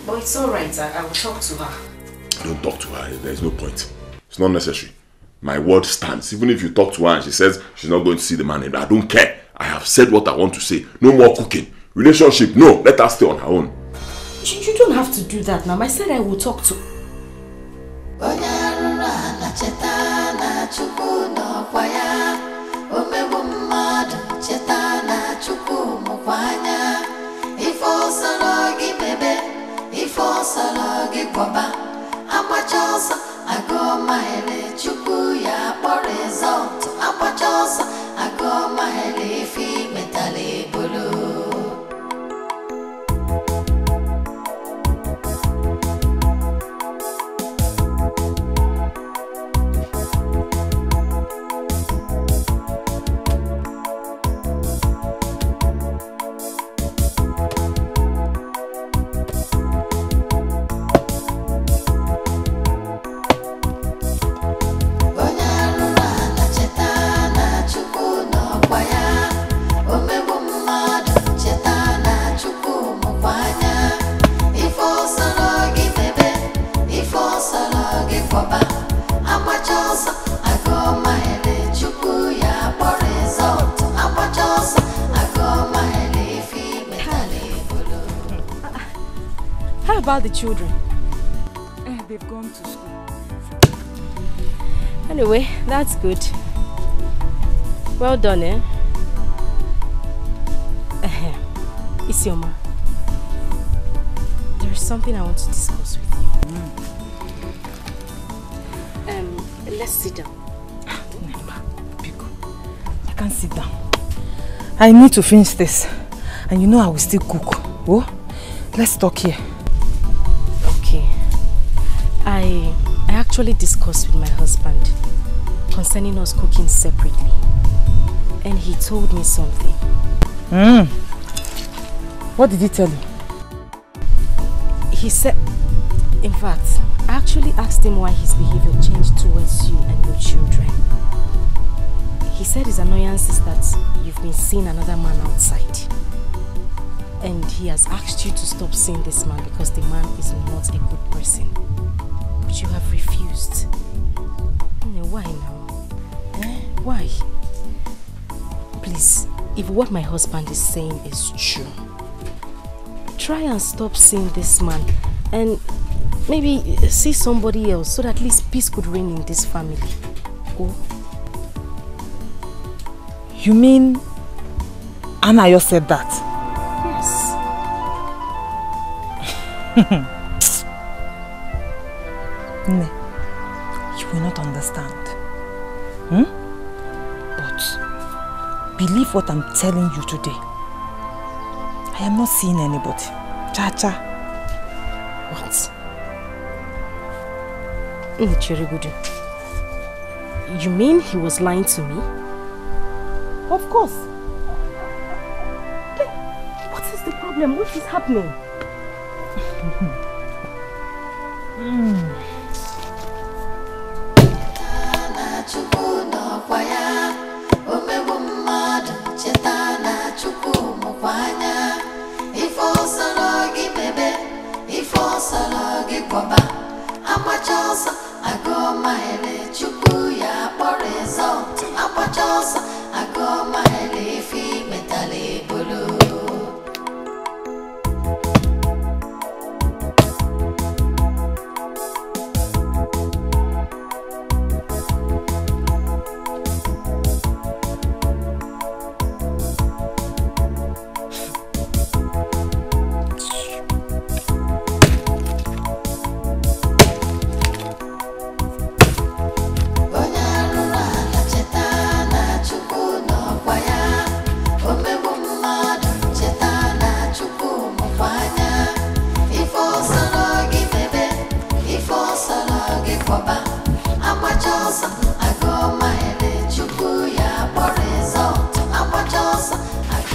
But it's alright, I will talk to her. Don't talk to her, there is no point. It's not necessary. My word stands. Even if you talk to her and she says she's not going to see the man, I don't care. I have said what I want to say. No more cooking. Relationship, no. Let her stay on her own. You don't have to do that now. I said I will talk to... How about the children? They've gone to school. Anyway, that's good. Well done, eh? Isioma, there is something I want to discuss with you. Let's sit down. I can't sit down. I need to finish this. And you know I will still cook. Oh, let's talk here. Okay. I actually discussed with my husband concerning us cooking separately. And he told me something. What did he tell you? He said, in fact, I actually asked him why his behavior changed towards you and your children. He said his annoyance is that you've been seeing another man outside. And he has asked you to stop seeing this man because the man is not a good person. But you have refused. Why now? Why? Please, if what my husband is saying is true, try and stop seeing this man and maybe see somebody else so that at least peace could reign in this family. Oh. You mean Anayo said that? Yes. Ne, you will not understand. But believe what I'm telling you today. I am not seeing anybody. Cha-cha. What? You mean he was lying to me? Of course. Then what is the problem? What is happening?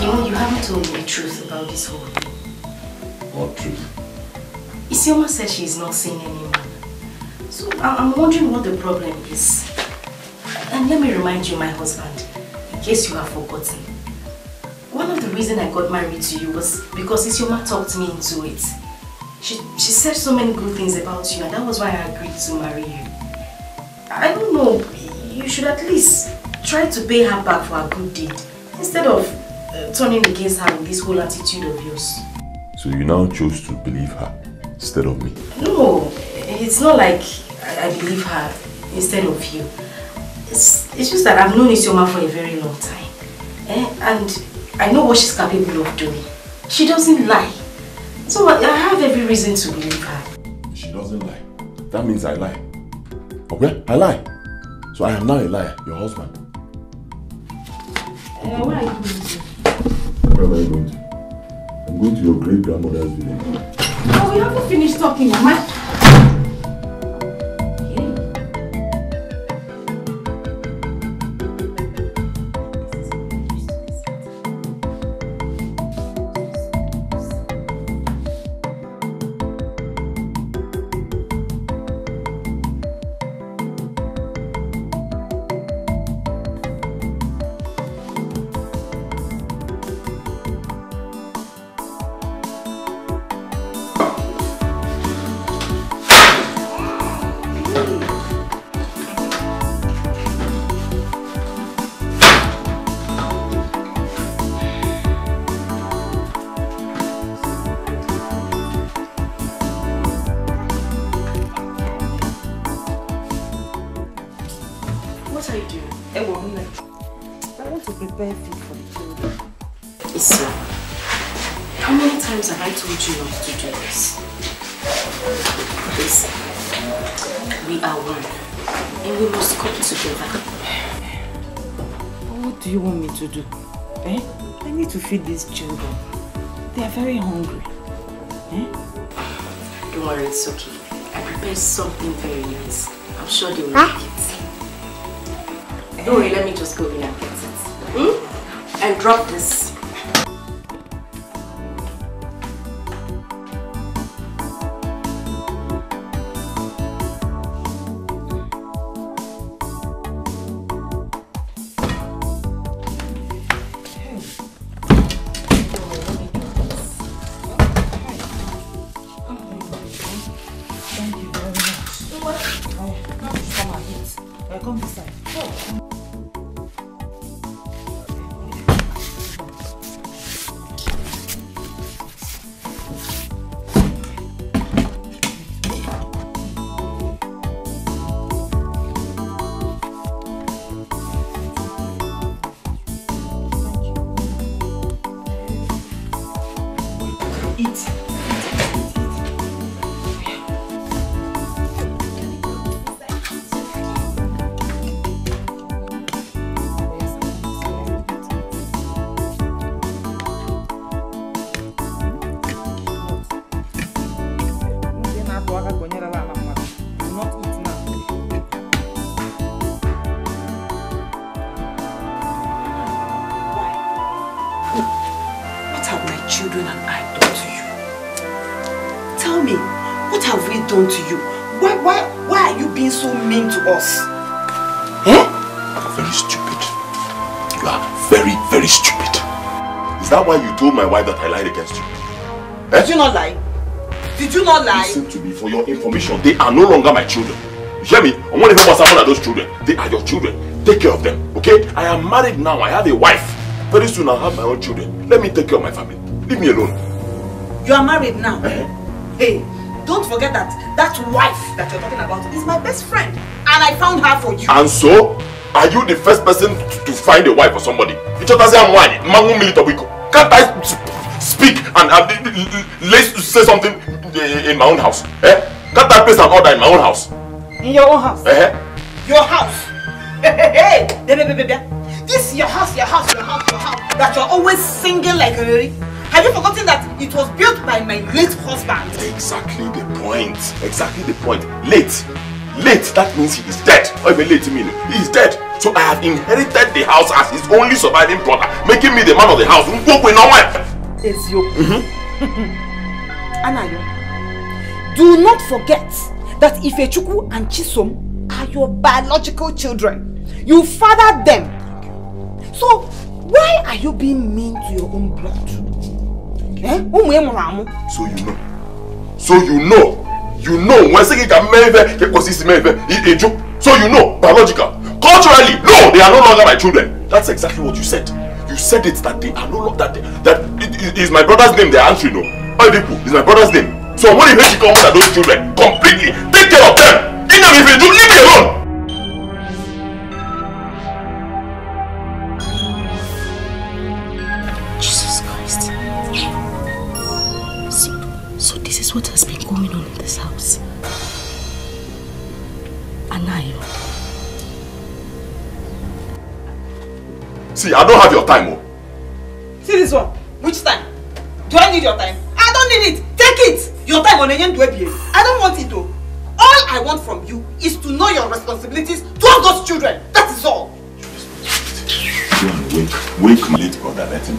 You haven't told me the truth about this whole thing. What truth? Isioma said she is not seeing any man. So I'm wondering what the problem is. And let me remind you, my husband, in case you have forgotten. One of the reasons I got married to you was because Isioma talked me into it. She said so many good things about you, and that was why I agreed to marry you. I don't know, you should at least try to pay her back for a good deed, instead of turning against her with this whole attitude of yours. So you now chose to believe her instead of me? No, it's not like I believe her instead of you. It's just that I've known Isioma for a very long time. And I know what she's capable of doing. She doesn't lie. So I have every reason to believe her. She doesn't lie. That means I lie. Okay? I lie. So I am now a liar, your husband. Where are you going to? Where am I going to? I'm going to your great-grandmother's village. Oh, we haven't finished talking, Mama. To do. I need to feed these children. They are very hungry. Don't worry, it's okay. I prepared something very nice. I'm sure they will like it. Don't worry, let me just go in and get it. And drop this. Come this side. Done to you? Why are you being so mean to us? Eh? Very stupid. You are very, very stupid. Is that why you told my wife that I lied against you? Did you not lie? Did you not lie? Listen to me, for your information, they are no longer my children. You hear me? I want to know what's happening to those children. They are your children. Take care of them, okay? I am married now. I have a wife. Very soon I'll have my own children. Let me take care of my family. Leave me alone. You are married now? Hey. Don't forget that wife that you're talking about is my best friend. And I found her for you. And so, are you the first person to find a wife for somebody? Can't I speak and say something in my own house? Can't I place an order in my own house? In your own house? Your house? Hey, this is your house, that you're always singing like a... Have you forgotten that it was built by my late husband? Exactly the point. Exactly the point. Late. That means he is dead. Or even late to me. He is dead. So I have inherited the house as his only surviving brother, making me the man of the house. It's you. Anayo, do not forget that Ifechukwu and Chisom are your biological children. You fathered them. So why are you being mean to your own blood? So you know when say can so you know biological. Culturally, no, they are no longer my children. That's exactly what you said. You said it that they are no longer that it is my brother's name they are answering. No, Etiko is my brother's name. So when you come with those children completely, take care of them. If you do, leave me alone. What has been going on in this house? Anayo. See, I don't have your time, oh. See this one? Which time? Do I need your time? I don't need it. Take it. Your time on again. I don't want it though. All I want from you is to know your responsibilities towards those children. That is all. Go and wake my late brother. Let him.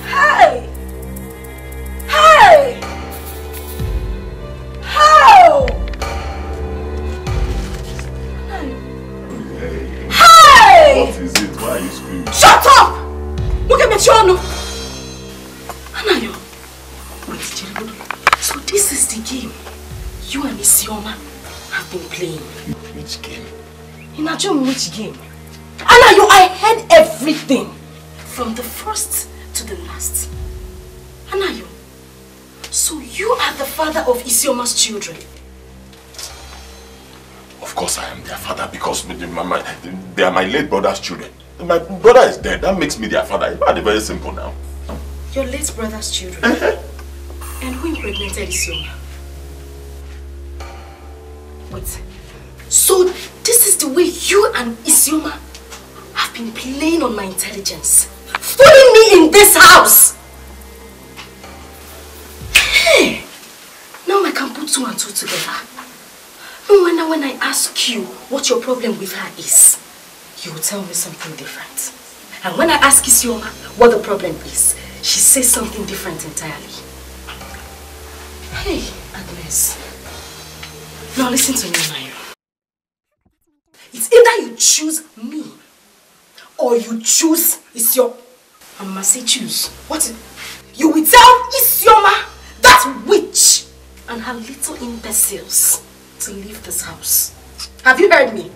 Hey! Hey! How? Hey! What is it? Why are you screaming? Shut up! Look at me, Chono. Anayo. Wait, Jerry. So this is the game you and Isioma have been playing. Which game? Imagine which game? Anayo, I heard everything. From the first to the last. Anayo. So you are the father of Isioma's children? Of course I am their father because they are my late brother's children. My brother is dead. That makes me their father. It's very simple now. Your late brother's children? And who impregnated Isioma? Wait. So this is the way you and Isioma have been playing on my intelligence? Fooling me in this house! Hey! Now I can put 2 and 2 together. When I ask you what your problem with her is, you will tell me something different. And when I ask Isioma what the problem is, she says something different entirely. Hey, Agnes. Now listen to me, Nairo. It's either you choose me or you choose Isioma. I must say choose. What? You will tell Isioma, that witch, and her little imbeciles to leave this house. Have you heard me?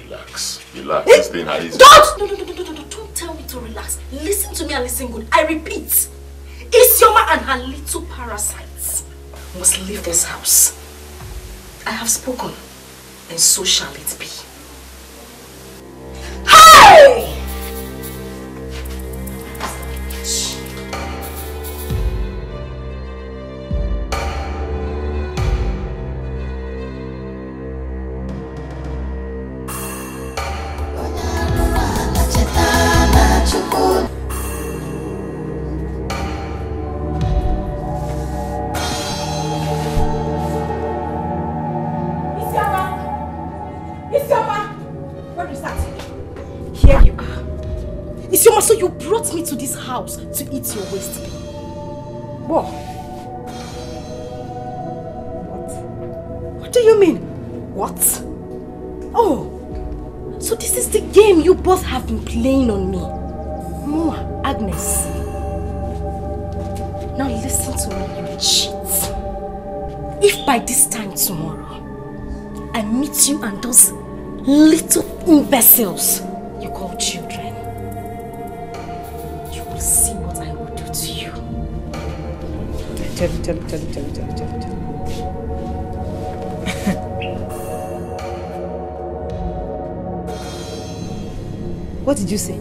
Relax. Relax. This thing has... Don't! No. Don't tell me to relax. Listen to me and listen good. I repeat. Isioma and her little parasites must leave this house. I have spoken, and so shall it be. Hey! So you brought me to this house to eat your waste pay. What? What do you mean? What? Oh, so this is the game you both have been playing on me. Mua, Agnes. Now listen to me, you cheat. If by this time tomorrow, I meet you and those little imbeciles you call children, see what I will do to you. Tell me. What did you say?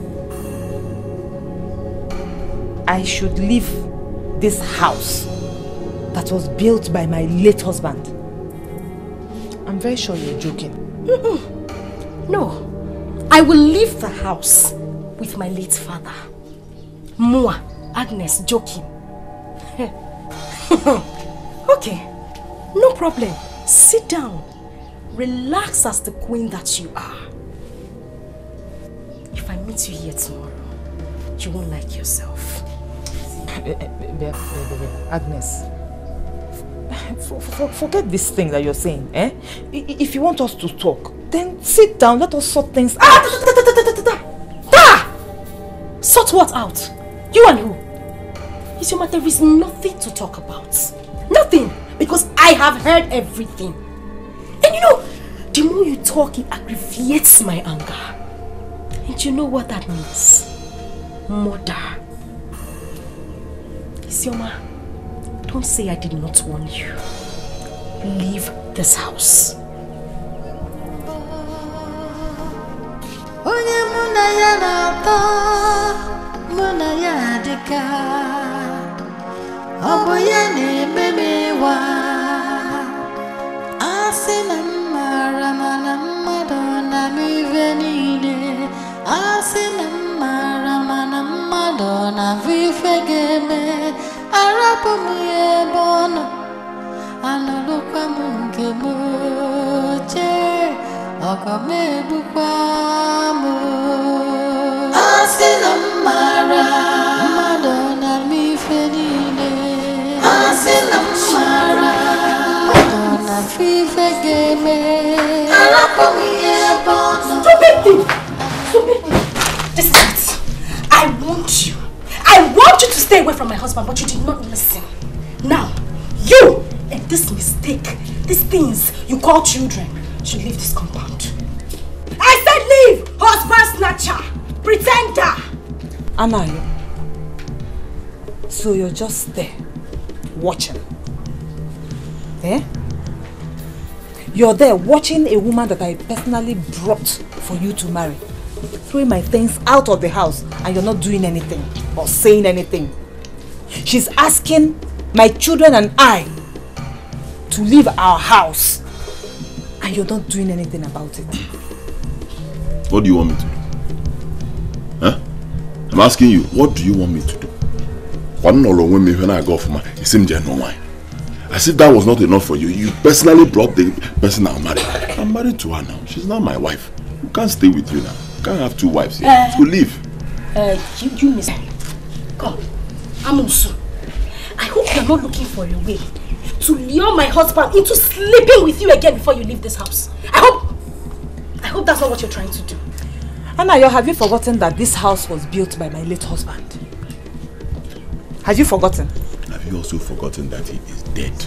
I should leave this house that was built by my late husband. I'm very sure you're joking. No. I will leave the house with my late father. Mua, Agnes, joking. Okay, no problem. Sit down. Relax as the queen that you are. If I meet you here tomorrow, you won't like yourself. Agnes, forget this thing that you're saying. If you want us to talk, then sit down, let us sort things out. Sort what out? You and who? Isioma, there is nothing to talk about. Nothing! Because I have heard everything. And you know, the more you talk, it aggravates my anger. And you know what that means? Murder. Isioma, don't say I did not warn you. Leave this house. Munaya deka Oboyane memewa Asina maramana madonna mi venine Asina maramana madonna vi fegeme Arapo muye bono Analukwa munge moche Okame bukwa mo Asina Madonna mi fedine Asina Madonna fi fegeme Arapo miye bono Stupid thing! This is it. I want you to stay away from my husband, but you did not listen. Now, you and this mistake, these things you call children, should leave this compound. I said leave! Husband snatcher! Pretender! Anayo, so you're just there, watching. You're there watching a woman that I personally brought for you to marry. Throwing my things out of the house and you're not doing anything or saying anything. She's asking my children and I to leave our house and you're not doing anything about it. What do you want me to do? Huh? I'm asking you, what do you want me to do? When I go for my as if that was not enough for you. You personally brought the person I'm married. I'm married to her now. She's not my wife. You can't stay with you now. You can't have two wives here. So leave. You miss. Come. Amusu. I hope you're not looking for a way to lure my husband into sleeping with you again before you leave this house. I hope that's not what you're trying to do. Anayo, have you forgotten that this house was built by my late husband? Have you forgotten? Have you also forgotten that he is dead?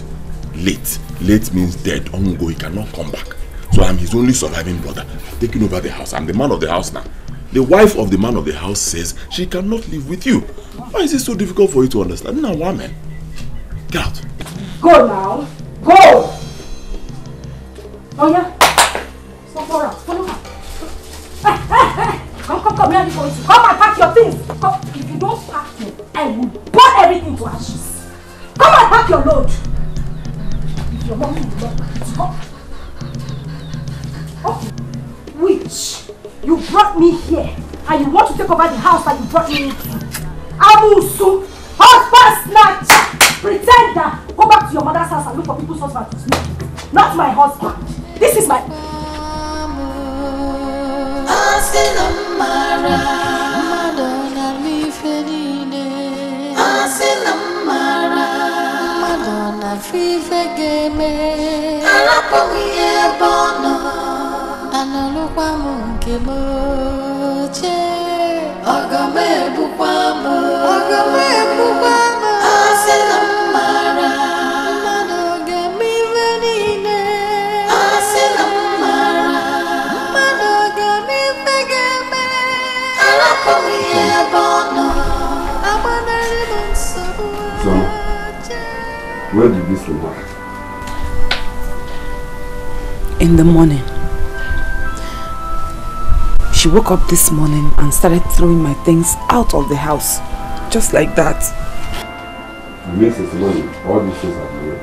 Late. Late means dead. Ongo, he cannot come back. So I'm his only surviving brother. I've taken over the house. I'm the man of the house now. The wife of the man of the house says she cannot live with you. Why is it so difficult for you to understand? Now, woman, get out. Go now. Go! Oh yeah? Stop for us. Follow her. Come here, come and pack your things. Come. If you don't pack me, I will burn everything to ashes. Come and pack your load. If your mommy will not pack it, come. Okay. Witch, you brought me here and you want to take over the house that you brought me into. Amusu, husband snatch, pretender. Go back to your mother's house and look for people's husband to sleep. Not my husband. This is my... Where did this thing happen? In the morning. She woke up this morning and started throwing my things out of the house. Just like that. It means it's money. All these things are money.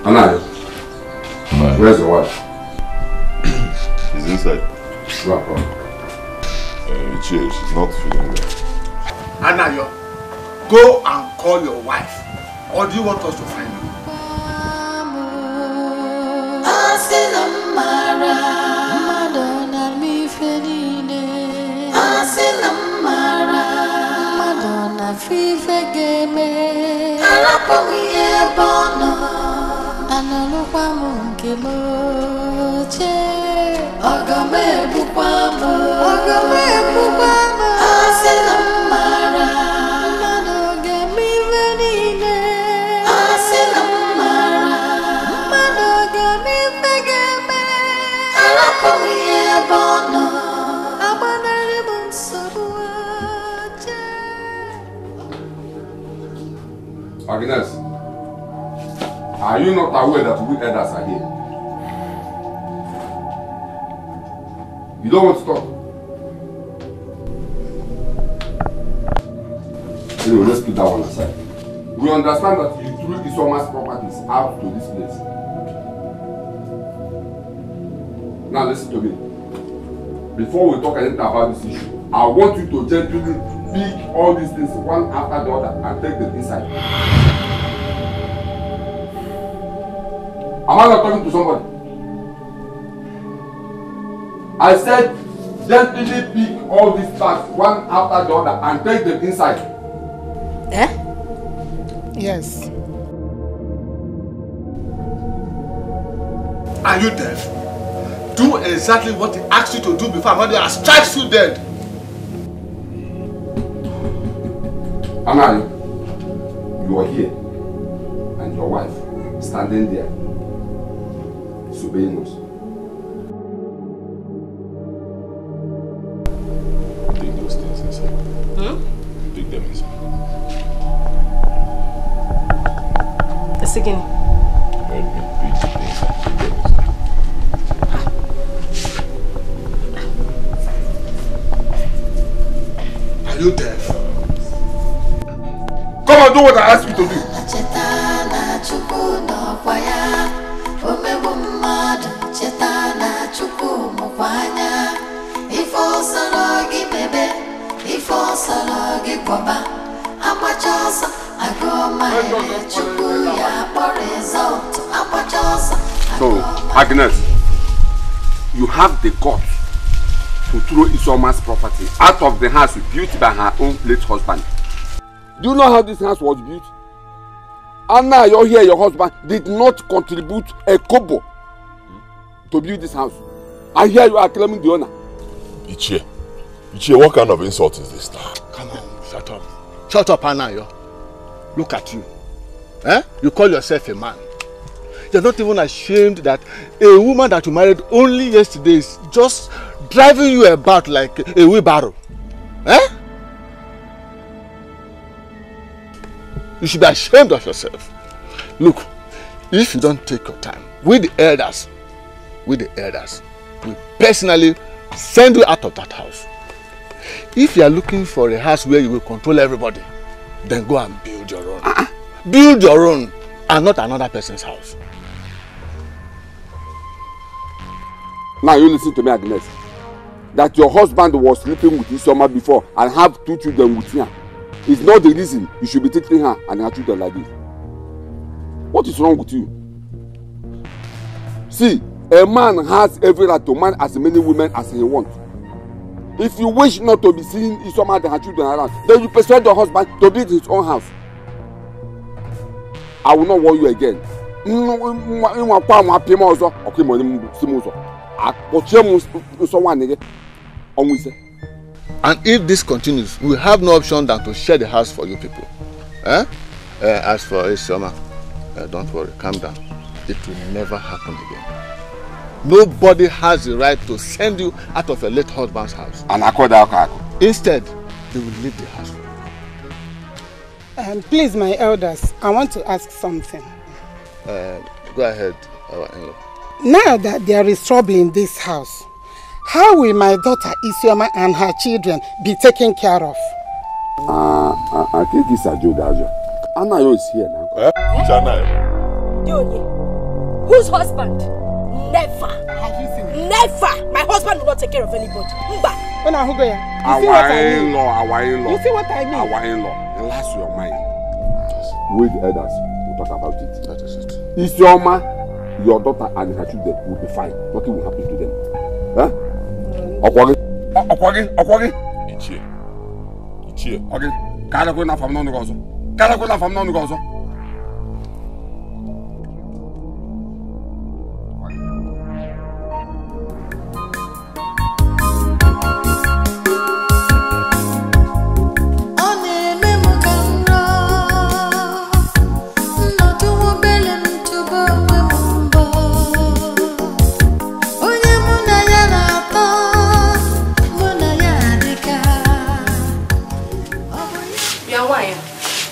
Anna, where's the wife? He's inside. What problem? She's not feeling well. Anayo, go and call your wife. Or do you want us to find her? Agnes, are you not aware that we elders are here? You don't want to talk? Anyway, let's put that one aside. We understand that you threw Isoma's properties out to this place. Now listen to me. Before we talk anything about this issue, I want you to gently pick all these things one after the other and take them inside. Am I not talking to somebody? I said gently pick all these bags one after the other and take them inside. Eh? Yes. Are you deaf? Do exactly what he asked you to do before Amadi strikes you dead. Amadi, you are here and your wife standing there disobeying us. Take those things inside. Take them inside. It's again. Help me pick the things and take them inside. Are you deaf? Come and do what I asked you to do. So, Agnes, you have the guts to throw Isoma's property out of the house built by her own late husband. Do you know how this house was built? Anna, you're here, your husband did not contribute a kobo to build this house. I hear you are claiming the owner. Ichie, what kind of insult is this now? Come on, shut up. Shut up, Anayo. Look at you. Eh? You call yourself a man. You're not even ashamed that a woman that you married only yesterday is just driving you about like a wheelbarrow. Eh? You should be ashamed of yourself. Look, if you don't take your time, we the elders will personally send you out of that house. If you are looking for a house where you will control everybody, then go and build your own. Build your own and not another person's house. Now you listen to me, Agnes. That your husband was sleeping with his summer before and have 2 children with him is not the reason you should be treating her and her children like this. What is wrong with you? See, a man has every right to marry as many women as he wants. If you wish not to be seeing his summer and her children around, then you persuade your husband to build his own house. I will not warn you again. And if this continues, we have no option than to share the house for you people. Eh? As for Isioma, don't worry, calm down. It will never happen again. Nobody has the right to send you out of your late husband's house. Instead, they will leave the house. Please, my elders, I want to ask something. Go ahead, our in-law. Now that there is trouble in this house, how will my daughter Isioma and her children be taken care of? I think it's a joke. Anayo is here now. Whose husband? Never. Have you seen it? Never. My husband will not take care of anybody. Mba. Our in-law. You see what I mean? Our in-law. Relax your mind. With the elders, we'll talk about it. That is it. Isioma, your daughter and her children will be fine. Nothing will happen to them. Huh? Okwagi. Ichie. Okay. Kala ko na fam no ngozo.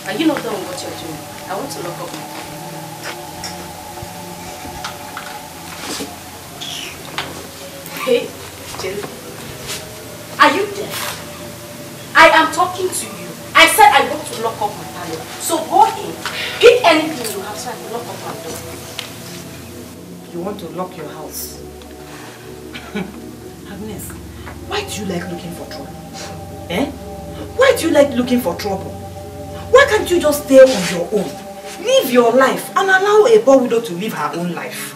Are you not done with what you're doing? I want to lock up my car. Hey, Jill. Are you there? I am talking to you. I said I want to lock up my parlor. So go in, pick anything you have so I can lock up my door. You want to lock your house? Agnes, why do you like looking for trouble? Eh? Why do you like looking for trouble? Why can't you just stay on your own? Live your life and allow a poor widow to live her own life.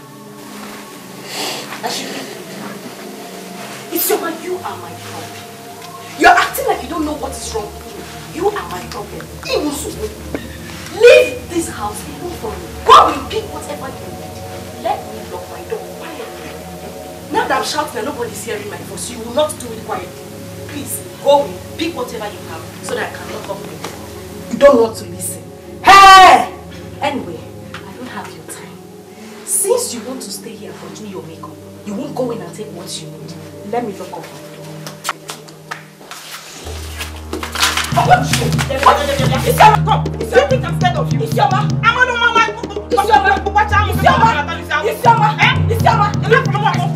It's your man, you are my problem. You're acting like you don't know what is wrong with you. You are my problem. Even so, leave this house even for me. Go and pick whatever you need. Let me lock my door quietly. Now that I'm shouting and nobody's hearing my voice, you will not do it quietly. Please, go in, pick whatever you have so that I can lock up my door. You don't want to listen. Hey! Anyway, I don't have your time. Since you want to stay here and do your makeup, you won't go in and take what you need. Let me lock up my door. What you? Come! It's your thing I'm scared of you. It's your man. I'm on my wife. It's your man. It's your man. It's your man. It's your man.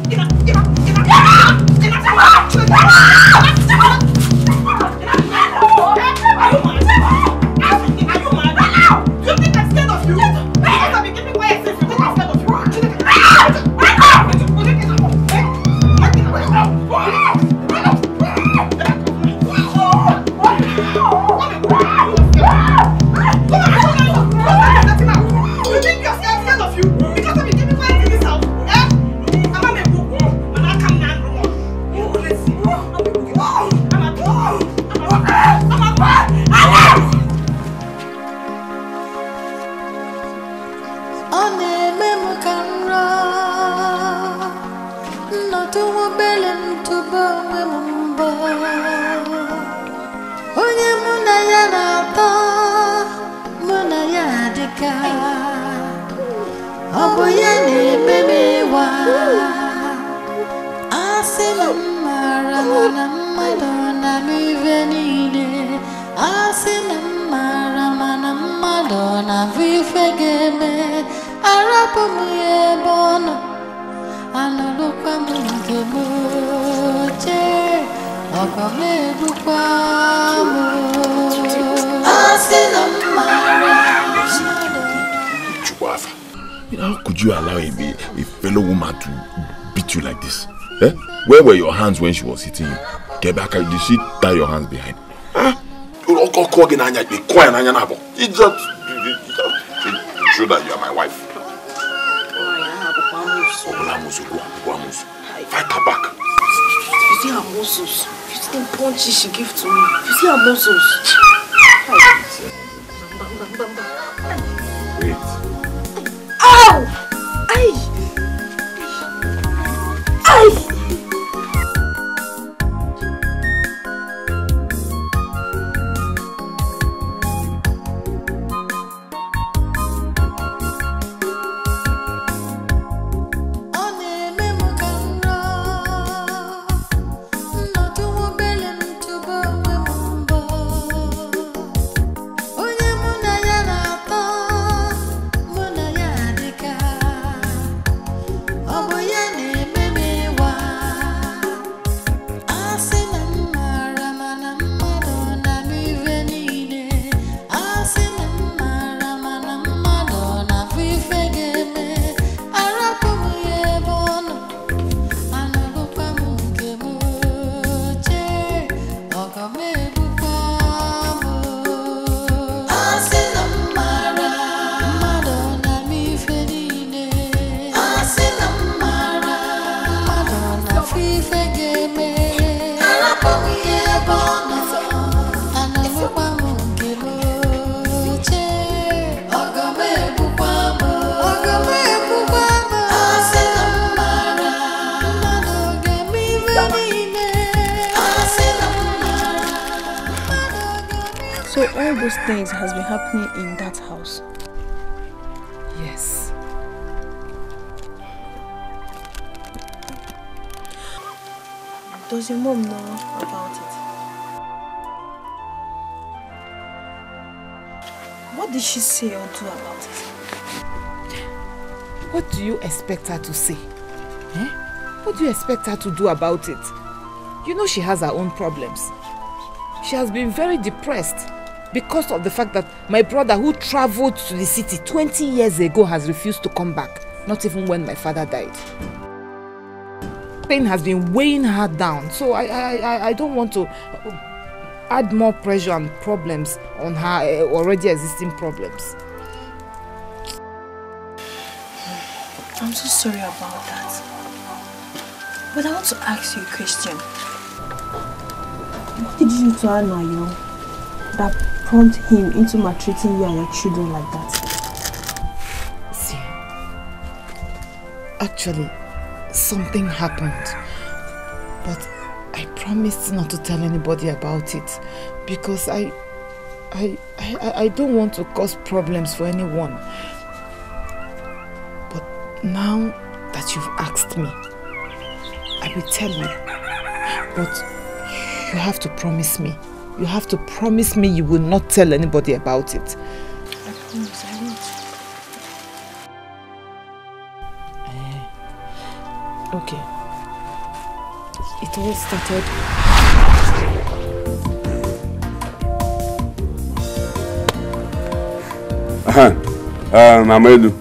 Oboyani memewa Asina maramana madonna mi venine Asina maramana madonna vi fegeme Arapo mi bono Anuluka mungemoche Okame dukwamu Asina maramana Chuafa. How could you allow a fellow woman to beat you like this? Eh? Where were your hands when she was hitting you? Get back, did she tie your hands behind? Huh? You just show that you are my wife. Fight her back. You see her muscles. You see the punches she gives to me. You see her muscles. Wait. Ow! Ay! Ay! So all those things has been happening in that house? Yes. Does your mom know about it? What did she say or do about it? What do you expect her to say? Eh? What do you expect her to do about it? You know she has her own problems. She has been very depressed because of the fact that my brother who traveled to the city 20 years ago has refused to come back, not even when my father died. Pain has been weighing her down, so I don't want to add more pressure and problems on her already existing problems. I'm so sorry about that. But I want to ask you a question. What did you do to Anayo that prompted him into maltreating you and your children like that? See, actually, something happened. But I promised not to tell anybody about it because I don't want to cause problems for anyone. But now that you've asked me, I will tell you. But you have to promise me. You have to promise me you will not tell anybody about it. I promise I won't. Okay. It all started. Mamedu,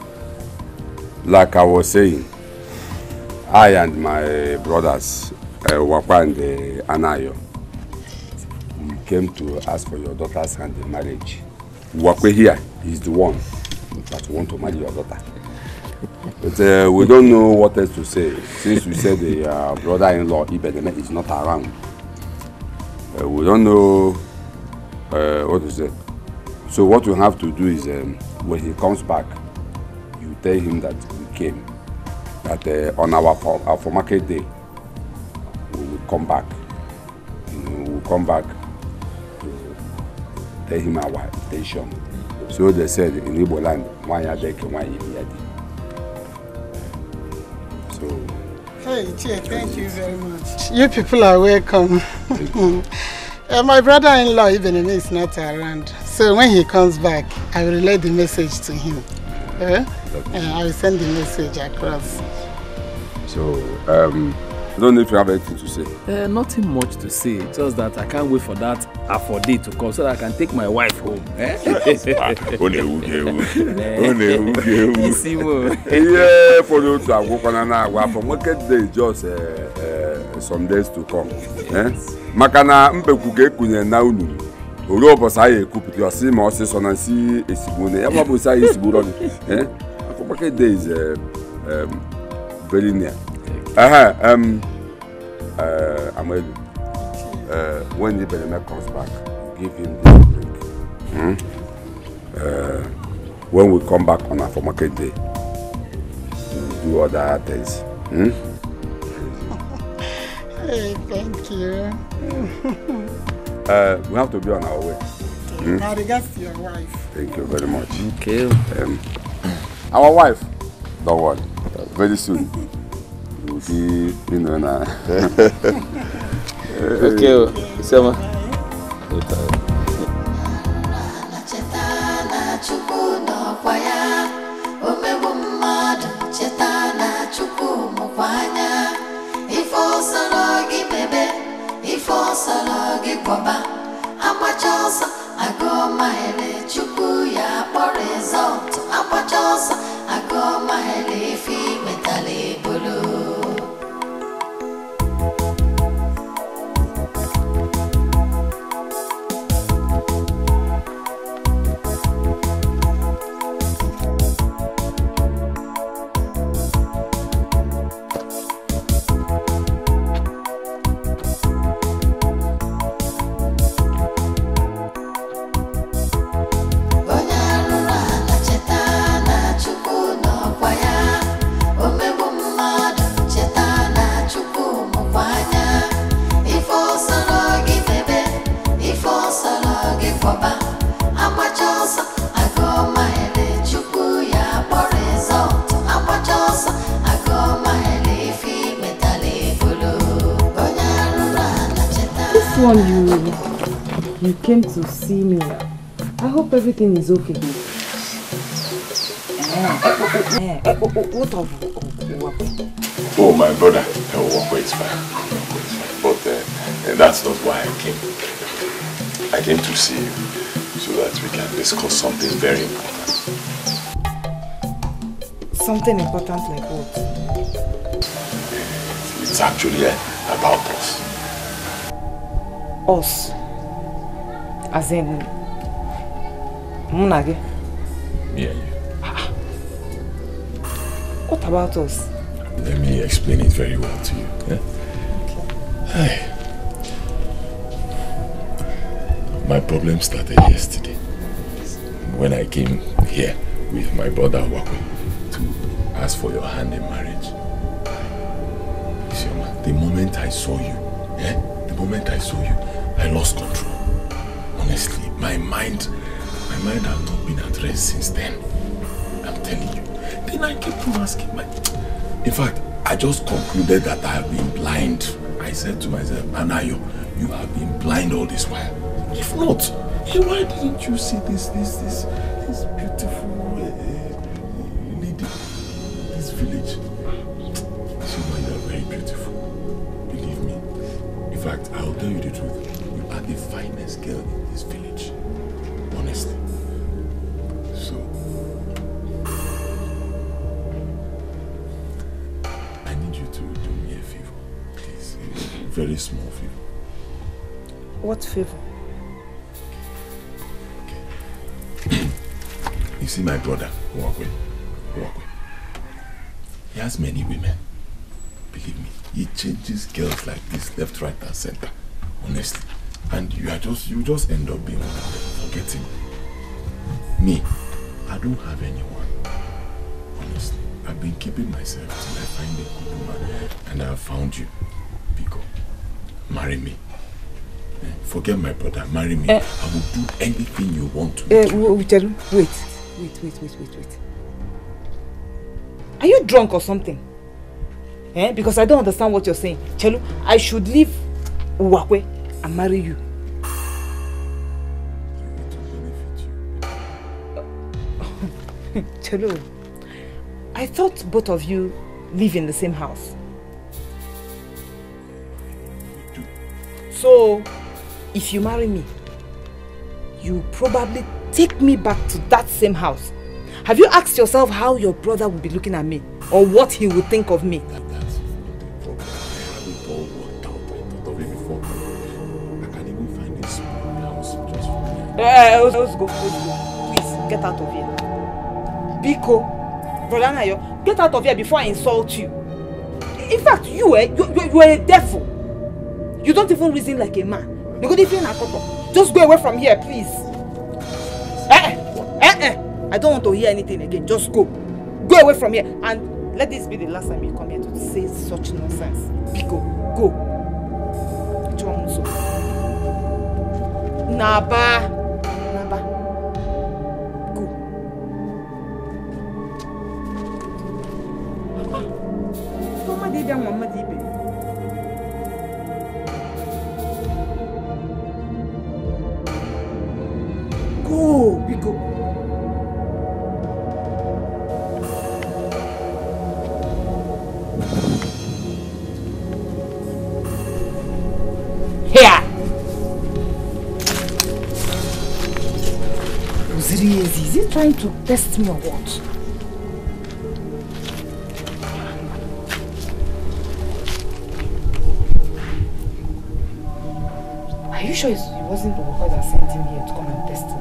like I was saying, I and my brothers, Wapa and Anayo, we came to ask for your daughter's hand in marriage. Wakwe here is the one that want to marry your daughter. But we don't know what else to say, since we said the brother-in-law Ibedeme is not around. We don't know what to say. So what you have to do is, when he comes back, you tell him that we came, that on our for market day, we will come back. We will come back to tell him our intention. So they said in Igbo land, Hey, Che, thank you very much. You people are welcome. My brother-in-law, even if he's not around, so when he comes back, I will relay the message to him. I will send the message across. So, I don't know if you have anything to say. Nothing much to say, just that I can't wait for that Afode to come so that I can take my wife home. Yeah, for you to work on an from market day, just some days to come. Makana mpekuke kunye na unu. Olo bosaye kuputi osi ma osi sonansi esibune. Yama bosaye esiburo. For market day is very near. Amelu, when the Benemek comes back, give him the drink. When we come back on our market day, we'll do other things. Hey, thank you. We have to be on our way. My regards to your wife. Thank you very much. Okay. Our wife, don't worry, very soon. We'll be, you know, now. Okay, Sama. You came to see me. I hope everything is okay. What of Wakwe? Oh, my brother, Wakwe is fine. But that's not why I came. I came to see you so that we can discuss something very important. Something important like what? It's actually about us. Us? As in Munage? Yeah, you. What about us? Let me explain it very well to you. Yeah? Okay. My problem started yesterday when I came here with my brother Wakwe to ask for your hand in marriage. Isioma, the moment I saw you, I lost control. Honestly, my mind has not been at rest since then. I'm telling you. Then I kept on asking in fact, I just concluded that I have been blind. I said to myself, Anayo, you have been blind all this while. If not, why didn't you see this beautiful lady, this village? Isioma, you are very beautiful. Believe me. In fact, I will tell you the truth. You are the finest girl in this village. Honestly. So, I need you to do me a favor. Please. A very small favor. What favor? Okay. You see my brother, Wakwe. He has many women. Believe me. He changes girls like this, left, right, and center. Honestly. And you just end up being forgetting. Me, I don't have anyone. Honestly. I've been keeping myself till I find a good woman. And I have found you. Biko, marry me. Forget my brother, marry me. I will do anything you want to do. Wait. Are you drunk or something? Because I don't understand what you're saying. Chelu, I should leave Uwakwe and marry you. Chelu, I thought both of you live in the same house. So, if you marry me, you probably take me back to that same house. Have you asked yourself how your brother would be looking at me? Or what he would think of me? Let's go. Please, get out of here. Biko, brother Nayo, get out of here before I insult you. In fact, you are a devil. You don't even reason like a man. Just go away from here, please. I don't want to hear anything again. Just go. Go away from here. And let this be the last time you come here to say such nonsense. Biko, go. Naba. Go, Biko. Here. Is he trying to test me or what? Are you sure it wasn't the worker that sent him here to come and test me?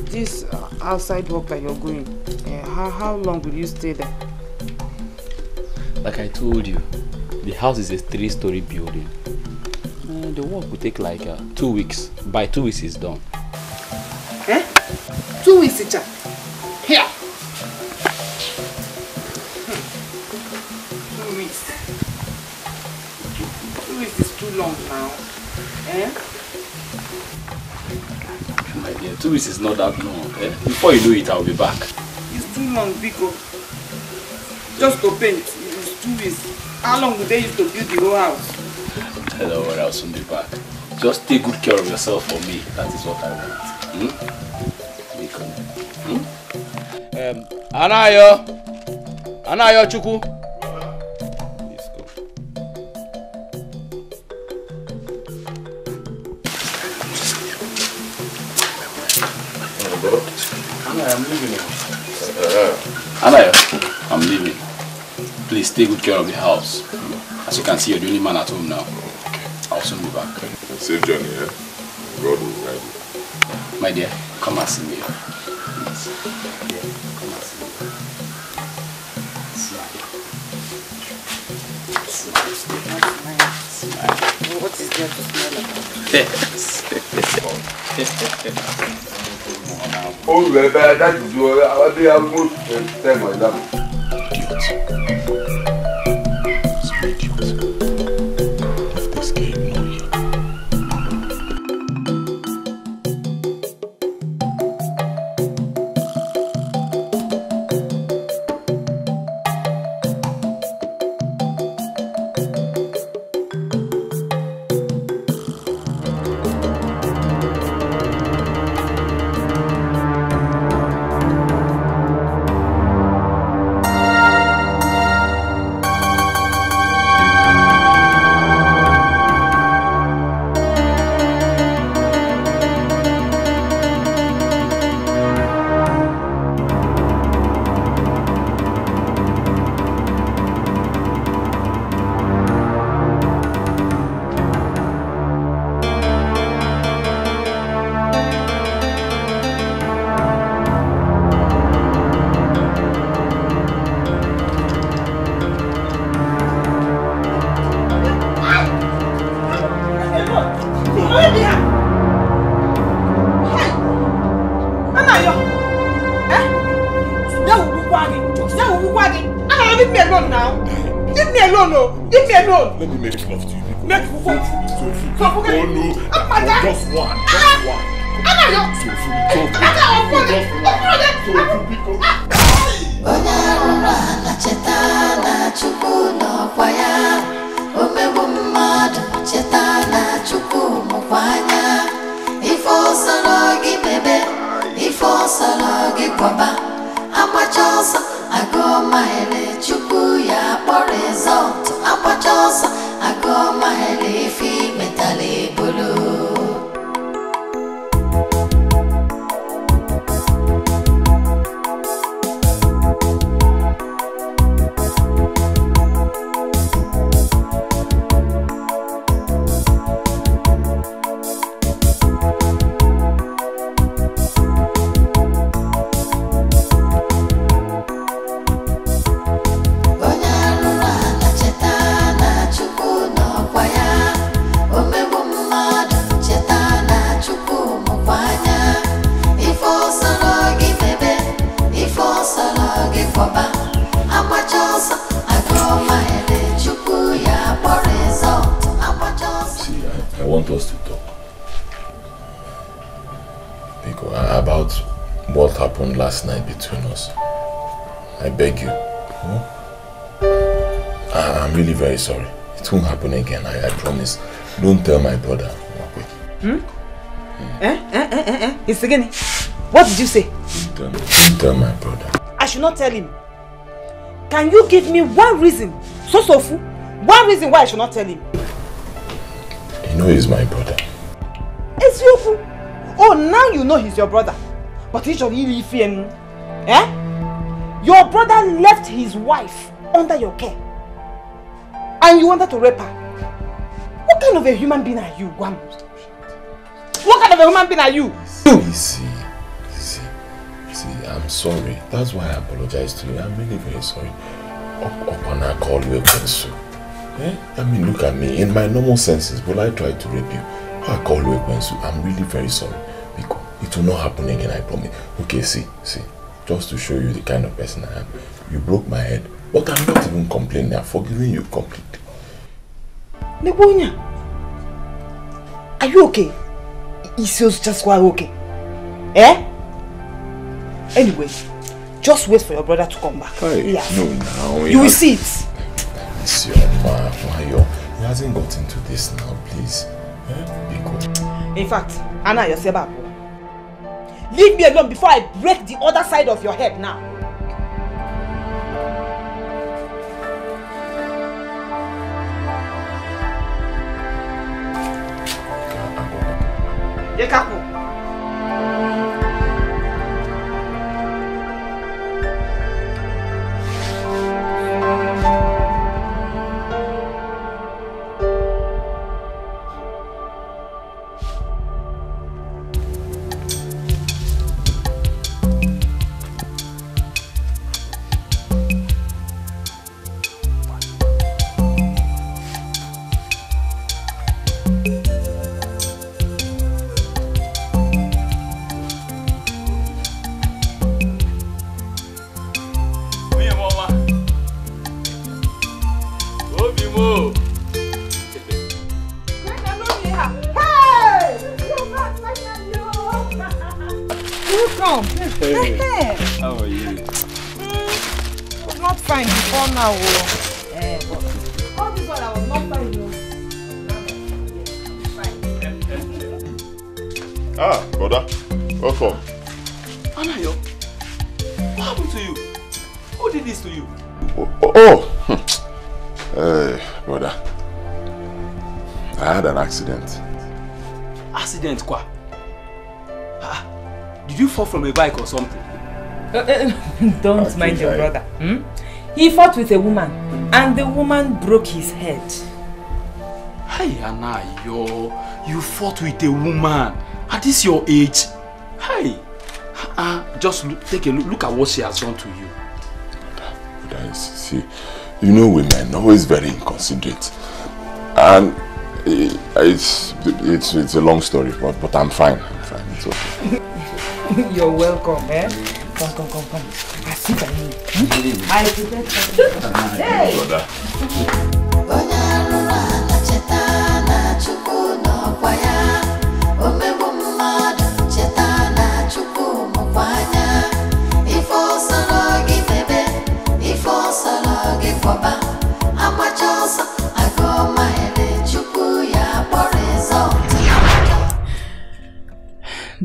This outside work that you're going, how long will you stay there? Like I told you, the house is a 3-story building. The work will take like 2 weeks. By 2 weeks it's done. 2 weeks, teacher. Here. 2 weeks. 2 weeks is too long now. My dear, 2 weeks is not that long. Before you know it, I'll be back. It's too long, Biko. Just to paint, it's 2 weeks. How long would they use to build the whole house? Don't worry, I'll soon be back. Just take good care of yourself for me. That is what I want. Anayo Chuku. Let's go. I'm leaving. Anayo, I'm leaving. Please take good care of the house. As you can see, you're the only man at home now. I'll soon be back. Safe journey, yeah? God will guide you. My dear, come and see me. Please. Come and see me. Smile. What is there to smile about? Yes. Oh, that is what they are most tell my love. Leave me alone, no. Leave me alone. Let me make love to you. Make what? Just one. Onyarura na cheta na chukwu n'ọkwa ya. Omegbu mmadụ cheta na chukwu mụkwanya. Ife ọsọrọ gị mebe, ife ọsọrọ gị kwaba. Agbacha ọsọ agụọ mahere chukwu ya kpọrọ ezọtụ. Agbacha ọsọ agụọ mahere ife metala ebolo. I want us to talk. Because about what happened last night between us. I beg you. I'm really very sorry. It won't happen again, I promise. Don't tell my brother. It's again. What did you say? Don't tell my brother. I should not tell him. Can you give me one reason? One reason why I should not tell him. You know he's my brother. It's you. Oh, now you know he's your brother. But he should really fear him. Your brother left his wife under your care. And you wanted to rape her. What kind of a human being are you, Guam? What kind of a human being are you? See, I'm sorry. That's why I apologize to you. I'm really very sorry. Opana called you a pencil. I mean, look at me. In my normal senses, will I try to rape you? I call you a pencil. I'm really very sorry. Because it will not happen again, I promise. Okay, see. Just to show you the kind of person I am. You broke my head. But I'm not even complaining. I'm forgiving you completely. Negonia, are you okay? Is just quite okay? Anyway, just wait for your brother to come back. No, now. You will see it. It's your man. He hasn't got into this now, please. In fact, Anna, you're leave me alone before I break the other side of your head now. Yekaku. How are you? I was not fine before now. But all this while I was not fine. Brother, welcome. Anayo, what happened to you? Who did this to you? Brother, I had an accident. Accident, quoi? Did you fall from a bike or something? Don't mind your brother. He fought with a woman and the woman broke his head. Hey, Anayo, you fought with a woman at this your age? Hey, just take a look at what she has done to you. See, you know women, always very inconsiderate. And it's a long story, but I'm fine. It's okay. You're welcome, Come. I sit by you. I prepare. Hey!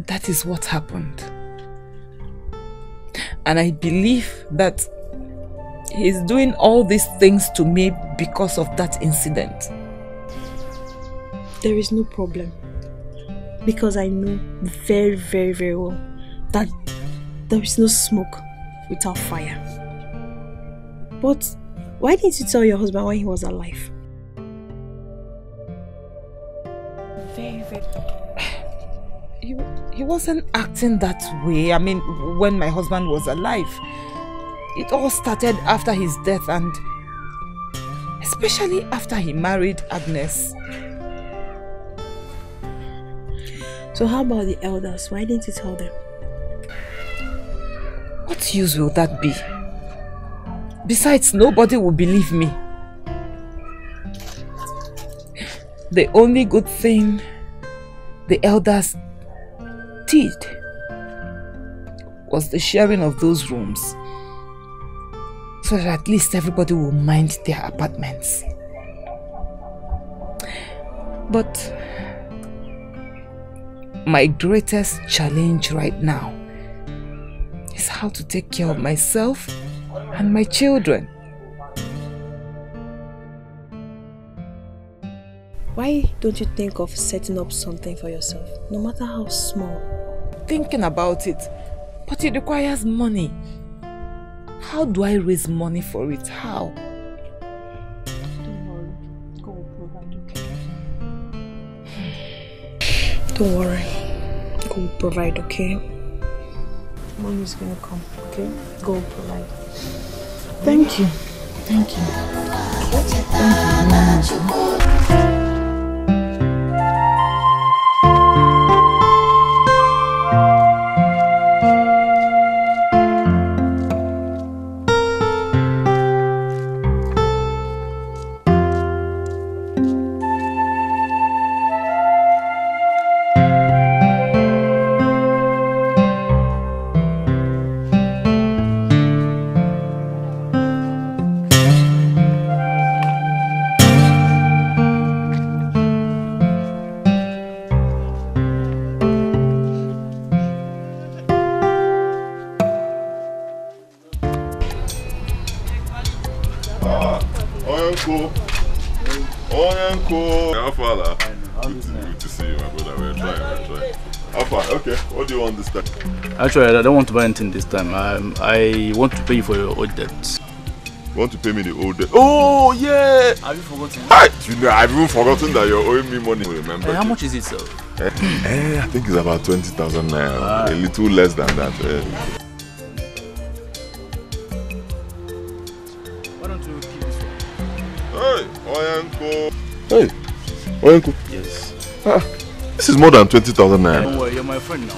That is what happened. And I believe that he's doing all these things to me because of that incident. There is no problem. Because I know very, very, very well that there is no smoke without fire. But why didn't you tell your husband when he was alive? Very. He wasn't acting that way. I mean, when my husband was alive. It all started after his death, and especially after he married Agnes. So how about the elders? Why didn't you tell them? What use will that be? Besides, nobody will believe me. The only good thing the elders did was the sharing of those rooms, so that at least everybody will mind their apartments. But my greatest challenge right now is how to take care of myself and my children. Why don't you think of setting up something for yourself, no matter how small? Thinking about it, but it requires money. How do I raise money for it? How? Don't worry. God will provide, okay? Money is gonna come, okay? God will provide. Thank you. Thank you. Thank you. Actually, I don't want to buy anything this time. I want to pay you for your old debts. You want to pay me the old debt? Oh, yeah! Have you forgotten? You know, I've even forgotten that you're owing me money. Remember? How much is it, sir? I think it's about 20,000 naira. A little less than that. Why don't you keep this one? Hey, Oyanko. Hey, Oyanko. Yes. This is more than 20,000 naira. Don't worry, you're my friend now.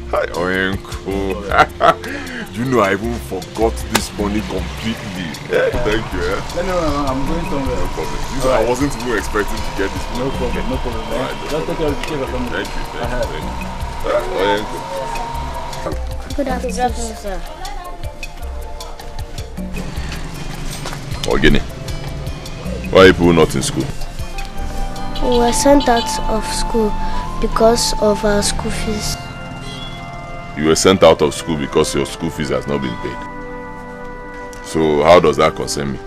Hi, Oyanko. You know, I even forgot this money completely. Thank you. No, I'm going somewhere. No problem. I wasn't even expecting to get this money. No problem. Right, just take care of the family. Thank you. Oyanko. Good afternoon, sir. Ogini, why are people not in school? We were sent out of school because of our school fees. You were sent out of school because your school fees has not been paid. So how does that concern me?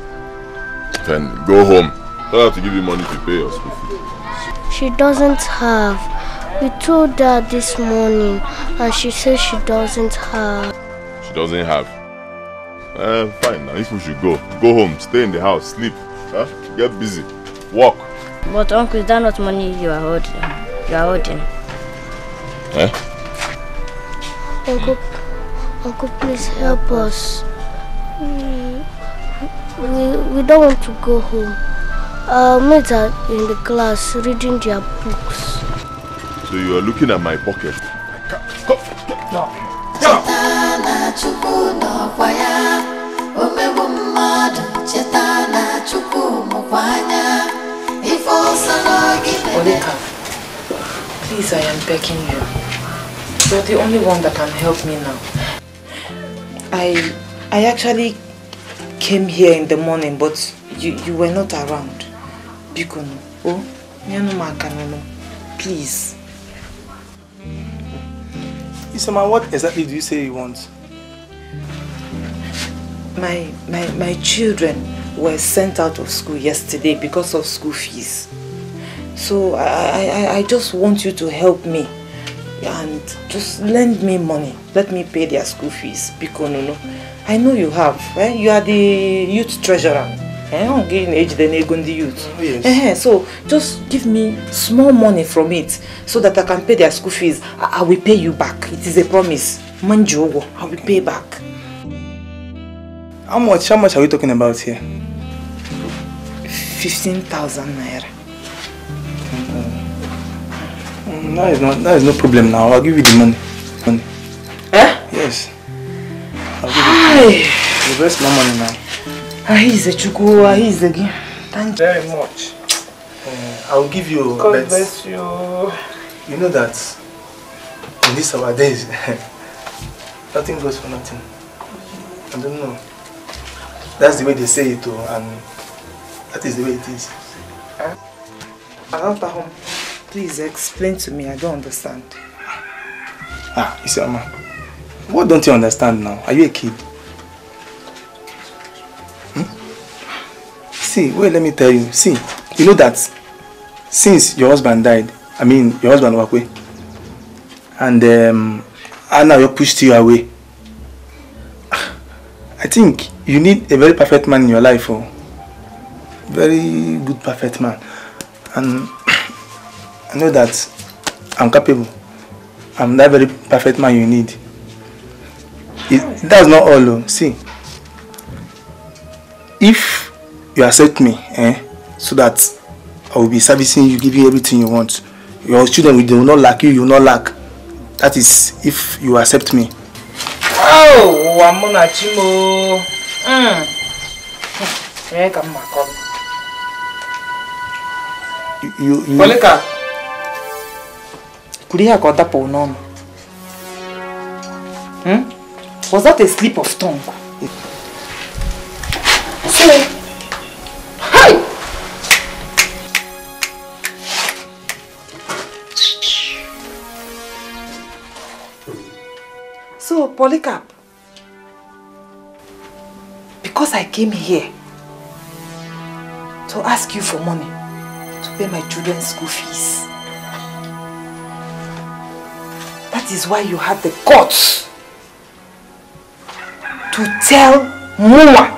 Then go home. I have to give you money to pay your school fees. She doesn't have. We told her this morning and she says she doesn't have. She doesn't have. Fine now, if we should go home, stay in the house, sleep, get busy, walk. But uncle, is that not money you are holding? Uncle, please help us. We don't want to go home. Our mates are in the class reading their books. So you are looking at my pocket? Come. Polika, please, I am begging you. You're the only one that can help me now. I actually came here in the morning, but you were not around. Bikono. Oh, please. Isama, what exactly do you say you want? My children were sent out of school yesterday because of school fees. So I just want you to help me and just lend me money. Let me pay their school fees. Because I know you have. Eh? You are the youth treasurer. I'm getting age than the youth. Oh, yes. So just give me small money from it so that I can pay their school fees. I will pay you back. It is a promise. Manjogo, I will pay back. How much are we talking about here? 15,000 naira. That is no problem now. I'll give you the money. Eh? Yes. I'll give you the rest of my money now. Thank you very much. I'll give you. God bless you. You know that in these our days, nothing goes for nothing. I don't know. That's the way they say it too, and that is the way it is. Please explain to me. I don't understand. Isama, what don't you understand now? Are you a kid? See, wait, let me tell you. See, you know that since your husband died, your husband walked away, and Anna pushed you away. I think you need a very perfect man in your life, very good perfect man, and I know that I'm capable. I'm that very perfect man you need. That's not all though. See, if you accept me, so that I will be servicing you, giving you everything you want. Your children will not lack you, will not lack. That is if you accept me. Oh, Wamona Chimo. You Polika. Could he have got that on? Was that a slip of tongue? Sorry. Hi! So, Polycarp, because I came here to ask you for money to pay my children's school fees, that is why you had the guts to tell Muma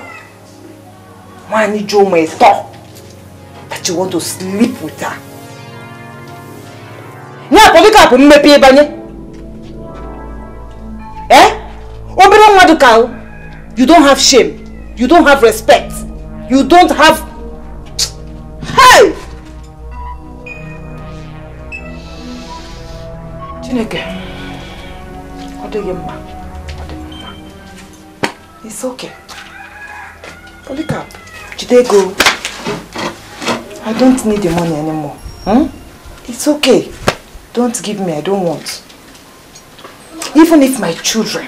that you want to sleep with her. Now, Polycarp, you don't have shame. You don't have respect. You don't have... Hey! Chineke. It's okay. Polycarp, today go. I don't need the money anymore. It's okay. Don't give me, I don't want. Even if my children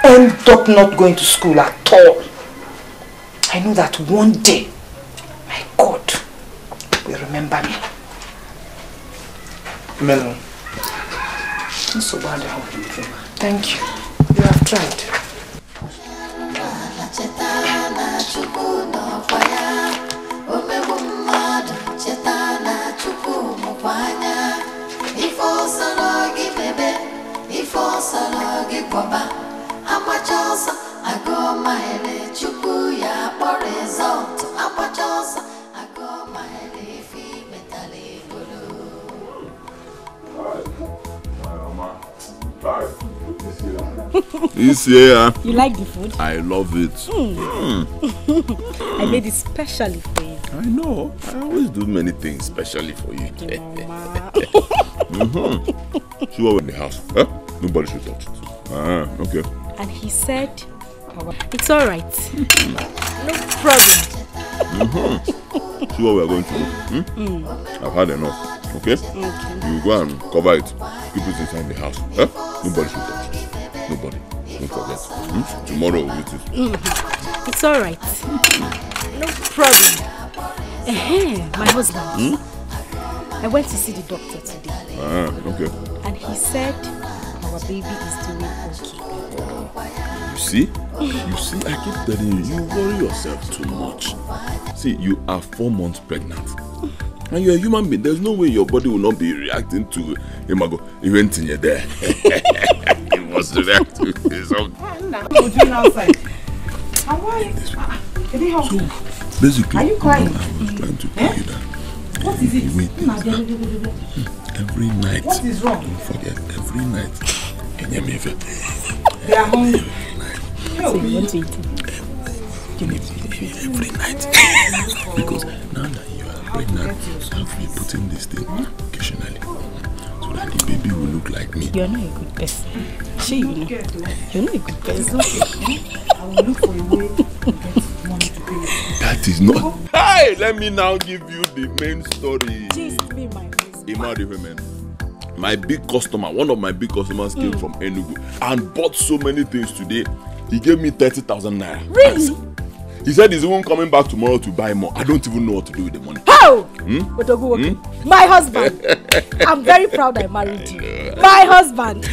end up not going to school at all, I know that one day, my God will remember me. Melon. So bad. Thank you. You have tried. This year, you like the food? I love it. I made it specially for you. I know. I always do many things specially for you. See what we're in the house. Huh? Nobody should touch it. Okay. And he said, it's all right. No problem. See what we are going to do? I've had enough. Okay? You go and cover it. Keep it inside the house. Nobody should touch it. Nobody. Don't forget. Tomorrow we'll eat it. It's alright. No problem. My husband. I went to see the doctor today. Okay. And he said our baby is doing okay. You see? You see, I keep telling you, you worry yourself too much. See, you are 4 months pregnant. And you're a human being. There's no way your body will not be reacting to Imago. He went in there. He must react to something. What are you doing outside? And why? So, basically, are you crying? I was trying to tell you that. What is it? Wait, every night. What is wrong? Don't forget, every night. They are hungry. So you want to eat it? Every night. Because now that you are pregnant, I'll be putting this thing occasionally. So that the baby will look like me. You're not a good person. She, you know. You're not a good person. I will look for a way to get money to pay. That is not. Hey, let me now give you the main story. Just me, my husband. Imagine women. My big customer, one of my big customers came from Enugu and bought so many things today. He gave me 30,000 naira. Really? He said he's even coming back tomorrow to buy more. I don't even know what to do with the money. How? My husband. I'm very proud I married you. My husband.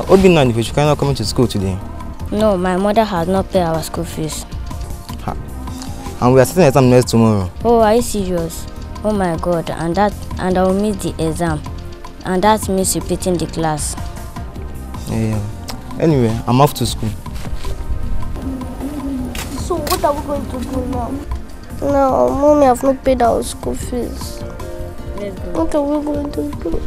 Obinna, if you cannot come to school today. No, my mother has not paid our school fees. And we are sitting exam next tomorrow. Oh, are you serious? Oh my God, and I will miss the exam. And that means repeating the class. Yeah. Anyway, I'm off to school. So what are we going to do now? No, Mommy have not paid our school fees. Let's go. What are we going to do?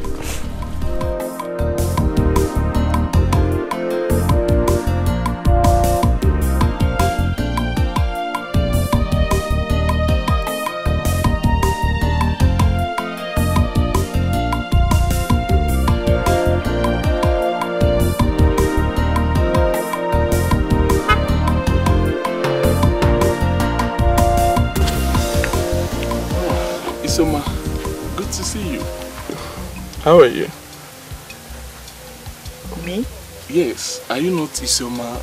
Good to see you. How are you? Me? Yes. Are you not Isioma,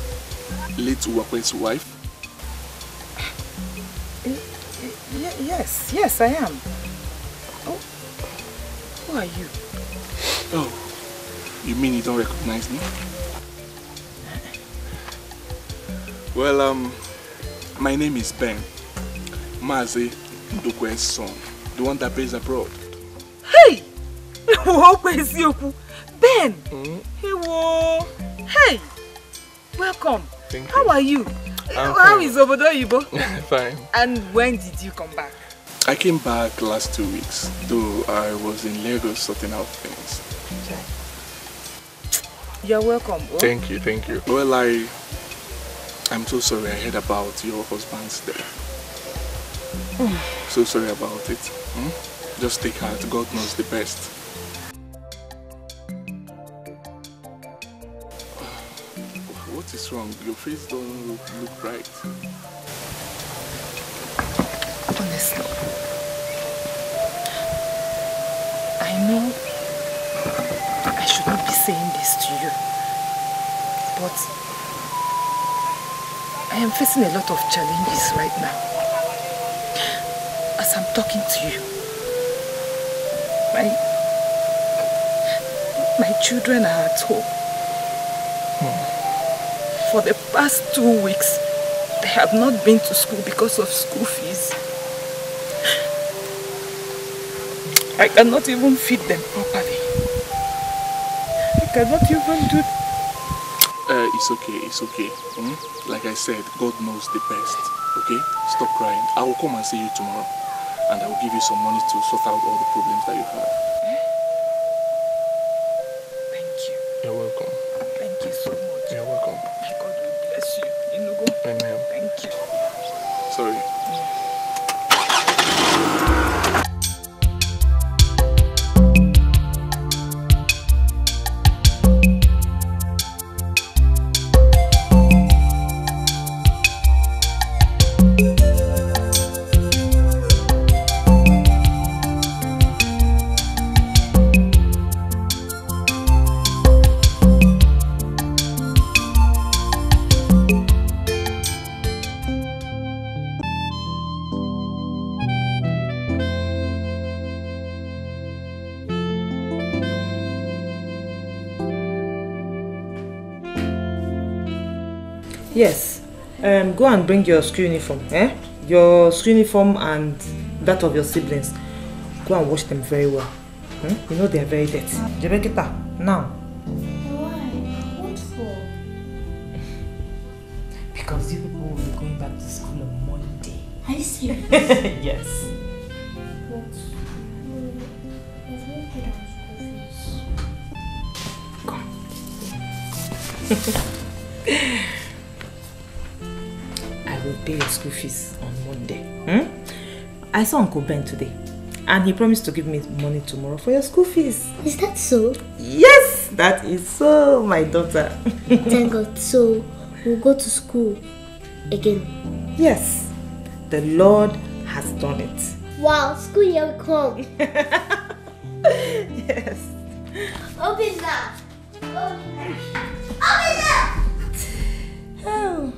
late Uwakwe's wife? Yes, I am. Oh, who are you? Oh, you mean you don't recognize me? Well, my name is Ben, Mazi Ndokwe's son, the one that plays abroad. Hey! Ben! Hey! Welcome. Thank you. How are you? How is Obodo Yibo? Fine. And when did you come back? I came back last 2 weeks, though I was in Lagos sorting out things. You're welcome. Oh? Thank you. Well, I'm so sorry I heard about your husband's death. So sorry about it. Just take heart, God knows the best. What is wrong? Your face don't look right. Honestly, I know I should not be saying this to you, but I am facing a lot of challenges right now. As I'm talking to you, my children are at home. for the past 2 weeks, they have not been to school because of school fees. I cannot even feed them properly. I cannot even do... It's okay, it's okay. Like I said, God knows the best. Okay? Stop crying. I will come and see you tomorrow. And I will give you some money to sort out all the problems that you have. Thank you. You're welcome. Thank you so much. You're welcome. May God will bless you. Inugo. Amen. Thank you. Sorry. Yes. Go and bring your school uniform. Your school uniform and that of your siblings. Go and wash them very well. You know they are very dirty. Jebekita, now. Why? What for? Because you people will be going back to school on Monday. Are you serious? Yes. But I've not paid our school fees. I will pay your school fees on Monday. I saw Uncle Ben today and he promised to give me money tomorrow for your school fees. Is that so? Yes, that is so, my daughter. Thank God. So we'll go to school again? Yes, the Lord has done it. Wow, school year will come. Yes. Open that. Open that. Oh.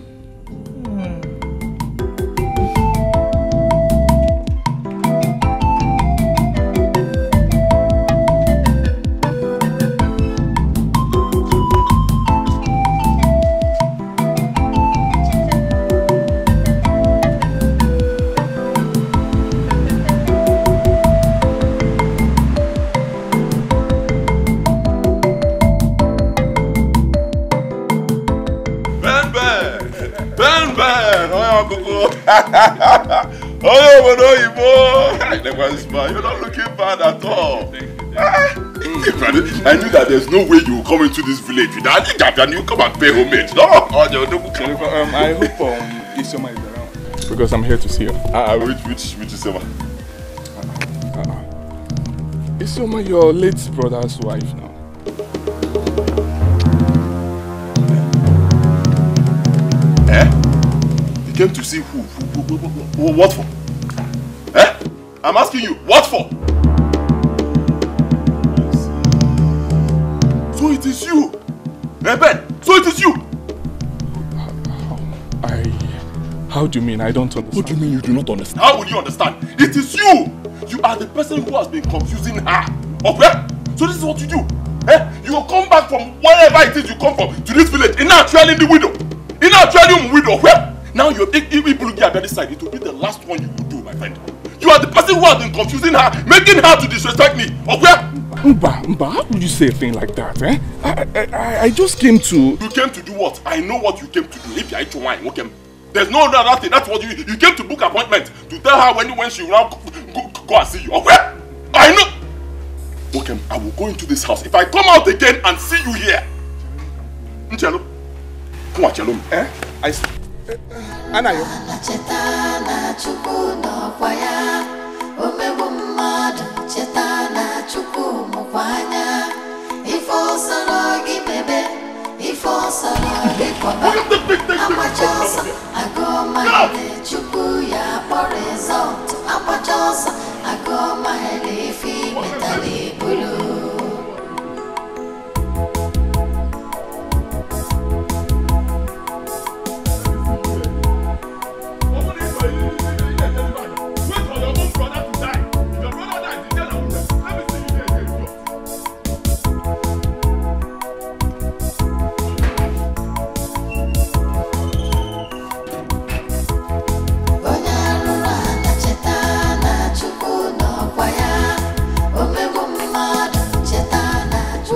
You're not looking bad at all. I knew that there's no way you will come into this village without any gap and you come and pay homage. No, I hope Isioma is around because I'm here to see her. Which Isioma? Isioma, your late brother's wife now. You came to see who? What for? I'm asking you, what for? So it is you. Ben, so it is you. How do you mean? I don't understand. What do you mean you do not understand? How will you understand? It is you. You are the person who has been confusing her. Okay? So this is what you do. You will come back from wherever it is you come from to this village. In actually the widow. In actually widow. Now you're people looking at the other side. It will be the last one you will do, my friend. You are the person who has been confusing her, making her to disrespect me. Okay? Mba, how would you say a thing like that? I just came to... You came to do what? I know what you came to do. If you are wine, okay? There's no other thing. That's what you came to book appointment to tell her when she will now go and see you. Okay? I know. Okay, I will go into this house. If I come out again and see you here, Nchelo, come on, Chelo. I see. Anayo.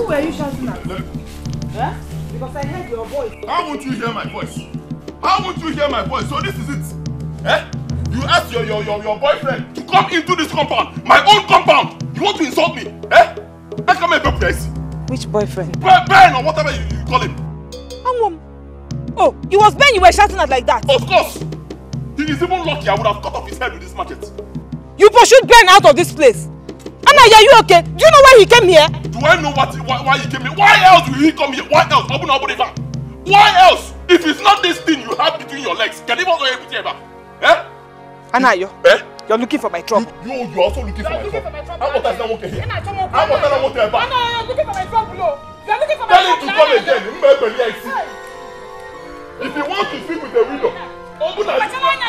Who were you shouting at? Huh? Because I heard your voice. How won't you hear my voice? How won't you hear my voice? So this is it. Eh? You asked your boyfriend to come into this compound, my own compound. You want to insult me? Eh? Let's come and place. Which boyfriend? Ben or whatever you call him. Oh, it was Ben you were shouting at like that? Of course. He is even lucky I would have cut off his head with this machete. You pursued Ben out of this place. Anna, are you okay? Do you know why he came here? Do I know why he came here? Why else will he come here? Why else? Why else? If it's not this thing you have between your legs, can you even go here? Eh? Anna, you're looking for my trouble. You're also looking for my trouble. How about I not want to hear? How about I not want to hear back? Anna, you're looking for my trouble. You're looking for my trouble. Tell him to come again. If you want to sleep with the window, open that.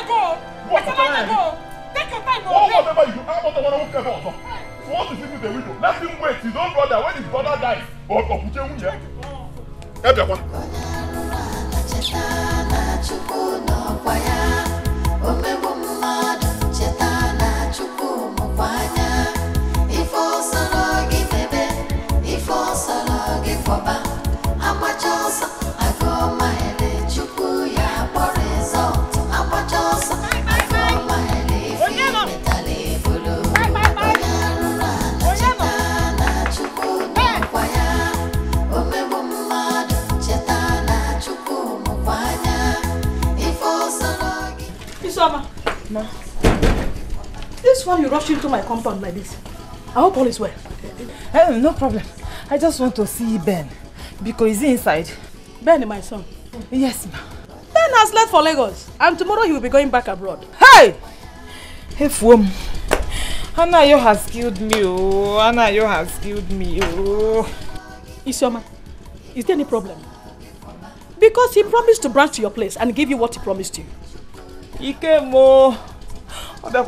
Go. Take your time. Whatever you do, how about I want to hear? You want to sleep with the window? Let him wait. His own brother, when his brother dies, or put him here. Everyone. Ma. This one you rush into my compound like this. I hope all is well. No problem. I just want to see Ben. Because he's inside. Ben, my son. Yes, ma. Ben has left for Lagos. And tomorrow he will be going back abroad. Hey! Hey, Fum. Anayo has killed me, oh. Anayo has killed me, oh. Isioma, is there any problem? Because he promised to branch to your place and give you what he promised you. Ikemo. The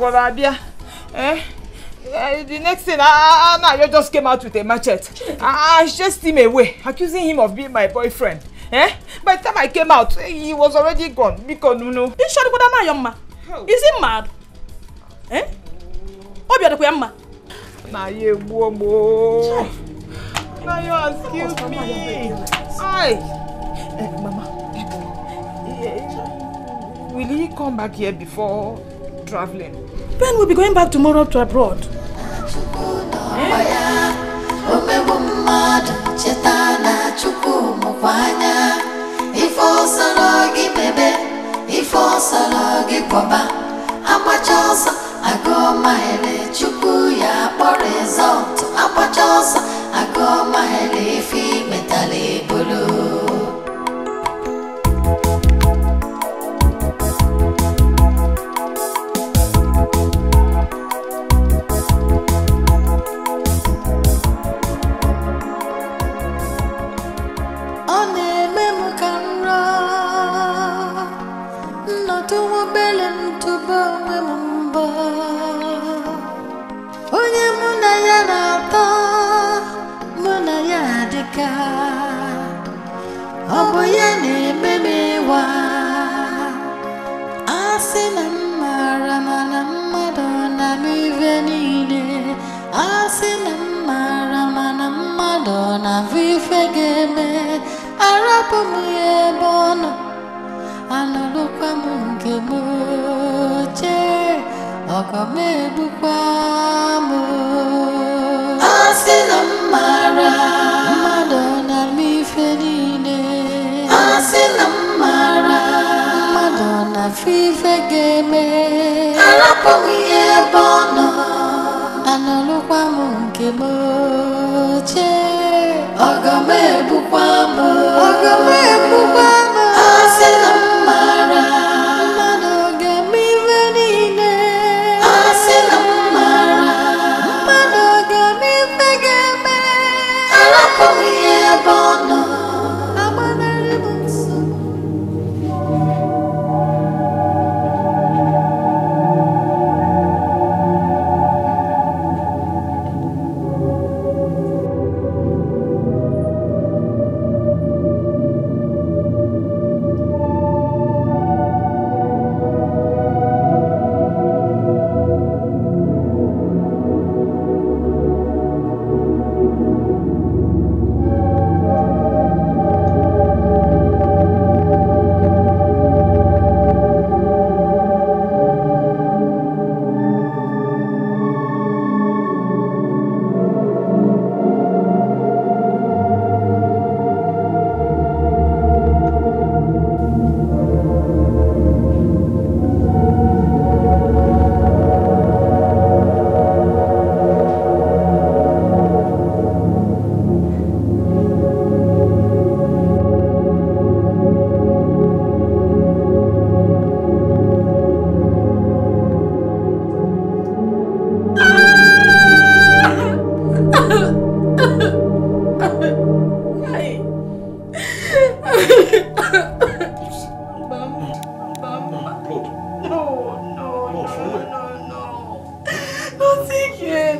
next thing, Anayo just came out with a machete. I chased him away, accusing him of being my boyfriend. By the time I came out, he was already gone. Because no. Is he mad? Nayo has killed me. Mama, will he come back here before traveling? Ben will be going back tomorrow to abroad.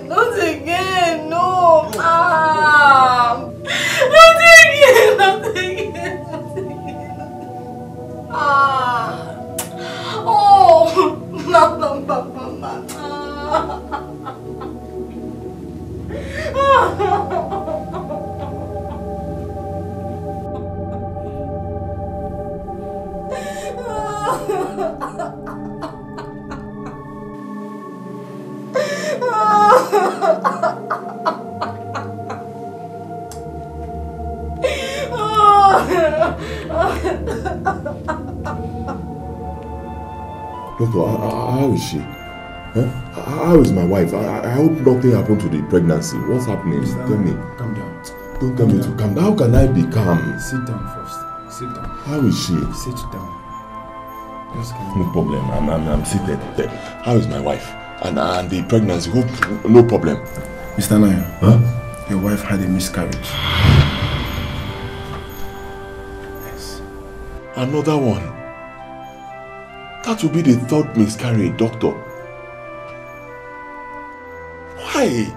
Not again, no, Mom. Not again. Oh, Mama. Doctor, how is she? Huh? How is my wife? I hope nothing happened to the pregnancy. What's happening? Tell me. Calm down. Don't tell me to calm down. How can I be calm? Sit down first. Sit down. How is she? Sit down. Just calm No down. problem. I'm seated. How is my wife? And the pregnancy? Hope no problem. Mr. Naya, huh? Your wife had a miscarriage. Yes. Another one. That will be the third miscarriage, doctor. Why?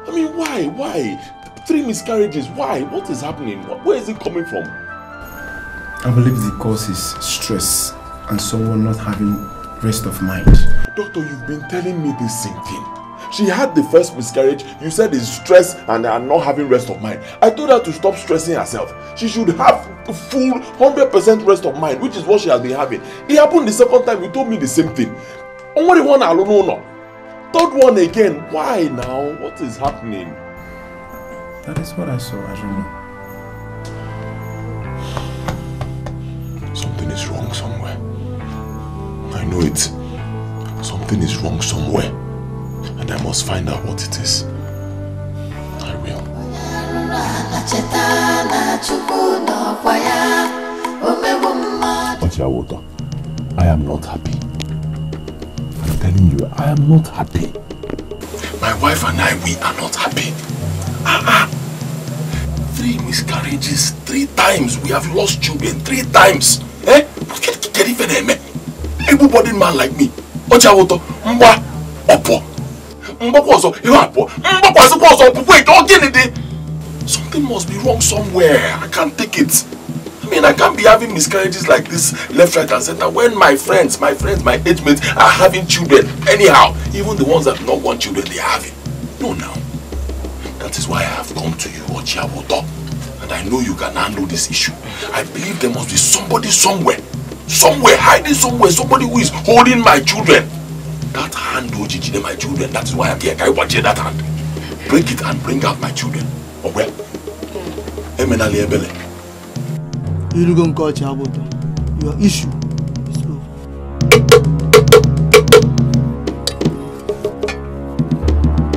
I mean, why? 3 miscarriages, why? What is happening? Where is it coming from? I believe the cause is stress and someone not having rest of mind. Doctor, you've been telling me the same thing. She had the first miscarriage, you said it's stress and not having rest of mind. I told her to stop stressing herself. She should have full 100% rest of mind, which is what she has been having. It happened the second time, you told me the same thing. Only one alone, no. Third one again, why now? What is happening? That is what I saw, I don't know. Something is wrong somewhere. I know it. Something is wrong somewhere. And I must find out what it is. I will. Ochiawoto, I am not happy. I'm telling you, I am not happy. My wife and I, we are not happy. 3 miscarriages, 3 times. We have lost children 3 times. Eh? Everybody man like me. Ochiawoto, mba, opo. Something must be wrong somewhere. I can't take it. I mean, I can't be having miscarriages like this left, right and center when my friends, my age mates are having children. Anyhow, even the ones that do not want children, they are having. No, now. That is why I have come to you, Ochiawoto. And I know you can handle this issue. I believe there must be somebody somewhere. Hiding somewhere. Somebody who is holding my children. That hand, Ojiji, my children. That is why I'm here. Can you watch that hand? Break it and bring out my children. Oh well. Emenali Ebele. You don't go to your issue is over.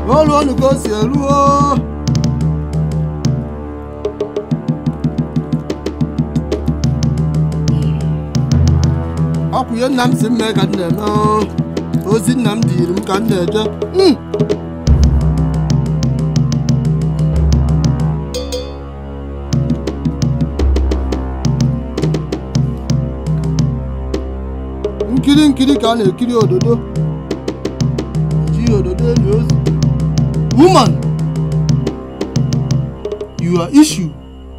All want to go see Hello. Aku ye nam sim me kan na no. Ozi nam dirim kan na je. Nkiri ka na ekiri ododo. Ji ododo news. Woman, your issue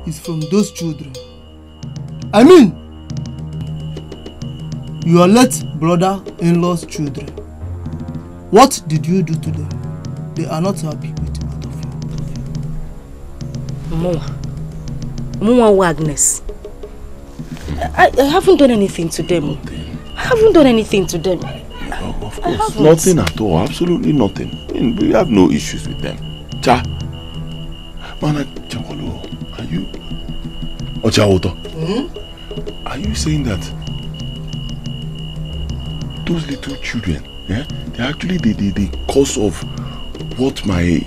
is from those children. I mean, your late brother-in-law's children. What did you do to them? They are not happy with both of you. Mama Agnes. I haven't done anything to them. I haven't done anything to them. Of course, nothing at all. Absolutely nothing. I mean, we have no issues with them. Cha. Mana Chakolo, are you... Ochawoto, are you saying that those little children, yeah, they're actually the cause of what my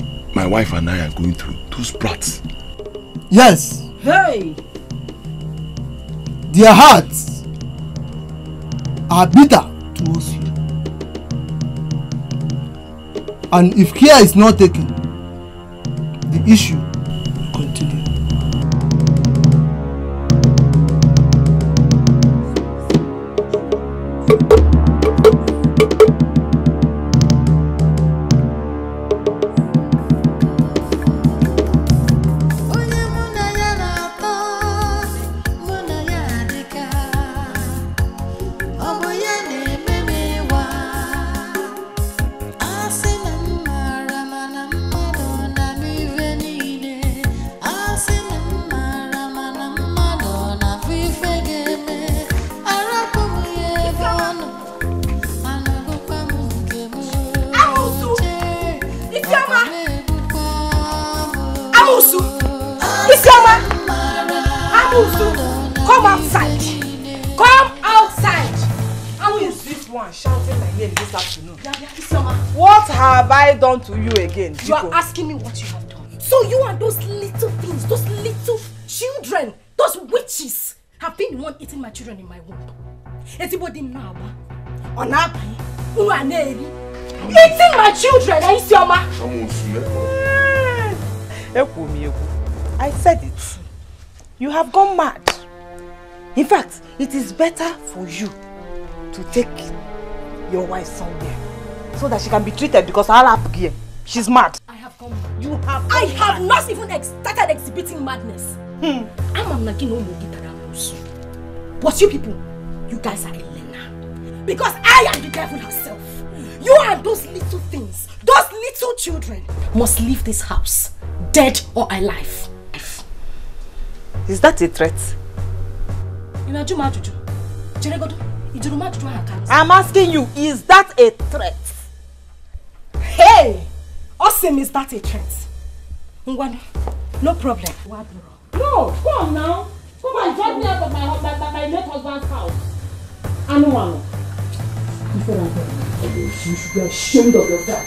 wife and I are going through? Those brats? Yes. Hey! Their hearts are bitter towards you. And if care is not taken, the issue continue. Come outside! Come outside! How is this one shouting my name this afternoon? What have I done to you again? You are asking me what you have done. So you and those little things, those little children, those witches have been the one eating my children in my womb. Everybody now, eating my children, Isioma! I said it. You have gone mad. In fact, it is better for you to take your wife somewhere so that she can be treated because she's mad. I have gone mad. I have not even started exhibiting madness. But you people, you guys are Elena. Because I am the devil herself. You and those little things, those little children must leave this house, dead or alive. Is that a threat? I'm asking you, is that a threat? Hey! Awesome, is that a threat? No problem. No, come now. Come and drive me out of my late husband's house. Anuano. You should be ashamed of yourself.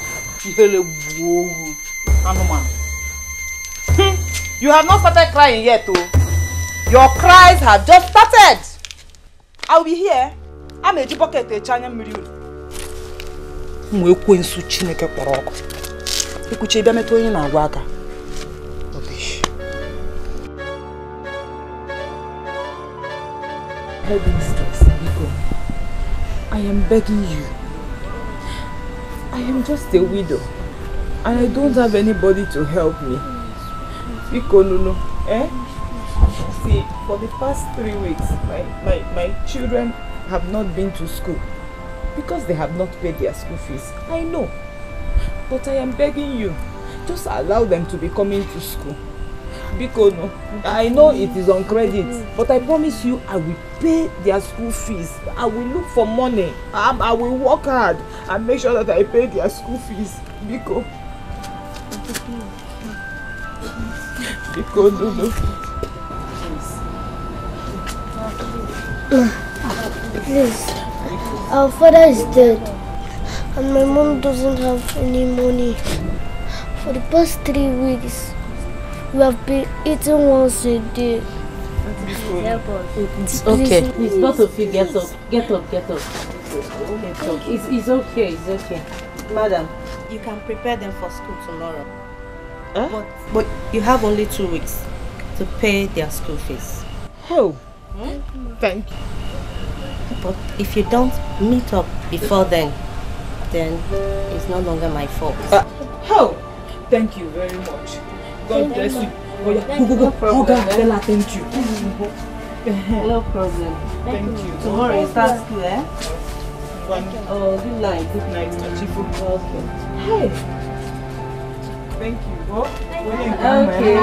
You have not started crying yet, though. Your cries have just started. I'll be here. I'm a bucket a China million. We queen su chineke poroko. Ikuche bia meto yin na waka. Headmistress, Biko, I am begging you. I am just a widow, and I don't have anybody to help me. Biko, no, See, for the past 3 weeks, my children have not been to school because they have not paid their school fees. I know, but I am begging you, just allow them to be coming to school. Because I know it is on credit, but I promise you I will pay their school fees. I will look for money. I will work hard and make sure that I pay their school fees. Because no. Please, our father is dead and my mom doesn't have any money. For the past 3 weeks, we have been eating once a day. It's okay. Please, both of you get up. Get up. It's okay. Madam, you can prepare them for school tomorrow. But you have only 2 weeks to pay their school fees. Oh, thank you. But if you don't meet up before then it's no longer my fault. Thank you very much. God bless you. Go. No problem. Bella, thank you. No problem. Thank you. Tomorrow you start school, eh? Oh, good night, Chifu. Okay. Hey. Thank you. Okay.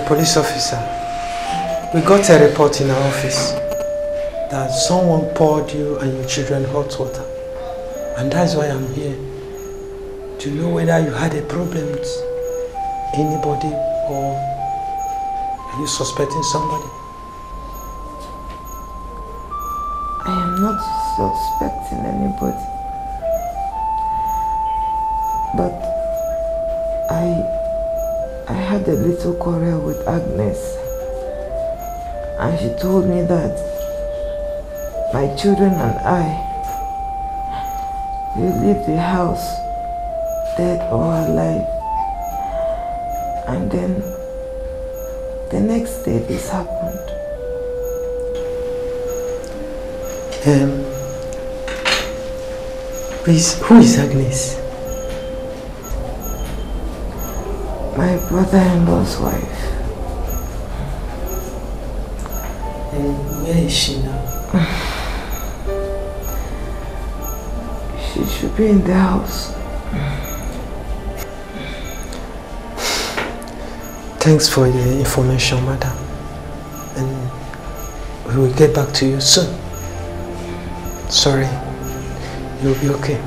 police officer, we got a report in our office that someone poured you and your children hot water. And that's why I'm here, to know whether you had a problem with anybody or are you suspecting somebody? I am not suspecting anybody. But I had a little quarrel with Agnes, and she told me that my children and I will leave the house dead or alive. And then the next day this happened. Please, who is Agnes? My brother-in-law's wife. And where is she now? She should be in the house. Thanks for the information, madam. And we will get back to you soon. Sorry, you'll be okay.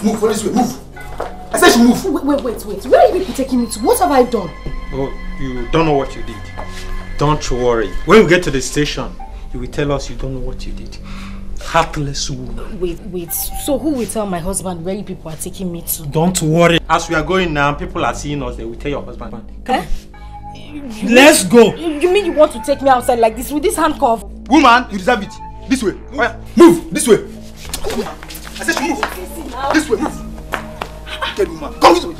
Move, for this way, move. I said you move. Wait. Where are you people taking me to? What have I done? Oh, you don't know what you did. Don't worry. When we get to the station, you will tell us you don't know what you did. Heartless woman. Wait. So who will tell my husband where you people are taking me to? Don't worry. As we are going now, people are seeing us. They will tell your husband. Eh? Let's go. You mean you want to take me outside like this with this handcuff? Woman, you deserve it. This way. Move. This way. I said you move. This way, move. Dead woman. Come this way.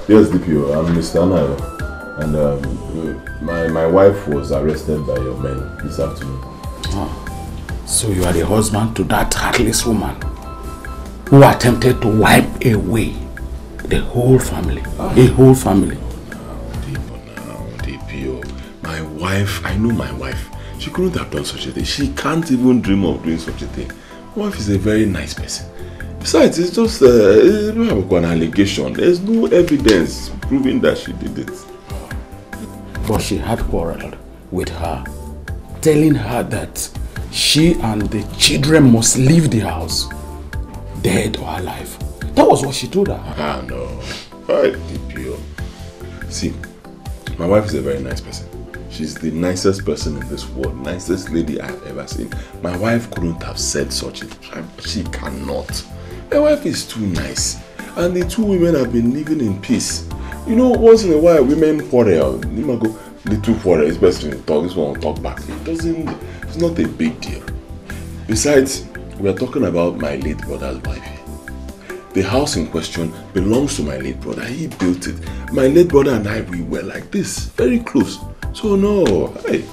Yes, DPO, I'm Mr. Anayo. And my wife was arrested by your men this afternoon. So you are the husband to that heartless woman who attempted to wipe away the whole family. A whole family. DPO, my wife, I know my wife. She couldn't have done such a thing. She can't even dream of doing such a thing. My wife is a very nice person. Besides, it's just an allegation. There's no evidence proving that she did it. But she had quarreled with her, telling her that she and the children must leave the house, dead or alive. That was what she told her. Ah, no. Alright, DPO. See, my wife is a very nice person. She's the nicest person in this world, nicest lady I've ever seen. My wife couldn't have said such a thing. She cannot. My wife is too nice. And the two women have been living in peace. You know, once in a while, women quarrel. Little quarrel, it's best to talk. This one will talk back. It's not a big deal. Besides, we are talking about my late brother's wife. The house in question belongs to my late brother. He built it. My late brother and I, we were like this, very close. So no, hey,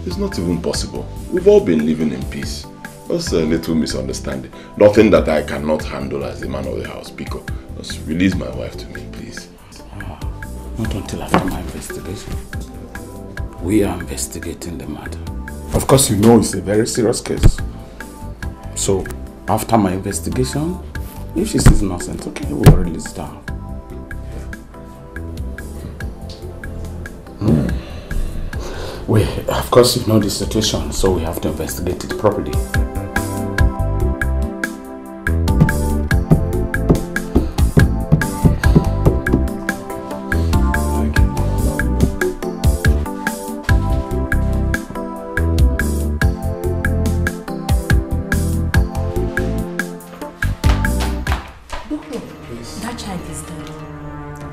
it's not even possible. We've all been living in peace. Just a little misunderstanding. Nothing that I cannot handle as the man of the house. Pico, just release my wife to me, please. Not until after my investigation. We are investigating the matter. Of course, you know it's a very serious case. So, after my investigation, if she is innocent, okay, we'll release her. We, of course, you know the situation, so we have to investigate it properly.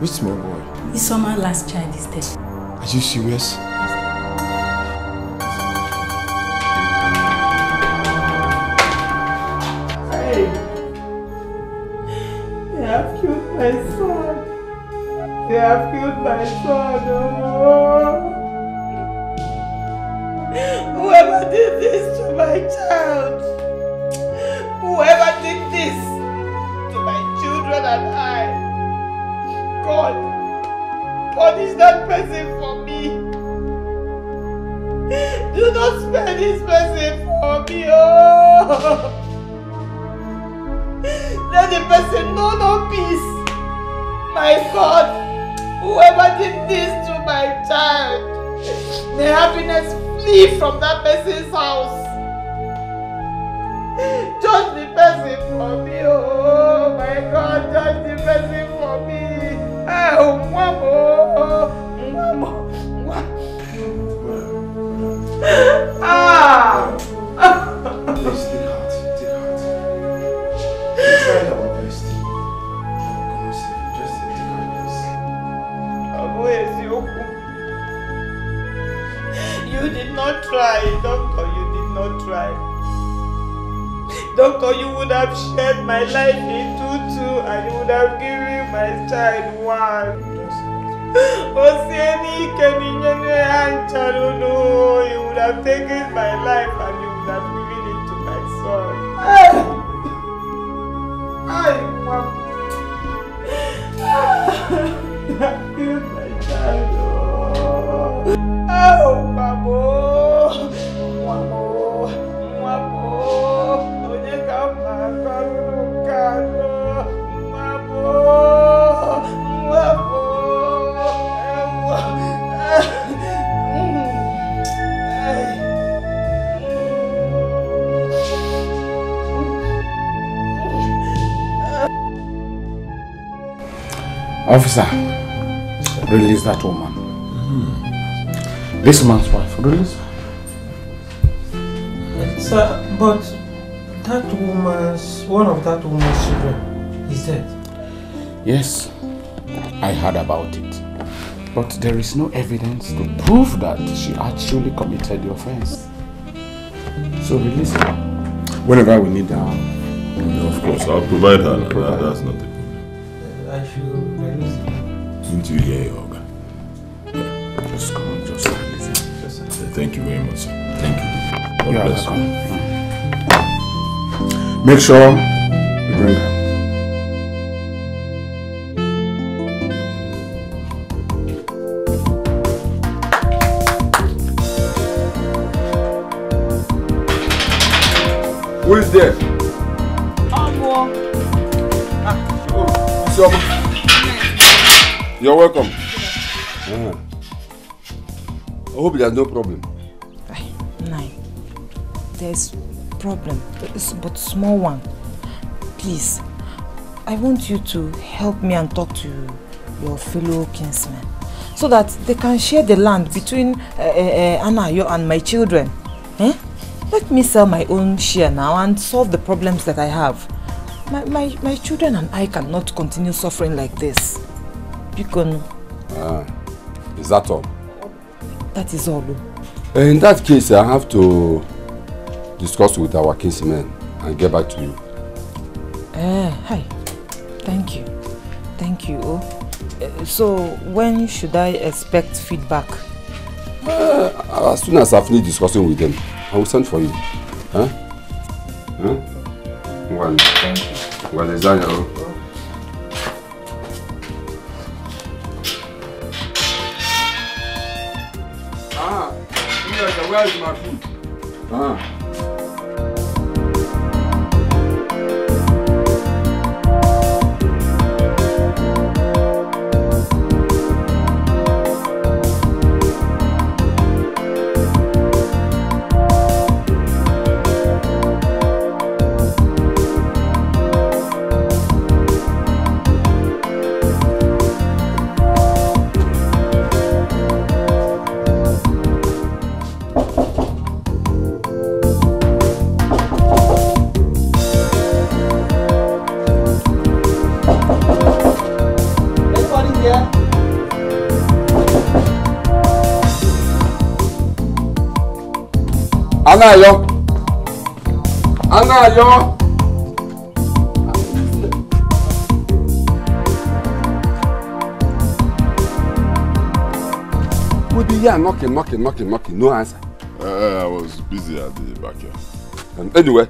Which small boy? His summer last child is dead. Are you serious? They have killed my son. Oh. Whoever did this to my child, whoever did this to my children and I, God, punish that person for me. Do not spare this person for me. Oh. Let the person know no peace. My God, whoever did this to my child, may happiness flee from that person's house. Judge the person for me. Oh my God, judge the person for me. Oh, Mamo. Ah! Please take heart, take heart. We tried our best. Come on, save. Just take heart, please. You did not try, Doctor. You did not try. Doctor, you would have shared my life into two and you would have given my child one. Osieni Keninye and Chaluno, you would have taken my life and you would have given it to my son. I killed my child. Oh, Mamo. Mamo. Mamo. Onyeka Makaru Kano. Mamo. Mamo. Officer, release that woman. This man's wife, release her. Sir, but one of that woman's children is dead. Yes, I heard about it. But there is no evidence to prove that she actually committed the offense. So release her. Whenever we need her. Of course, I'll provide her. That's not the problem. I should release her. Didn't you hear your Oga? Just come on, just release her. Thank you very much, sir. Thank you. You are bless welcome. Make sure you bring her. Who is there? You're welcome. I hope there's no problem. Nine. There's problem, but small one. Please, I want you to help me and talk to your fellow kinsmen so that they can share the land between Anayo and my children. Let me sell my own share now and solve the problems that I have. My children and I cannot continue suffering like this. Is that all? That is all. In that case, I have to discuss with our kinsmen and get back to you. Hi. Thank you. Thank you. So, when should I expect feedback? As soon as I finish discussing with them, I will send for you. Huh? Well, thank you. Well, is that where is my food? Anayo! Anayo! We'll be here knocking, no answer. I was busy at the backyard. Anyway,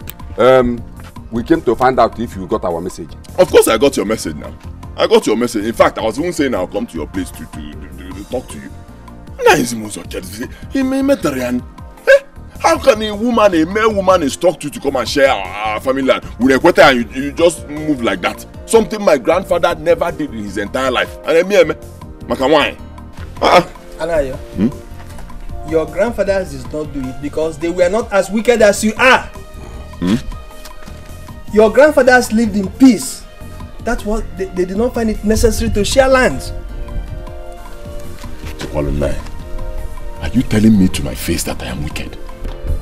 we came to find out if you got our message. Of course I got your message now. I got your message. In fact, I was even saying I'll come to your place to talk to you. How can a male woman instruct you to come and share our family land with a quarter and you just move like that? Something my grandfather never did in his entire life. And Makawai. Anayo, your grandfathers did not do it because they were not as wicked as you are. Your grandfathers lived in peace. That's what they did not find it necessary to share lands. Are you telling me to my face that I am wicked?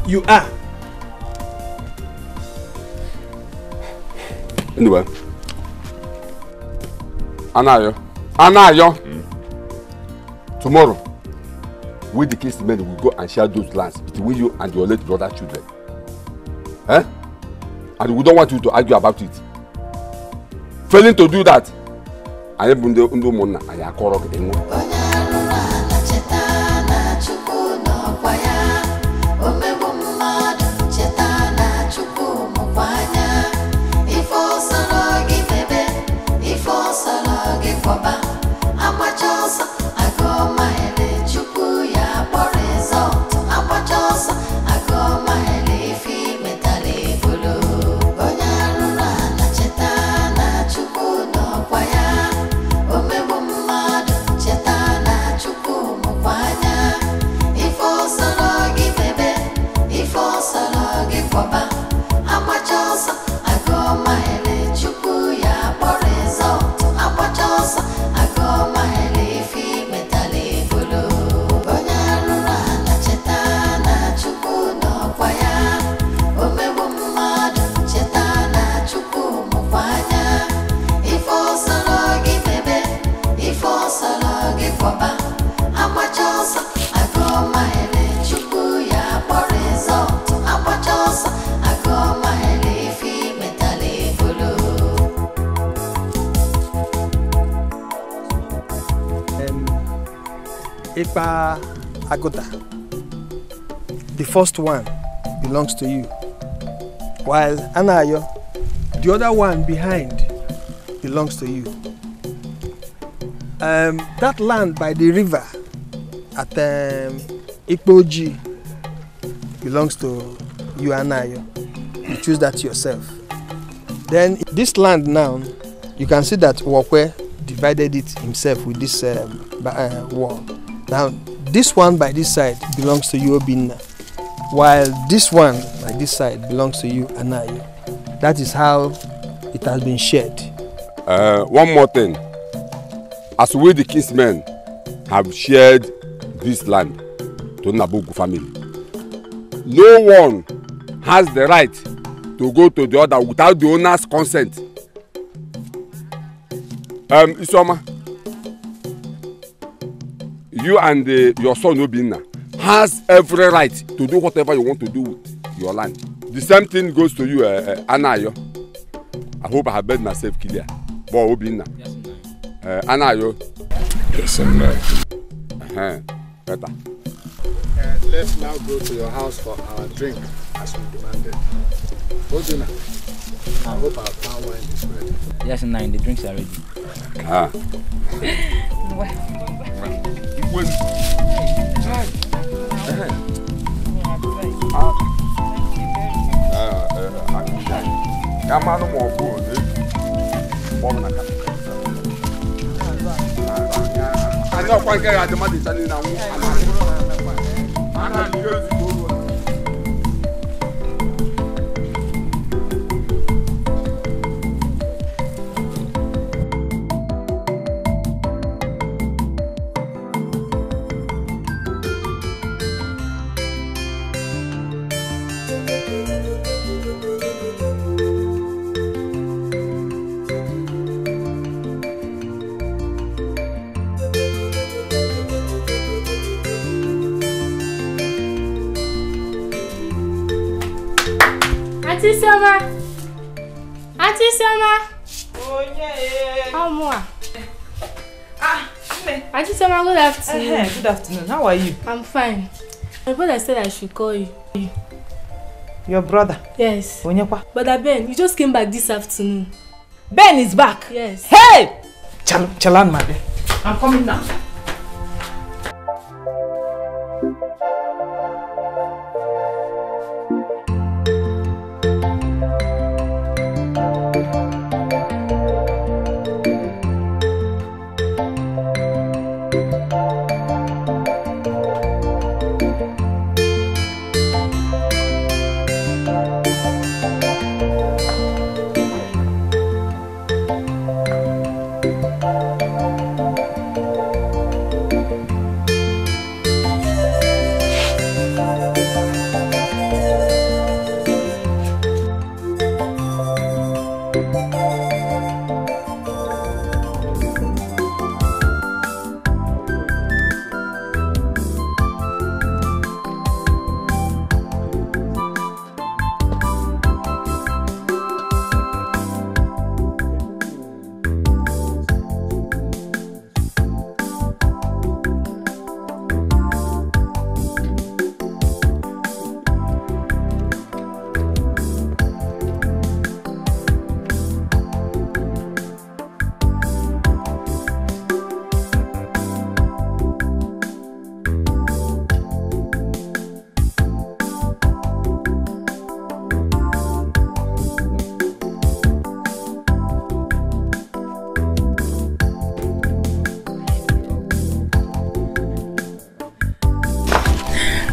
You are. Anyway, Anayo. Tomorrow, we the case men will go and share those lands between you and your late brother's children. And we don't want you to argue about it. Failing to do that, I am Bundo Mona, I am Korok. Ipa Agota. The first one belongs to you, while Anayo, the other one behind, belongs to you. That land by the river at Ikpoji belongs to you, Anayo. You choose that yourself. Then this land now, you can see that Wakwe divided it himself with this wall. Now, this one by this side belongs to you, Obinna, while this one by this side belongs to you, Anayo. That is how it has been shared. One more thing. As we the kinsmen have shared this land to Nabugu family, no one has the right to go to the other without the owner's consent. Isoma, you and your son Obinna has every right to do whatever you want to do with your land. The same thing goes to you, Anayo. I hope I have made myself clear. But Obinna, Anayo. Yes, I'm right. Better. Let's now go to your house for our drink, as we demanded. Obinna, I hope our palm wine is ready. Yes, the drinks are ready. Oh yeah. How more? Auntie Soma, good afternoon. Good afternoon. How are you? I'm fine. My brother said I should call you. Your brother? Yes. Onyekwa? Brother Ben, you just came back this afternoon. Ben is back? Yes. Hey! Chalan, my dear. I'm coming now.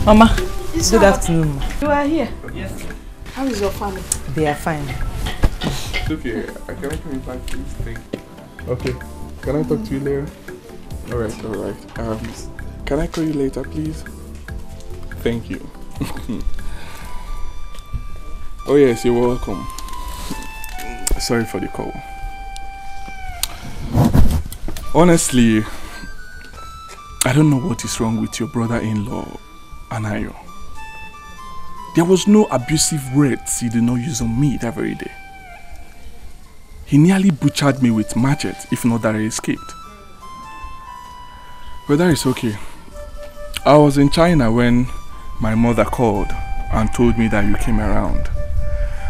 Mama, good afternoon. You are here? Yes. How is your family? They are fine. It's okay. Can I come in back, please? Thank you. Okay. Can I talk to you later? Alright, alright. Can I call you later, please? Thank you. Oh yes, you're welcome. Sorry for the call. Honestly, I don't know what is wrong with your brother-in-law, Anayo. There was no abusive words he did not use on me that very day. He nearly butchered me with machete, if not that I escaped. But that is okay. I was in China when my mother called and told me that you came around.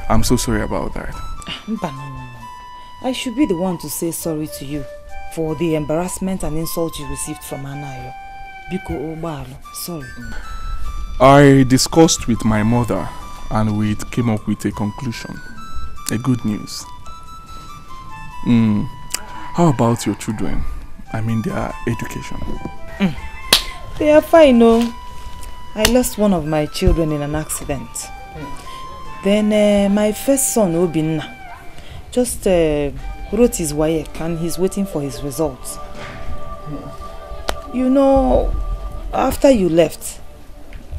I'm so sorry about that. I should be the one to say sorry to you for the embarrassment and insult you received from Anayo. Sorry. I discussed with my mother and we came up with a conclusion. A good news. How about your children? I mean their education. They are fine, no. I lost one of my children in an accident. Then my first son, Obinna, just wrote his WAEC and he's waiting for his results. You know, after you left,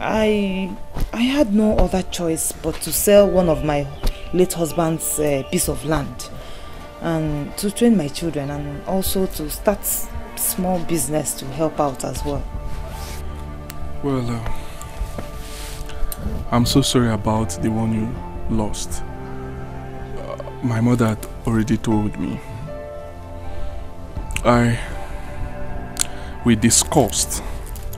I had no other choice but to sell one of my late husband's piece of land and to train my children and also to start small business to help out as well. Well, I'm so sorry about the one you lost. My mother had already told me. We discussed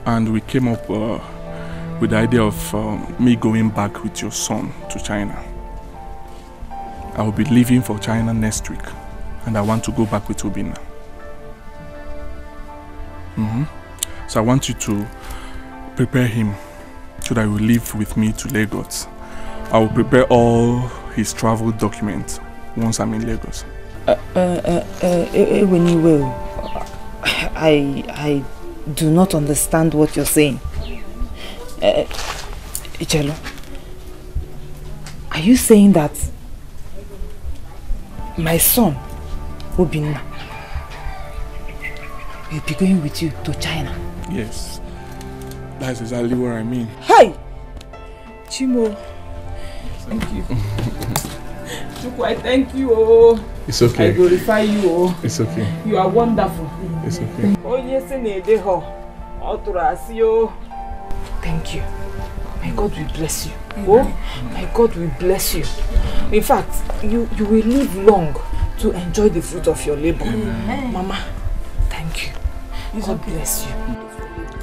and we came up with the idea of me going back with your son to China. I will be leaving for China next week and I want to go back with Obinna. So I want you to prepare him so that he will live with me to Lagos. I will prepare all his travel documents once I'm in Lagos. When you will, I do not understand what you're saying. Ichelo, are you saying that my son, Obinna, will be going with you to China? Yes, that's exactly what I mean. Hey! Chimo, thank you. Chukwu, I thank you. Oh. It's okay. I glorify you. Oh. It's okay. You are wonderful. It's okay. Thank you. My God will bless you. Oh, my God will bless you. In fact, you will live long to enjoy the fruit of your labor. Mama, thank you. God bless you.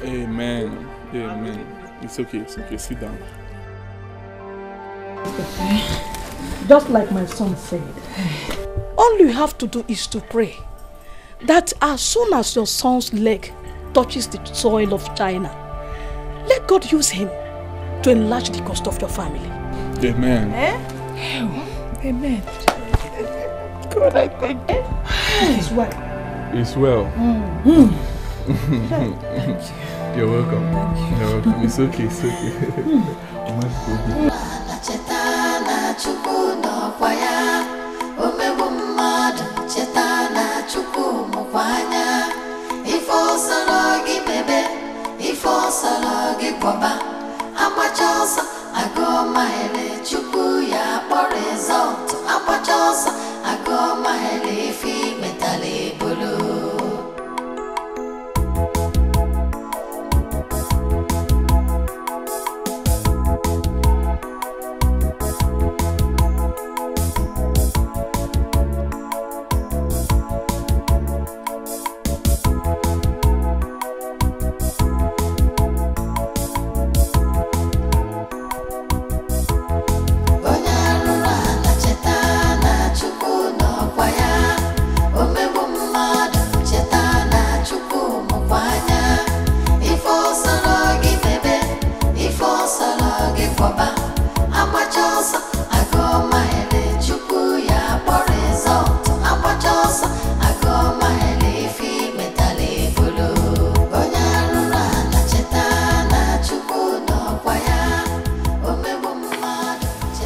Amen. Amen. It's okay. Sit down. Just like my son said, all you have to do is to pray that as soon as your son's leg touches the soil of China, let God use him to enlarge the cost of your family. Amen. Amen. God, I thank you. It's well. It's well. Thank you. You're welcome. You're welcome. It's okay.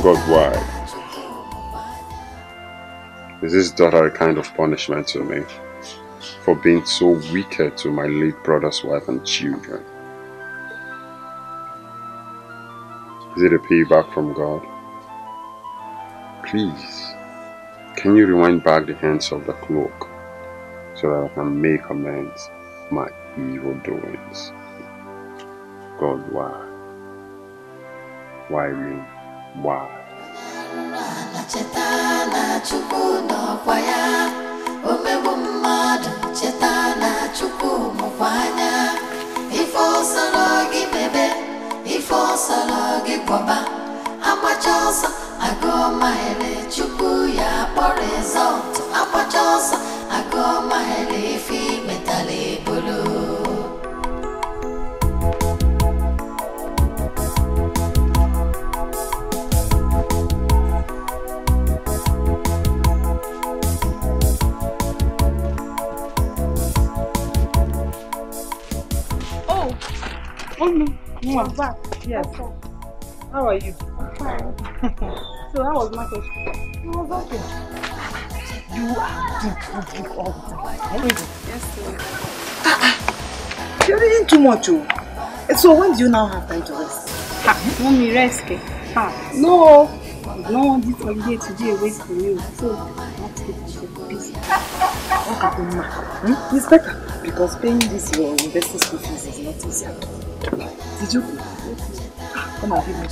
God, why? Is this daughter a kind of punishment to me for being so wicked to my late brother's wife and children? Is it a payback from God? Please, can you rewind back the hands of the clock so that I can make amends for my evil doings? God, why? Why me? Why? You are back. Yes. How are you? I'm fine. So how was market? It was okay. You are deep all the time. Yes, sir. You're reading too much, oh. So when do you now have time to rest? Mommy, rest. No. I don't want this holiday to be a waste for you. So I have to keep myself busy. What happened, ma? It's better because paying this your university school fees is not easy. Did you pay? Come on, give me.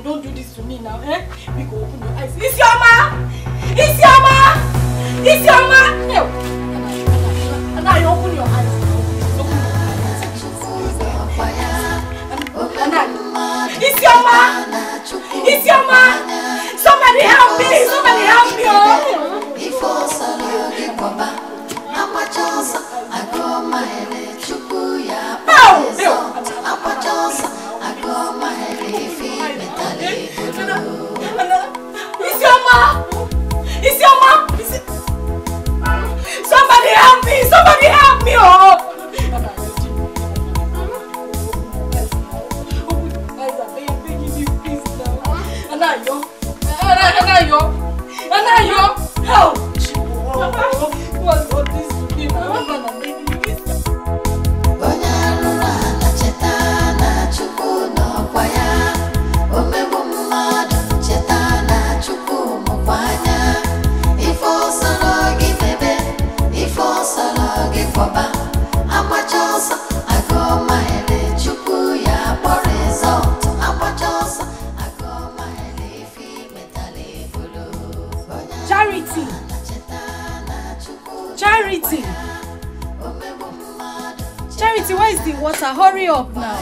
Don't do this to me now, eh? Because open your eyes. It's your ma! It's your ma! It's your ma! No! Anna, you open your eyes. It's your ma! It's your ma! Somebody help me! Somebody help me! It's your ma! It's your ma! Somebody help me! Somebody help me! Oh! Charity! Charity! Charity, where is the water? Hurry up now.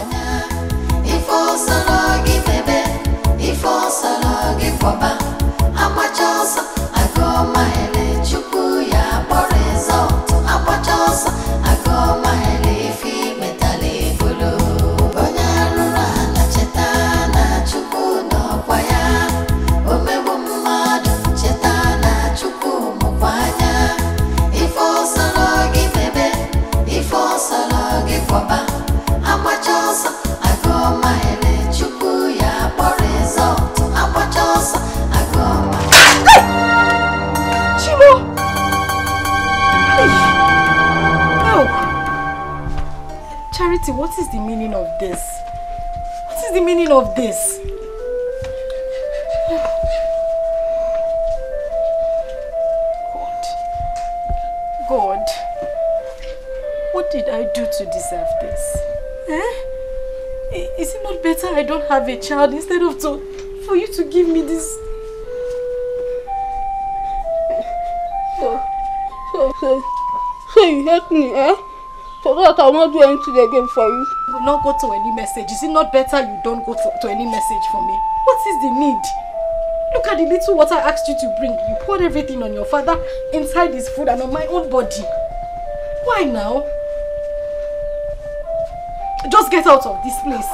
Charity, what is the meaning of this? What is the meaning of this? God, what did I do to deserve this? Is it not better I don't have a child instead of for you to give me this? So you hate me, so that I will not do anything again for you. I will not go to any message. Is it not better you don't go to any message for me? What is the need? Look at the little water I asked you to bring. You poured everything on your father, inside his food and on my own body. Why now? Just get out of this place.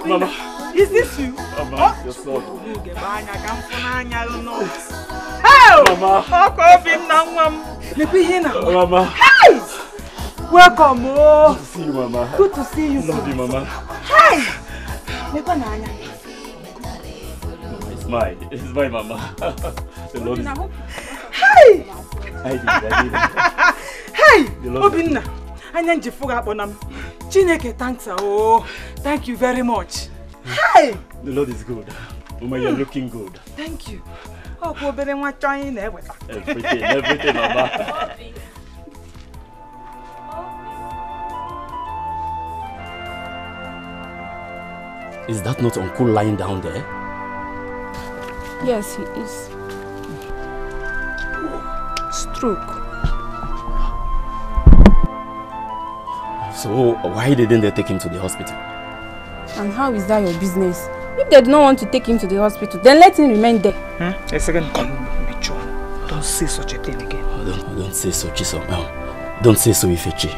Mama. Is this you? Mama, your son. Mama. Hey! Welcome. Good to see you, Mama. Good to see you. Love you, Mama. Hey! It's mine. It's mine, Mama. The Lord is... Hey! I did. Hey! Obinna. Chineke, thanks. Oh, thank you very much. Hey! The Lord is good. Mama, you're looking good. Thank you. Everything, Mama. Is that not Uncle lying down there? Yes, he is. Stroke. So why didn't they take him to the hospital? And how is that your business? If they do not want to take him to the hospital, then let him remain there. A second, don't say such a thing again. Don't say so, Chisom. Don't say so, Ifechi.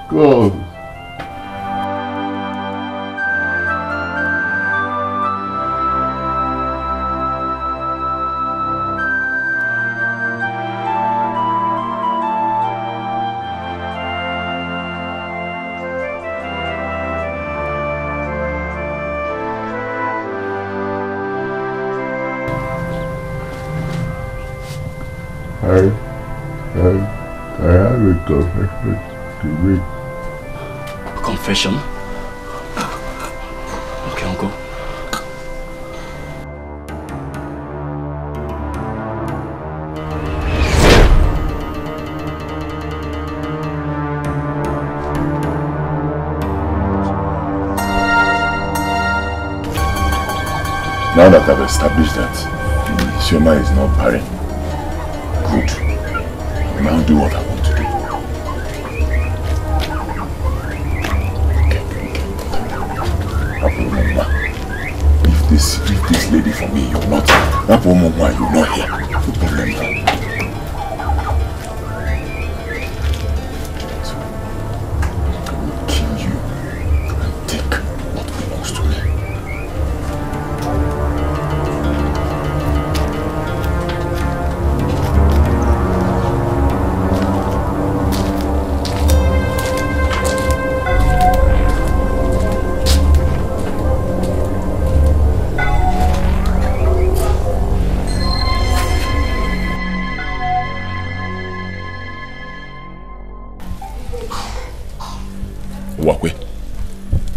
Go. I have a confession to make. Confession? Now that I've established that Isioma is not barren, good. I will now do what I want to do. If this lady for me, you're not. That woman, you're not here. No problem now.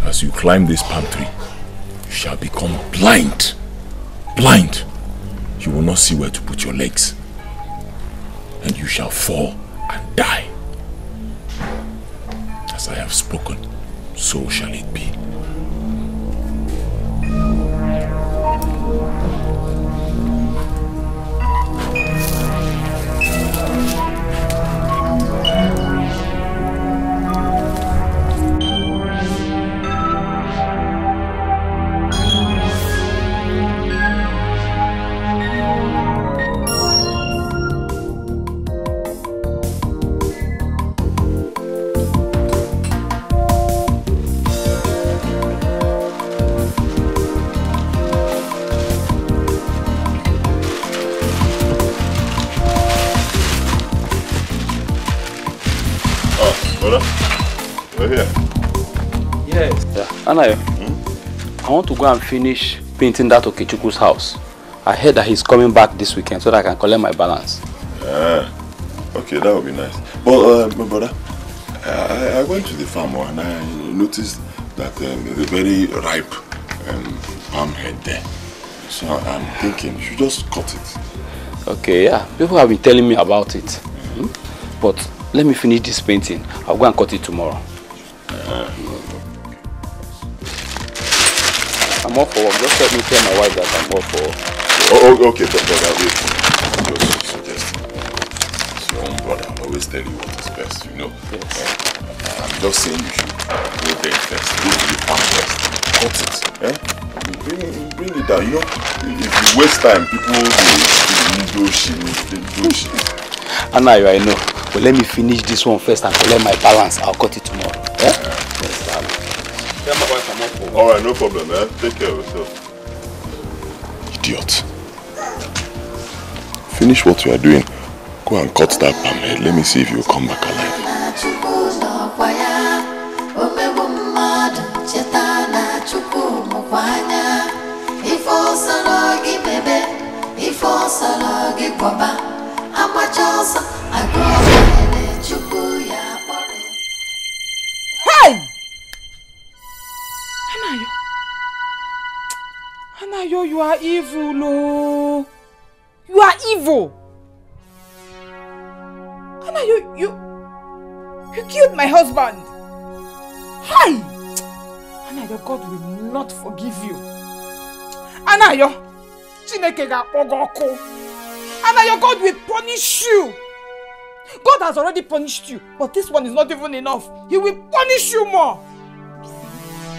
As you climb this palm tree, you shall become blind. Blind. You will not see where to put your legs. And you shall fall and die. As I have spoken, so shall it be. Anayo, I want to go and finish painting that Okechukwu's house. I heard that he's coming back this weekend so that I can collect my balance. Okay, that would be nice. But my brother, I went to the farm and I noticed that there's a very ripe palm head there. So I'm thinking you should just cut it. Okay, yeah. People have been telling me about it. But let me finish this painting. I'll go and cut it tomorrow. I'm off for work. Just let me tell my wife that I'm off for work. Oh, okay, but wait. Just suggest. It's your own brother. I'll always tell you what is best, you know. Yes. I'm just saying you should go there first. Go to the farm first. Cut it. Bring it down. You know, if you waste time, people will do shit. Anayo, I know. But let me finish this one first and collect my balance. I'll cut it tomorrow. Yes, darling. Tell my wife I'm off for work. Alright, no problem, man. Take care of yourself. Idiot. Finish what you are doing. Go and cut that palm head. Let me see if you will come back alive. Hey! Anayo, you are evil, oh. You are evil. Anayo, you killed my husband. Hi! Anayo, God will not forgive you. Anayo, Chineke ga-akpọgọkụ. Anayo, God will punish you. God has already punished you, but this one is not even enough. He will punish you more.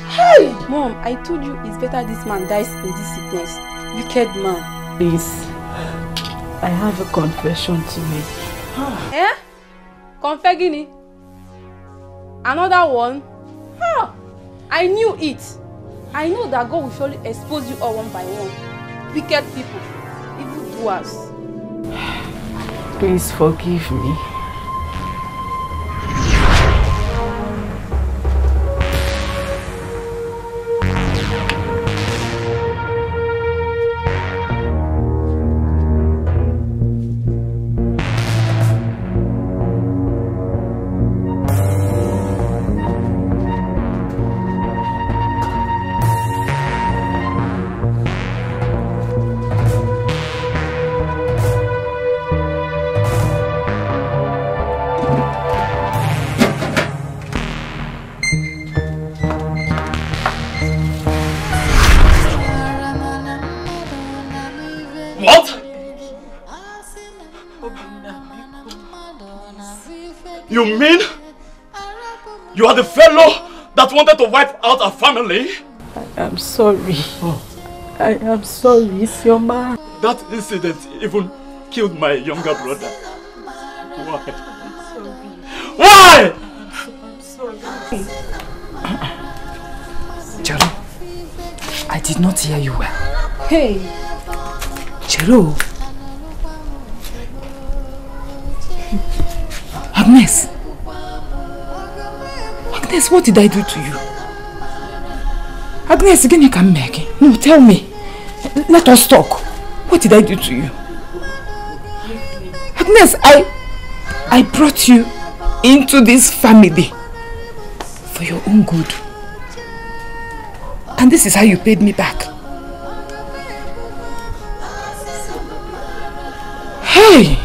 Hey! Mom, I told you it's better this man dies in this sickness. Wicked man. Please, I have a confession to make. Eh? Confegini? Another one? Huh. I knew it. I know that God will surely expose you all one by one. Wicked people. Evil doers. Please forgive me. mean you are the fellow that wanted to wipe out our family? I am sorry. I am sorry, Isioma. That incident even killed my younger brother. Why? Why? I'm sorry. Chero, I did not hear you well. Hey. Chero. Agnes. Agnes, what did I do to you? Agnes, again you can make it. No, tell me. Let us talk. What did I do to you? Agnes, I brought you into this family for your own good. And this is how you paid me back. Hey!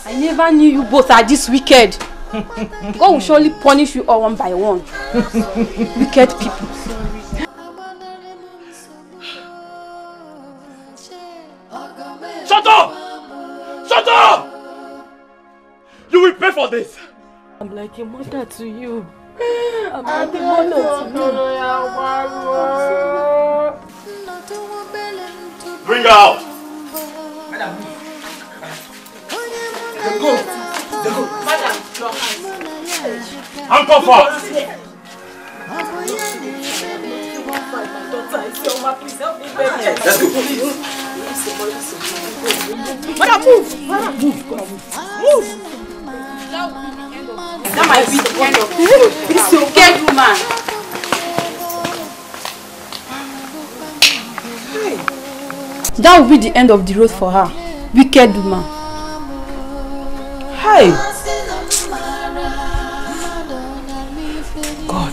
I never knew you both are this wicked. God will surely punish you all one by one. Wicked people. Shut up! Shut up! You will pay for this. I'm like a mother to you. I'm like a mother to you. Bring her out. Go. Madam, Handcuff her. Let's go. Madam, move. Move. That might be the end of the road. This wicked woman. That will be the end of the road for her. Wicked woman. Hey! God.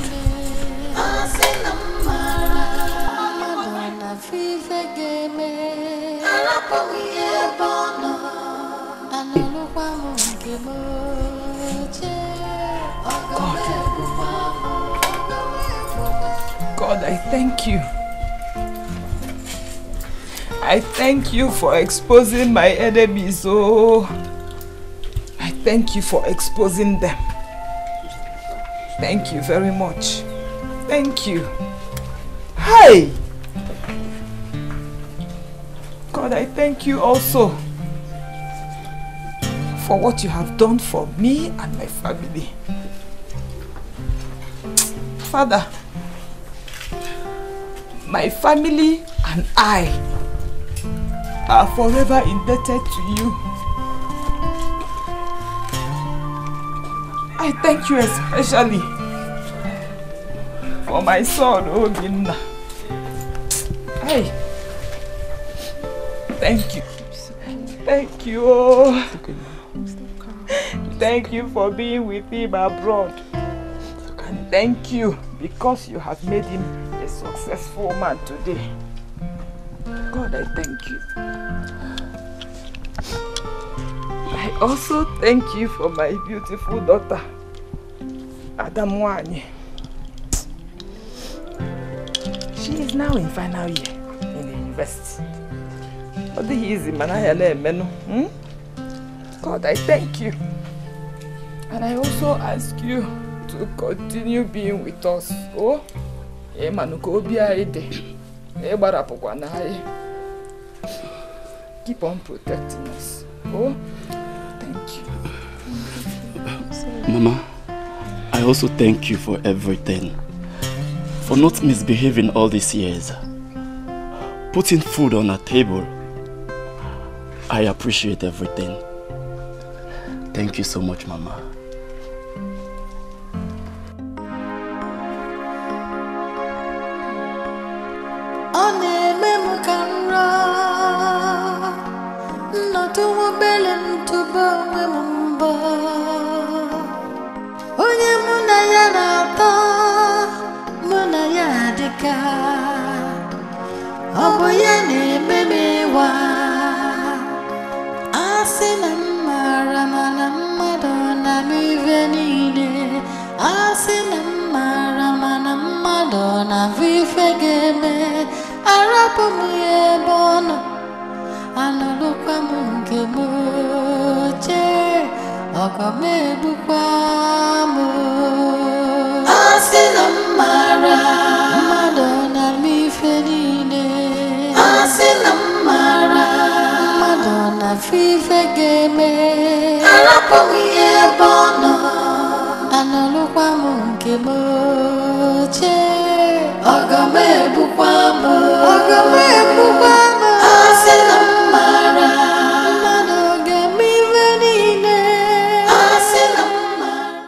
God, I thank you. I thank you for exposing my enemies. Oh, I thank you for exposing them. Thank you very much. Thank you. Hey! God, I thank you also for what you have done for me and my family. Father, my family and I are forever indebted to you. I thank you especially for my son, Obinna. Hey, thank you. Thank you. Oh. Thank you for being with him abroad. And thank you because you have made him a successful man today. God, I thank you. I also thank you for my beautiful daughter, Adamwani. She is now in final year in the university. What is it, God, I thank you. And I also ask you to continue being with us. Oh, keep on protecting us. Oh, thank you. Mama, I also thank you for everything. For not misbehaving all these years. Putting food on our table. I appreciate everything. Thank you so much, Mama. Ogamebukwamo Asinamara Madonna mi fedine Asinamara Madonna fife game Arapomiye bono Analukwamu nkeboche Ogamebukwamo Ogamebukwamo